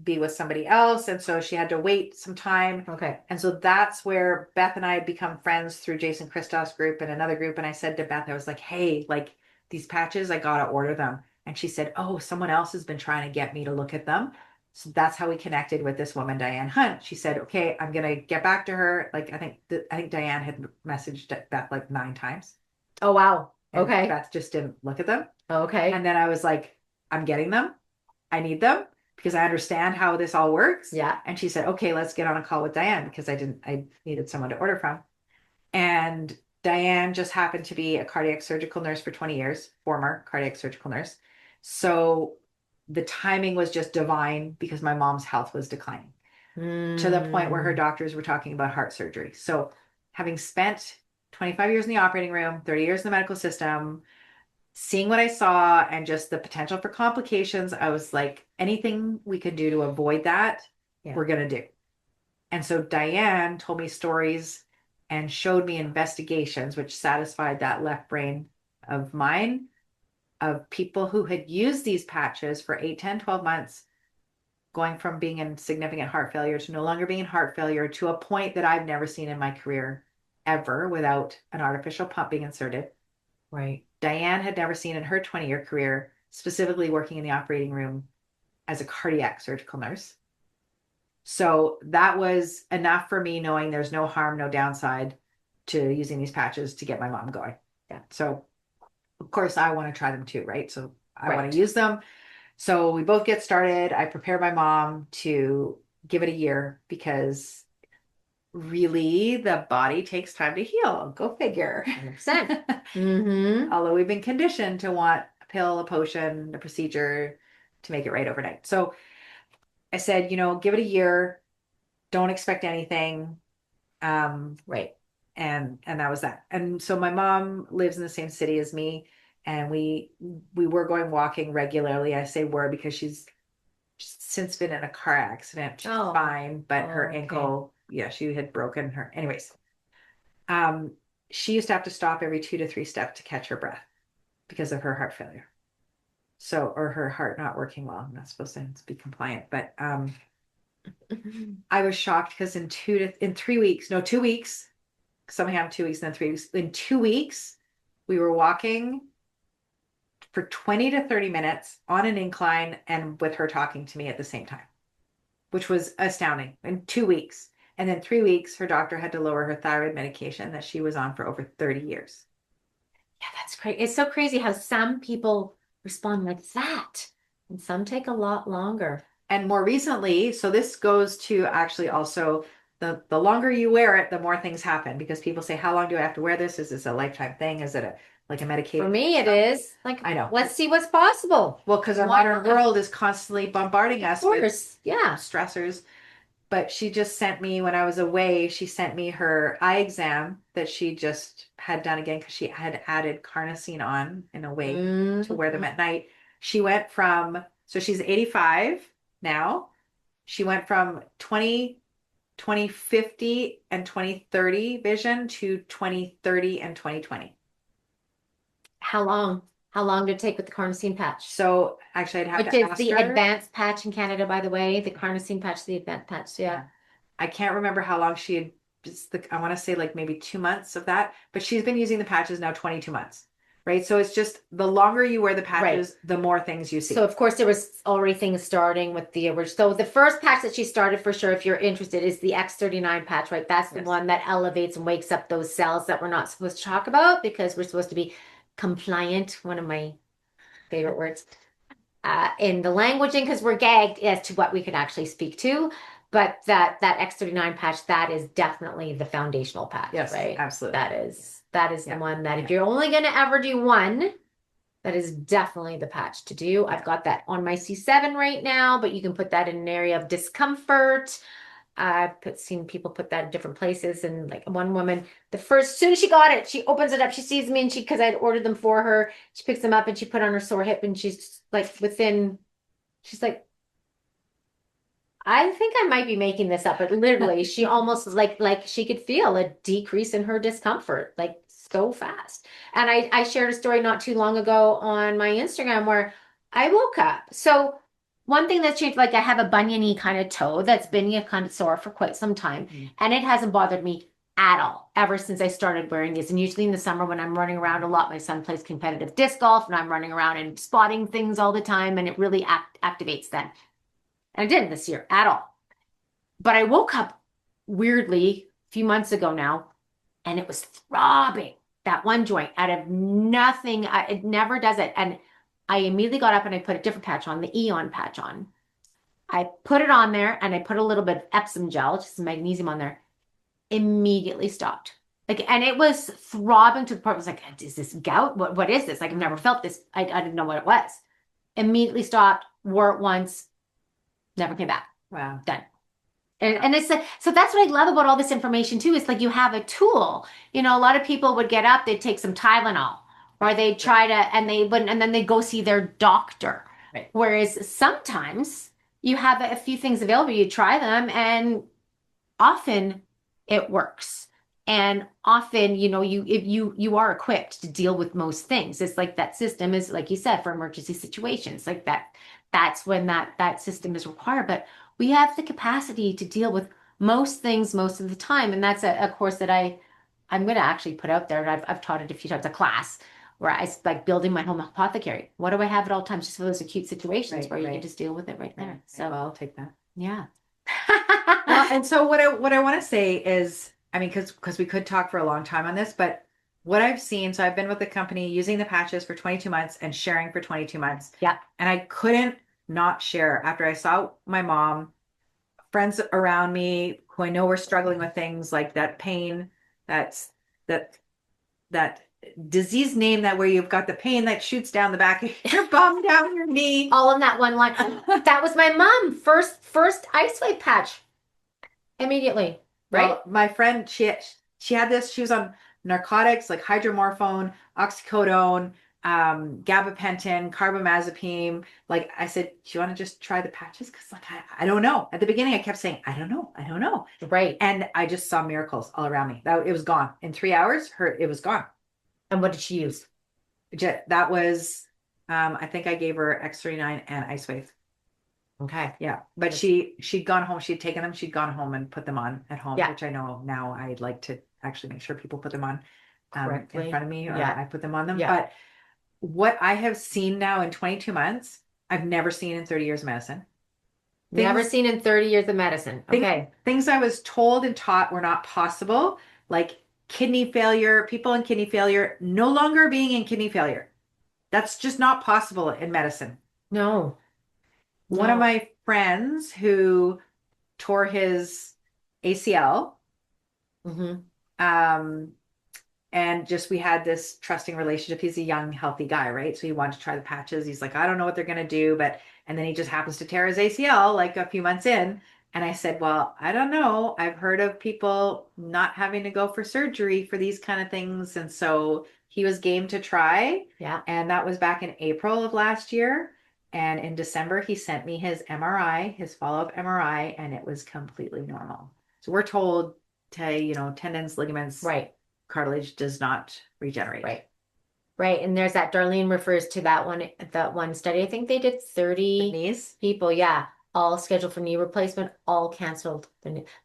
be with somebody else. And so she had to wait some time. Okay. And so that's where Beth and I had become friends through Jason Christoph's group and another group. And I said to Beth, I was like, hey, like these patches, I got to order them. And she said, oh, someone else has been trying to get me to look at them. So that's how we connected with this woman, Diane Hunt. She said, okay, I'm going to get back to her. Like, I think Diane had messaged Beth like 9 times Oh, wow. and Okay. Beth just didn't look at them. Okay. And then I was like, I'm getting them. I need them because I understand how this all works. Yeah. And she said, okay, let's get on a call with Diane because I needed someone to order from. And Diane just happened to be a cardiac surgical nurse for 20 years, former cardiac surgical nurse. So the timing was just divine because my mom's health was declining to the point where her doctors were talking about heart surgery. So having spent 25 years in the operating room, 30 years in the medical system, seeing what I saw and just the potential for complications, I was like, anything we could do to avoid that, Yeah. we're going to do. And so Diane told me stories and showed me investigations, which satisfied that left brain of mine of people who had used these patches for 8, 10, 12 months, going from being in significant heart failure to no longer being in heart failure to a point that I've never seen in my career ever without an artificial pump being inserted. Right. Diane had never seen in her 20-year career, specifically working in the operating room as a cardiac surgical nurse. So that was enough for me knowing there's no harm, no downside to using these patches to get my mom going. Yeah. So of course I want to try them too, right? So I want Right. to use them. So we both get started. I prepare my mom to give it a year because really the body takes time to heal. Go figure. 100%. Mm-hmm. Although we've been conditioned to want a pill, a potion, a procedure to make it right overnight. So I said, give it a year. Don't expect anything. Right. And that was that. And so my mom lives in the same city as me, and we were going walking regularly. I say were because she's since been in a car accident. She's Oh. fine, but her Okay. ankle, yeah, she had broken her. Anyways, she used to have to stop every 2 to 3 steps to catch her breath because of her heart failure. So, or her heart not working well. I'm not supposed to be compliant, but I was shocked because in 3 weeks, no, 2 weeks, some have 2 weeks and then 3 weeks. In 2 weeks, we were walking for 20 to 30 minutes on an incline and with her talking to me at the same time, which was astounding in 2 weeks. And then 3 weeks, her doctor had to lower her thyroid medication that she was on for over 30 years. Yeah, that's great. It's so crazy how some people respond like that, and some take a lot longer. And more recently, so this goes to actually also the longer you wear it, the more things happen because people say, how long do I have to wear this? Is this a lifetime thing? Is it like a medication? For me, it is like, I know. let's see what's possible. Well, because our Why modern not? world is constantly bombarding us Of with course, yeah. stressors. But she just sent me, when I was away, she sent me her eye exam that she just had done again because she had added carnosine on in a way to wear them Mhm. at night. She went from, so she's 85 now. She went from 2050 and 2030 vision to 2030 and 2020. How long? How long did it take with the carnosine patch? So actually, I'd have Which to is ask the her. advanced patch in Canada, by the way. The carnosine patch, the advanced patch. Yeah. I can't remember how long she had, just I want to say like maybe 2 months of that, but she's been using the patches now 22 months, right? So it's just the longer you wear the patches, the more things you see. So of course there was already things starting with the original. So the first patch that she started for sure, if you're interested, is the X39 patch, right? That's the Yes. one that elevates and wakes up those cells that we're not supposed to talk about because we're supposed to be compliant. One of my favorite words. In the languaging because we're gagged as to what we can actually speak to. But that X39 patch, that is definitely the foundational patch, Yes, right? absolutely. That is the one that if you're only going to ever do one, that is definitely the patch to do. I've got that on my C7 right now, but you can put that in an area of discomfort. I've seen people put that in different places. And like one woman, as soon as she got it, she opens it up, she sees me, and because I'd ordered them for her, she picks them up and she put on her sore hip, and she's like, she's like, I think I might be making this up, but literally, she almost like she could feel a decrease in her discomfort, like so fast. And I shared a story not too long ago on my Instagram where I woke up. So one thing that's changed, like I have a buniony kind of toe that's been kind of sore for quite some time, and it hasn't bothered me at all ever since I started wearing these. And usually in the summer when I'm running around a lot, my son plays competitive disc golf, and I'm running around and spotting things all the time, and it really activates then. And I didn't this year at all. But I woke up weirdly a few months ago now, and it was throbbing, that one joint out of nothing. It never does it. And I immediately got up and I put a different patch on, the Eon patch on. I put it on there and I put a little bit of Epsom gel, just some magnesium on there. Immediately stopped. Like, and it was throbbing to the point. I was like, is this gout? What is this? Like, I've never felt this. I didn't know what it was. Immediately stopped, wore it once, never came back. Wow. Done. And it's like, so that's what I love about all this information too. It's like you have a tool. A lot of people would get up, they'd take some Tylenol, or they'd try to, and they wouldn't, and then they go see their doctor. Right. Whereas sometimes you have a few things available, you try them, and often it works. And often, if you are equipped to deal with most things. It's like that system is, like you said, for emergency situations. Like that's when that system is required. But we have the capacity to deal with most things most of the time. And that's a course that I'm going to actually put out there. And I've taught it a few times, a class where I like building my home apothecary. What do I have at all times just for those acute situations where you can just deal with it right there. So well, I'll take that. Yeah. Well, and so what I want to say is, I mean, because we could talk for a long time on this, but what I've seen, so I've been with the company using the patches for 22 months and sharing for 22 months. Yeah. And I couldn't not share after I saw my mom, friends around me who I know were struggling with things like that pain, that disease name that where you've got the pain that shoots down the back of your bum, down your knee. All in that one line. That was my mom. First ice wave patch. Immediately. Right? Well, my friend, she had this, she was on narcotics like hydromorphone, oxycodone, gabapentin, carbamazepine. Like I said, do you want to just try the patches? Because like I don't know. At the beginning, I kept saying, I don't know. Right. And I just saw miracles all around me. It was gone. In 3 hours, it was gone. And what did she use? That was, I think I gave her X39 and Ice Wave. Okay. Yeah. But she'd gone home. She'd taken them. She'd gone home and put them on at home, which I know now I'd like to actually make sure people put them on in front of me, or I put them on them. Yeah. But what I have seen now in 22 months, I've never seen in 30 years of medicine. Never things seen in 30 years of medicine. things Okay. things I was told and taught were not possible, like kidney failure, people in kidney failure no longer being in kidney failure. That's just not possible in medicine. No, One of no. my friends who tore his ACL, Hmm. um, and just we had this trusting relationship. He's a young, healthy guy, right? So he wanted to try the patches. He's like, I don't know what they're going to do, but, and then he just happens to tear his ACL like a few months in. And I said, well, I don't know. I've heard of people not having to go for surgery for these kind of things. And so he was game to try. Yeah. And that was back in April of last year. And in December, he sent me his MRI, his follow-up MRI, and it was completely normal. So we're told to, tendons, ligaments, Right. cartilage does not regenerate. Right. Right. And there's that Darlene refers to that one study. I think they did 30 Knees. people. Yeah. All scheduled for knee replacement, all canceled.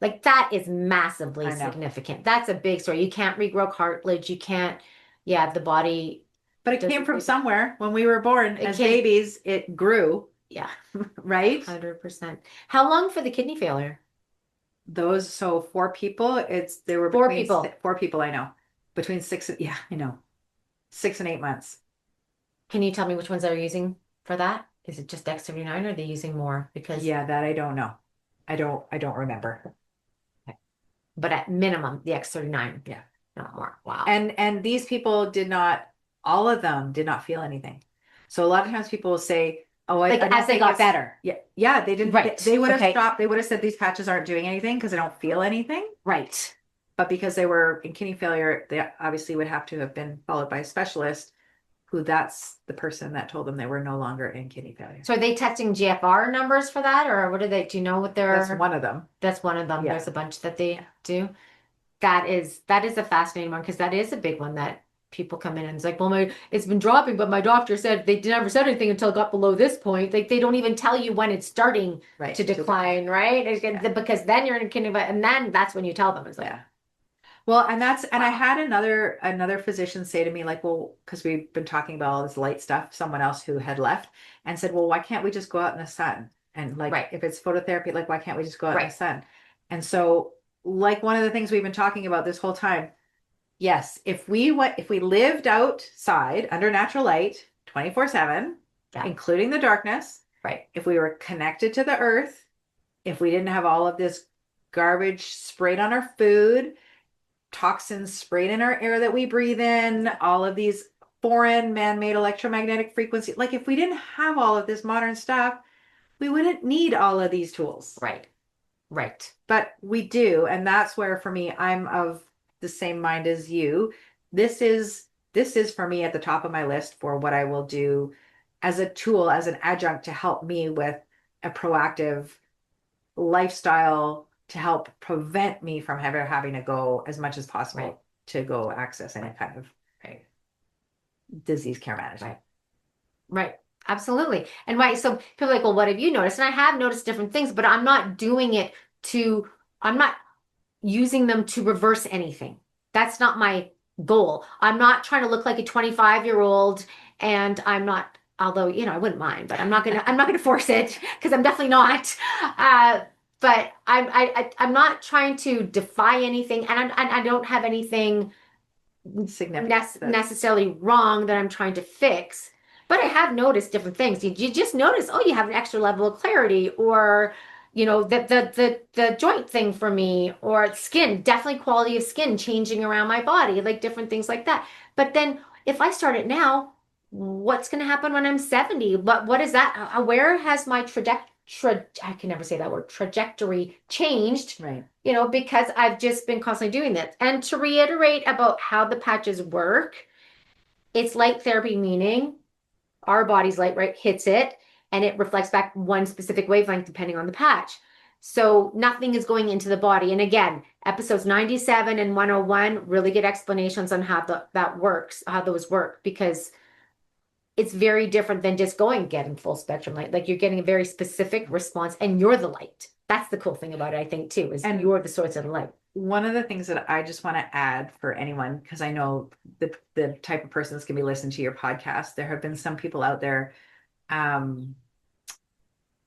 Like that is massively I know. significant. That's a big story. You can't regrow cartilage. You can't, yeah, the body But it came from somewhere. When we were born It as came- babies, it grew, yeah, right? 100%. How long for the kidney failure? So 4 people, they were Four between people. 4 people, I know. Between yeah, I know. 6 and 8 months. Can you tell me which ones they're using for that? Is it just X39 or are they using more? Because Yeah, that I don't know. I don't remember. but at minimum, the X39. Yeah. Not more. Wow. And these people all of them did not feel anything. So a lot of times people will say, oh, Like I don't as they think got it's better. Yeah, yeah, they didn't. Right. They would have Okay. stopped. They would have said these patches aren't doing anything because I don't feel anything. Right. But because they were in kidney failure, they obviously would have to have been followed by a specialist who that's the person that told them they were no longer in kidney failure. So are they testing GFR numbers for that, or what do you know what That's one of them. That's one of them. Yeah. There's a bunch that they do. That is a fascinating one because that is a big one that people come in and it's like, well, it's been dropping, but my doctor said they never said anything until it got below this point. Like they don't even tell you when it's starting Right. to decline, right? Yeah. Because then you're in kidney, and then that's when you tell them. It's like, Yeah. Well, and I had another physician say to me, like, well, because we've been talking about all this light stuff, someone else who had left and said, well, why can't we just go out in the sun? And like, Right. if it's phototherapy, like, why can't we just go out in Right. the sun? And so, like, one of the things we've been talking about this whole time, yes, if we lived outside under natural light 24/7, Yeah. including the darkness, Right. if we were connected to the earth, if we didn't have all of this garbage sprayed on our food, toxins sprayed in our air that we breathe in, all of these foreign man-made electromagnetic frequency. Like if we didn't have all of this modern stuff, we wouldn't need all of these tools. Right. Right. But we do, and that's where for me, I'm of the same mind as you. This is for me at the top of my list for what I will do as a tool, as an adjunct to help me with a proactive lifestyle to help prevent me from ever having to go as much as possible Right. to go access any kind of Right. disease care management. Right. Absolutely. And right. So people are like, well, what have you noticed? And I have noticed different things, but I'm not doing it I'm not using them to reverse anything. That's not my goal. I'm not trying to look like a 25-year-old and I'm not, although, I wouldn't mind, but I'm not gonna force it because I'm definitely not. But I'm not trying to defy anything and I don't have anything Significant. necessarily wrong that I'm trying to fix. But I have noticed different things. You just notice, oh, you have an extra level of clarity, or the joint thing for me, or skin, definitely quality of skin changing around my body, like different things like that. But then if I start it now, what's going to happen when I'm 70? What is that? Where has my I can never say that word, trajectory changed? Right. Because I've just been constantly doing this. And to reiterate about how the patches work, it's light therapy, meaning our body's light, right, hits it and it reflects back one specific wavelength depending on the patch. So nothing is going into the body. And again, episodes 97 and 101 really good explanations on how that works, how those work, because it's very different than just getting full spectrum light. Like you're getting a very specific response and you're the light. That's the cool thing about it, I think, too, is And you're the source of the light. One of the things that I just want to add for anyone, because I know the type of person that's going to be listening to your podcast, there have been some people out there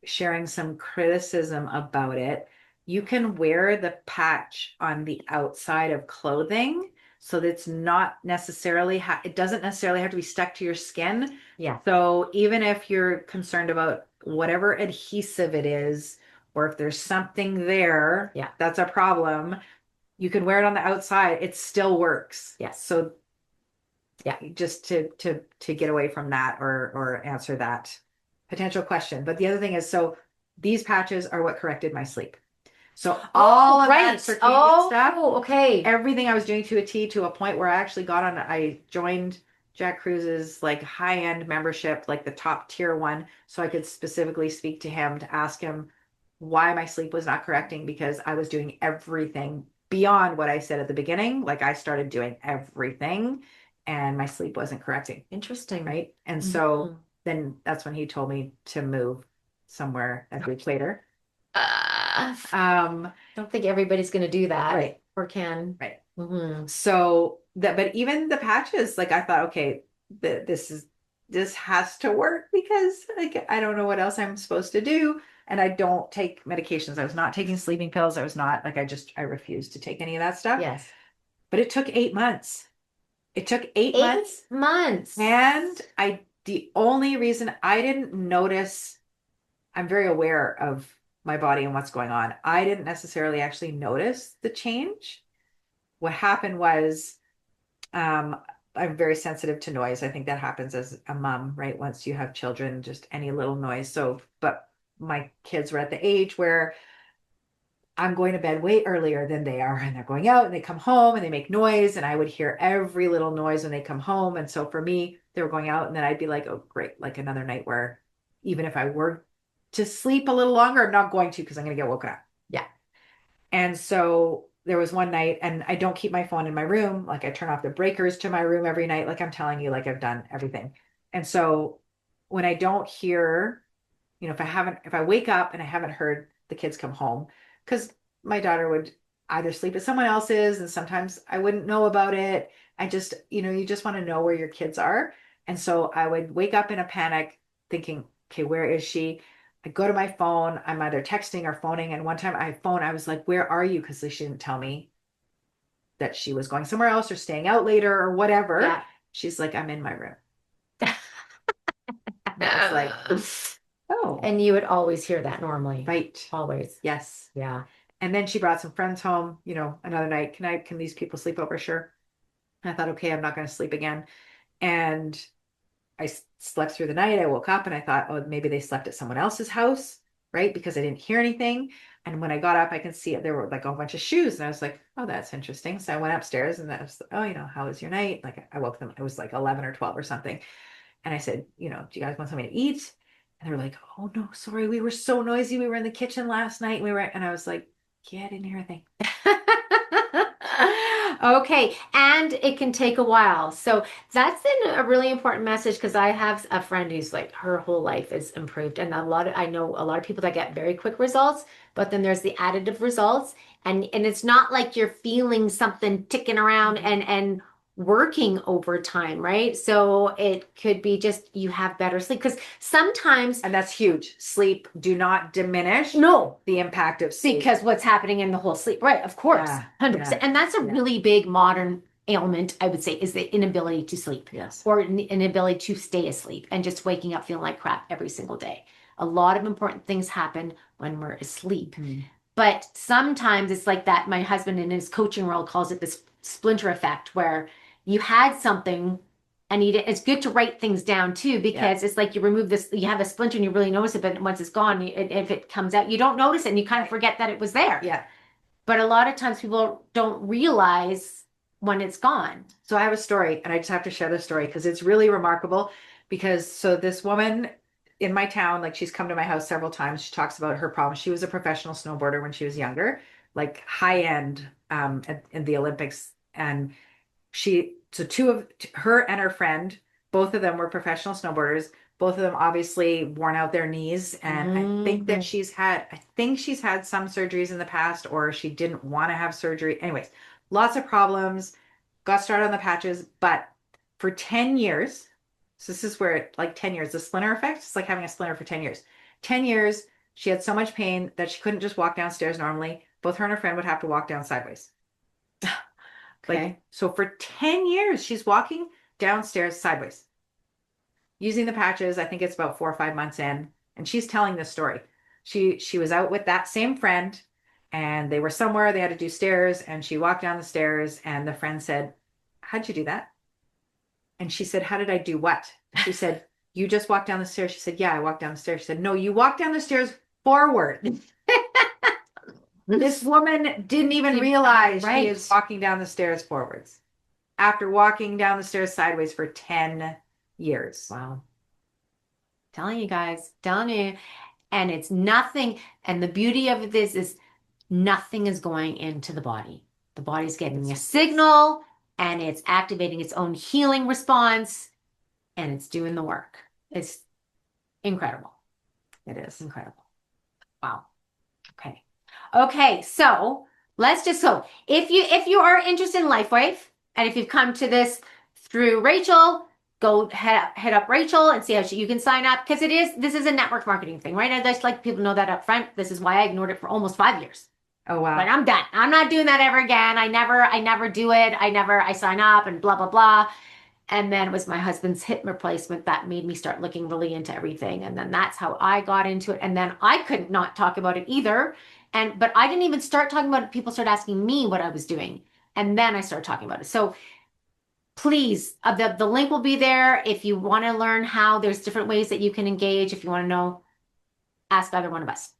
sharing some criticism about it. You can wear the patch on the outside of clothing so that it's not necessarily, it doesn't necessarily have to be stuck to your skin. Yeah. So even if you're concerned about whatever adhesive it is, or if there's something there, Yeah. that's a problem, you can wear it on the outside. It still works. Yes. So Yeah. just to get away from that or answer that potential question. But the other thing is, so these patches are what corrected my sleep. So all of that circadian stuff, okay. everything I was doing to a T, to a point where I actually I joined Jack Cruz's like high-end membership, like the top tier one, so I could specifically speak to him to ask him why my sleep was not correcting, because I was doing everything beyond what I said at the beginning. Like I started doing everything and my sleep wasn't correcting. Interesting. Right. And so then that's when he told me to move somewhere a week later. Don't think everybody's going to do that. Right. Or can. Right. Mm-hmm. So that, but even the patches, like I thought, okay, this has to work, because like I don't know what else I'm supposed to do. And I don't take medications. I was not taking sleeping pills. I was not like, I refused to take any of that stuff. Yes. But it took 8 months. It took 8 months. 8 months. And the only reason I didn't notice, I'm very aware of my body and what's going on. I didn't necessarily actually notice the change. What happened was, I'm very sensitive to noise. I think that happens as a mom, right? Once you have children, just any little noise. So, but my kids were at the age where I'm going to bed way earlier than they are, and they're going out and they come home and they make noise, and I would hear every little noise when they come home. And so for me, they were going out, and then I'd be like, oh, great, like another night where even if I were to sleep a little longer, I'm not going to, because I'm going to get woken up. Yeah. And so there was one night, and I don't keep my phone in my room. Like I turn off the breakers to my room every night. Like I'm telling you, like I've done everything. And so when I don't hear, if I wake up and I haven't heard the kids come home, because my daughter would either sleep at someone else's, and sometimes I wouldn't know about it. I just, you just want to know where your kids are. And so I would wake up in a panic thinking, okay, where is she? I go to my phone. I'm either texting or phoning. And one time I was like, where are you? Because she didn't tell me that she was going somewhere else or staying out later or whatever. Yeah. She's like, I'm in my room. And I was like, oh. And you would always hear that normally. Right. Always. Yes. Yeah. And then she brought some friends home, another night. Can these people sleep over? Sure. And I thought, okay, I'm not going to sleep again. And I slept through the night. I woke up and I thought, oh, maybe they slept at someone else's house, right? Because I didn't hear anything. And when I got up, I could see it. There were like a whole bunch of shoes. And I was like, oh, that's interesting. So I went upstairs and I was, oh, how was your night? Like I woke them. It was like 11 or 12 or something. And I said, do you guys want something to eat? And they were like, oh, no, sorry. We were so noisy. We were in the kitchen last night. And I was like, yeah, I didn't hear a thing. Okay, and it can take a while. So that's a really important message, because I have a friend who's like her whole life is improved, and I know a lot of people that get very quick results, but then there's the additive results, and it's not like you're feeling something ticking around and working over time, right? So it could be just you have better sleep, because sometimes, and that's huge. Sleep, do not diminish the impact of sleep. Because what's happening in the whole sleep, right? Of course, Yeah, 100%. And that's a really big modern ailment, I would say, is the inability to sleep. Yes. Or an inability to stay asleep and just waking up feeling like crap every single day. A lot of important things happen when we're asleep. But sometimes it's like that. My husband in his coaching world calls it this splinter effect, where you had something and it's good to write things down too, because it's like you remove this, you have a splinter and you really notice it, but once it's gone, if it comes out, you don't notice it and you kind of forget that it was there. Yeah. But a lot of times people don't realize when it's gone. So I have a story, and I just have to share this story because it's really remarkable. So this woman in my town, like she's come to my house several times. She talks about her problems. She was a professional snowboarder when she was younger, like high end in the Olympics. And so two of her and her friend, both of them were professional snowboarders. Both of them obviously worn out their knees. And I think she's had some surgeries in the past, or she didn't want to have surgery. Anyways, lots of problems, got started on the patches, but for 10 years, so this is where 10 years, the splinter effect, it's like having a splinter for 10 years. 10 years, She had so much pain that she couldn't just walk downstairs normally. Both her and her friend would have to walk down sideways. Like, Okay. so for 10 years, she's walking downstairs sideways using the patches. I think it's about 4 or 5 months in, and she's telling this story. She was out with that same friend, and they were somewhere. They had to do stairs, and she walked down the stairs, and the friend said, "How'd you do that?" And she said, "How did I do what?" She said, "You just walked down the stairs." She said, "Yeah, I walked down the stairs." She said, "No, you walked down the stairs forward." This woman didn't even realize she is walking down the stairs forwards after walking down the stairs sideways for 10 years. Wow. Telling you guys, telling you. And it's nothing. And the beauty of this is nothing is going into the body. The body's getting a signal and it's activating its own healing response and it's doing the work. It's incredible. It is incredible. Wow. Okay. Okay. So let's just go. If you are interested in Lifewave and if you've come to this through Rachel, go head up Rachel and see how you can sign up because this is a network marketing thing, right? I just like people to know that up front. This is why I ignored it for almost 5 years. Oh, wow. Like I'm done. I'm not doing that ever again. I never do it. I sign up and blah, blah, blah. And then it was my husband's hip replacement that made me start looking really into everything. And then that's how I got into it. And then I could not talk about it either. But I didn't even start talking about it. People started asking me what I was doing. And then I started talking about it. So please, the link will be there. If you want to learn how, there's different ways that you can engage. If you want to know, ask either one of us.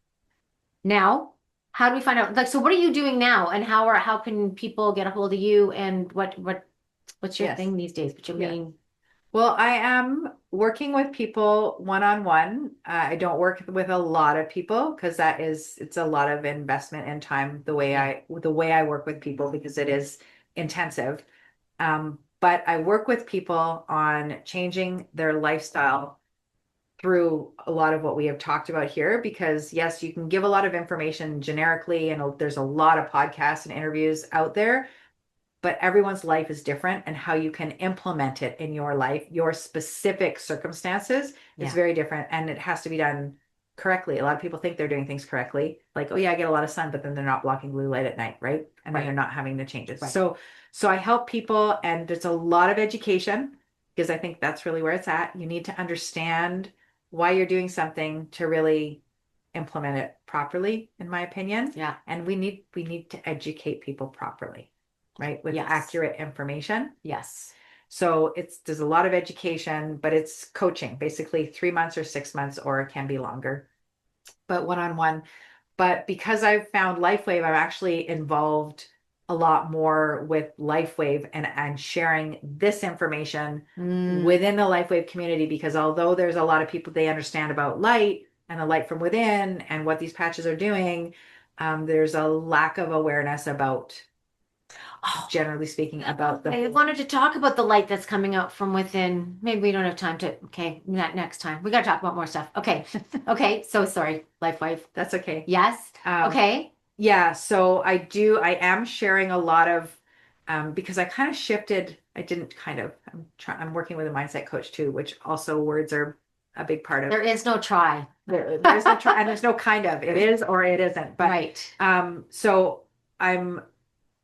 Now, how do we find out? Like, so what are you doing now? And how can people get a hold of you? And what's your thing these days? What's your main? Well, I am working with people one-on-one. I don't work with a lot of people because it's a lot of investment and time the way I work with people because it is intensive. But I work with people on changing their lifestyle through a lot of what we have talked about here because yes, you can give a lot of information generically and there's a lot of podcasts and interviews out there, but everyone's life is different and how you can implement it in your life, your specific circumstances is very different and it has to be done correctly. A lot of people think they're doing things correctly. Like, oh yeah, I get a lot of sun, but then they're not blocking blue light at night, right? And then they're not having the changes. So I help people and there's a lot of education because I think that's really where it's at. You need to understand why you're doing something to really implement it properly, in my opinion. Yeah. And we need to educate people properly, right? With accurate information. Yes. So there's a lot of education, but it's coaching, basically 3 months or 6 months, or it can be longer, but one-on-one. But because I've found Lifewave, I'm actually involved a lot more with Lifewave and sharing this information within the Lifewave community, because although there's a lot of people, they understand about light and the light from within and what these patches are doing, there's a lack of awareness about generally speaking about I wanted to talk about the light that's coming out from within. Maybe we don't have time to. Okay, next time we got to talk about more stuff. Okay, okay. So sorry, Lifewave. That's okay. Yes. Okay. Yeah. So I am sharing a lot of because I kind of shifted. I didn't kind of. I'm working with a mindset coach too, which also words are a big part of. There is no try. There's no try, and there's no kind of. It is or it isn't. But so I'm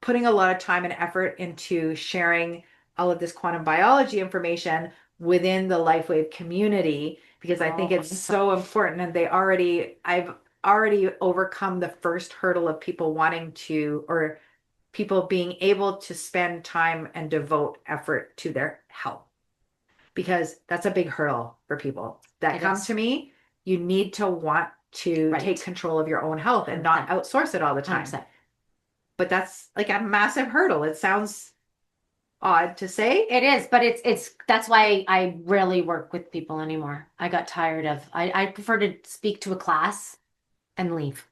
putting a lot of time and effort into sharing all of this quantum biology information within the Lifewave community because I think it's so important. And I've already overcome the first hurdle of people wanting to, or people being able to spend time and devote effort to their health, because that's a big hurdle for people that come to me. You need to want to take control of your own health and not outsource it all the time. 100%. But that's like a massive hurdle. It sounds odd to say. It is, but that's why I rarely work with people anymore. I got tired of, I prefer to speak to a class and leave.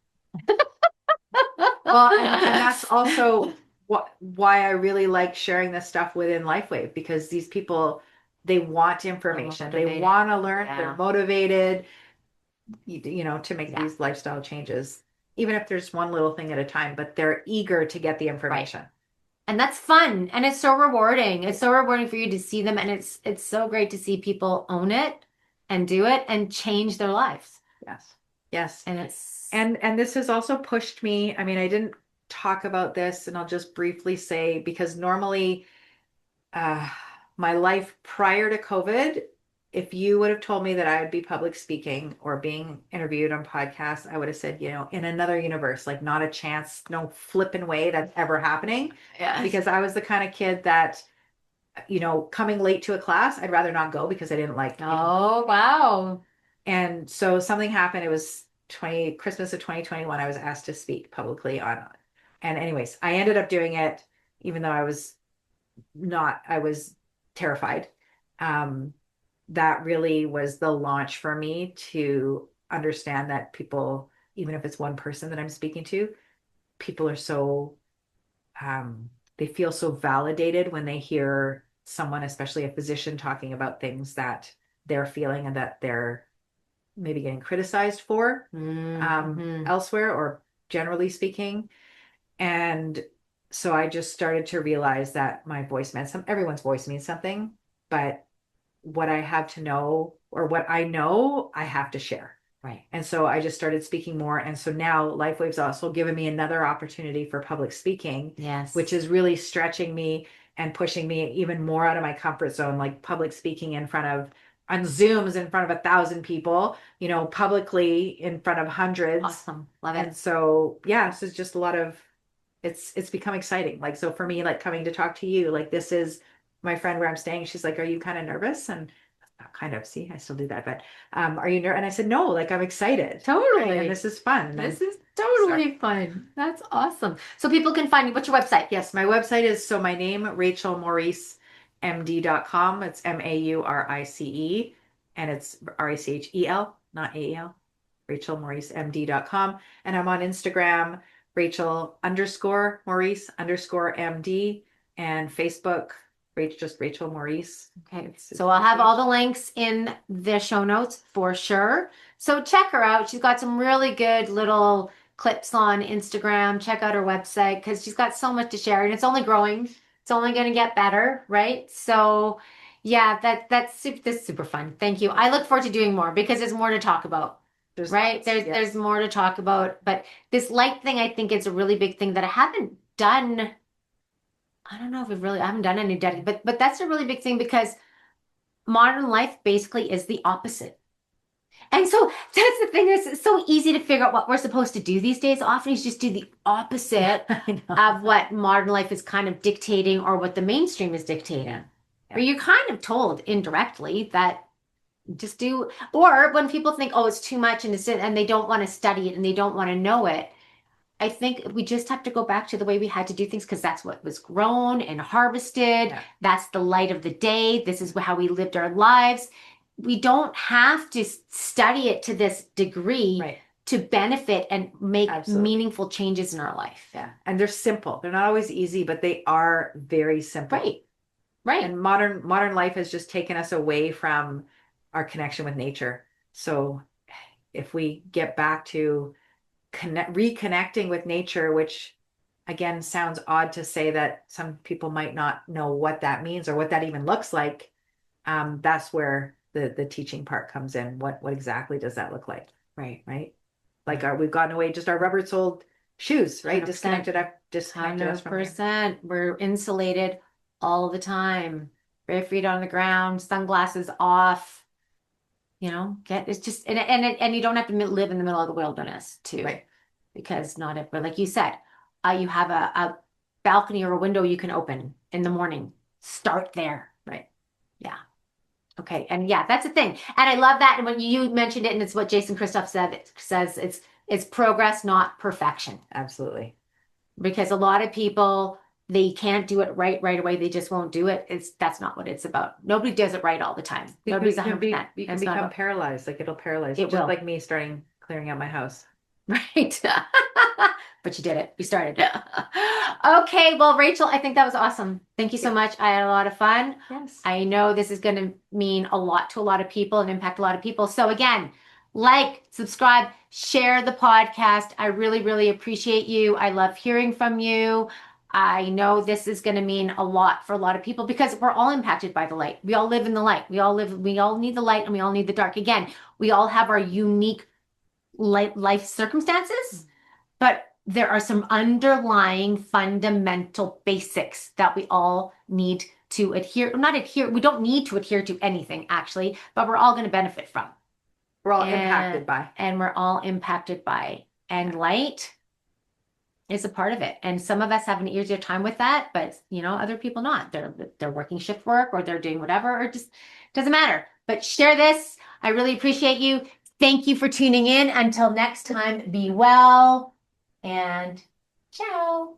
Well, and that's also why I really like sharing this stuff within Lifewave, because these people, they want information. They want to learn. Yeah. They're motivated, to make these lifestyle changes. Even if there's one little thing at a time, but they're eager to get the information. Right. And that's fun. And it's so rewarding. It's so rewarding for you to see them. And it's so great to see people own it and do it and change their lives. Yes. Yes. And it's, And this has also pushed me. I mean, I didn't talk about this, and I'll just briefly say, because normally uh, my life prior to COVID, if you would have told me that I would be public speaking or being interviewed on podcasts, I would have said, in another universe, like not a chance, no flipping way that's ever happening. yes. Because I was the kind of kid that, coming late to a class, I'd rather not go because I didn't like it. Oh, wow. And so something happened. It was Christmas of 2021. I was asked to speak publicly on, and anyways, I ended up doing it, even though I was terrified. Um, that really was the launch for me to understand that people, even if it's one person that I'm speaking to, people are so, they feel so validated when they hear someone, especially a physician, talking about things that they're feeling and that they're maybe getting criticized for elsewhere, or generally speaking. And so I just started to realize that my voice meant something. Everyone's voice means something, but what I have to know, or what I know, I have to share. Right. And so I just started speaking more. And so now Lifewave's also given me another opportunity for public speaking, Yes. which is really stretching me and pushing me even more out of my comfort zone, like public speaking on Zooms in front of 1,000 people, publicly in front of hundreds. Awesome. Love it. And so, yeah, so it's just a lot of, it's become exciting. Like, so for me, like coming to talk to you, like this is my friend where I'm staying. She's like, are you kind of nervous? And kind of, see, I still do that, but are you nervous? And I said, no, like I'm excited. Totally. And this is fun. This is totally fun. That's awesome. So people can find you. What's your website? Yes, my website is, so my name, Rachel Maurice, MD.com. It's MAURICE, and it's RACHEL, not AEL. RachelMauriceMD.com. And I'm on Instagram, Rachel_Maurice_MD, and Facebook, just Rachel Maurice. Okay. So I'll have all the links in the show notes for sure. So check her out. She's got some really good little clips on Instagram. Check out her website because she's got so much to share, and it's only growing. It's only going to get better, right? So yeah, that's super fun. Thank you. I look forward to doing more because there's more to talk about. Right? There's more to talk about, but this light thing, I think it's a really big thing that I haven't done. I don't know if I haven't done any dedicated, but that's a really big thing because modern life basically is the opposite. And so that's the thing, is it's so easy to figure out what we're supposed to do these days. Often you just do the opposite of what modern life is kind of dictating, or what the mainstream is dictating. Yeah. Where you're kind of told indirectly that just do, or when people think, oh, it's too much and they don't want to study it and they don't want to know it. I think we just have to go back to the way we had to do things because that's what was grown and harvested. Yeah. That's the light of the day. This is how we lived our lives. We don't have to study it to this degree to benefit and make meaningful changes in our life. Yeah. And they're simple. They're not always easy, but they are very simple. Right. And modern life has just taken us away from our connection with nature. So if we get back to reconnecting with nature, which again sounds odd to say, that some people might not know what that means or what that even looks like, that's where the teaching part comes in. What exactly does that look like? Right. Like we've gotten away, just our rubber-soled shoes, right? 100%. Disconnected us from here. We're insulated all the time. Bare feet on the ground, sunglasses off. It's just, and you don't have to live in the middle of the wilderness too, right? Because not everywhere, like you said, you have a balcony or a window you can open in the morning. Start there, right? Yeah. Okay, and yeah, that's the thing, and I love that. And when you mentioned it, and it's what Jason Christoph said, it says it's progress, not perfection. Absolutely, because a lot of people, they can't do it right away. They just won't do it. That's not what it's about. Nobody does it right all the time. Nobody's 100%. You can become paralyzed. Like it'll paralyze you. Just like me starting clearing out my house. Right. But you did it. You started. Okay. Well, Rachel, I think that was awesome. Thank you so much. I had a lot of fun. Yes. I know this is going to mean a lot to a lot of people and impact a lot of people. So again, like, subscribe, share the podcast. I really, really appreciate you. I love hearing from you. I know this is going to mean a lot for a lot of people because we're all impacted by the light. We all live in the light. We all need the light and we all need the dark. Again, we all have our unique life circumstances, but there are some underlying fundamental basics that we all need to adhere, not adhere, we don't need to adhere to anything actually, but we're all going to benefit from. We're all impacted by. And we're all impacted by. And light is a part of it. And some of us have an easier time with that, but other people not. They're working shift work or they're doing whatever, or just doesn't matter. But share this. I really appreciate you. Thank you for tuning in. Until next time, be well and ciao.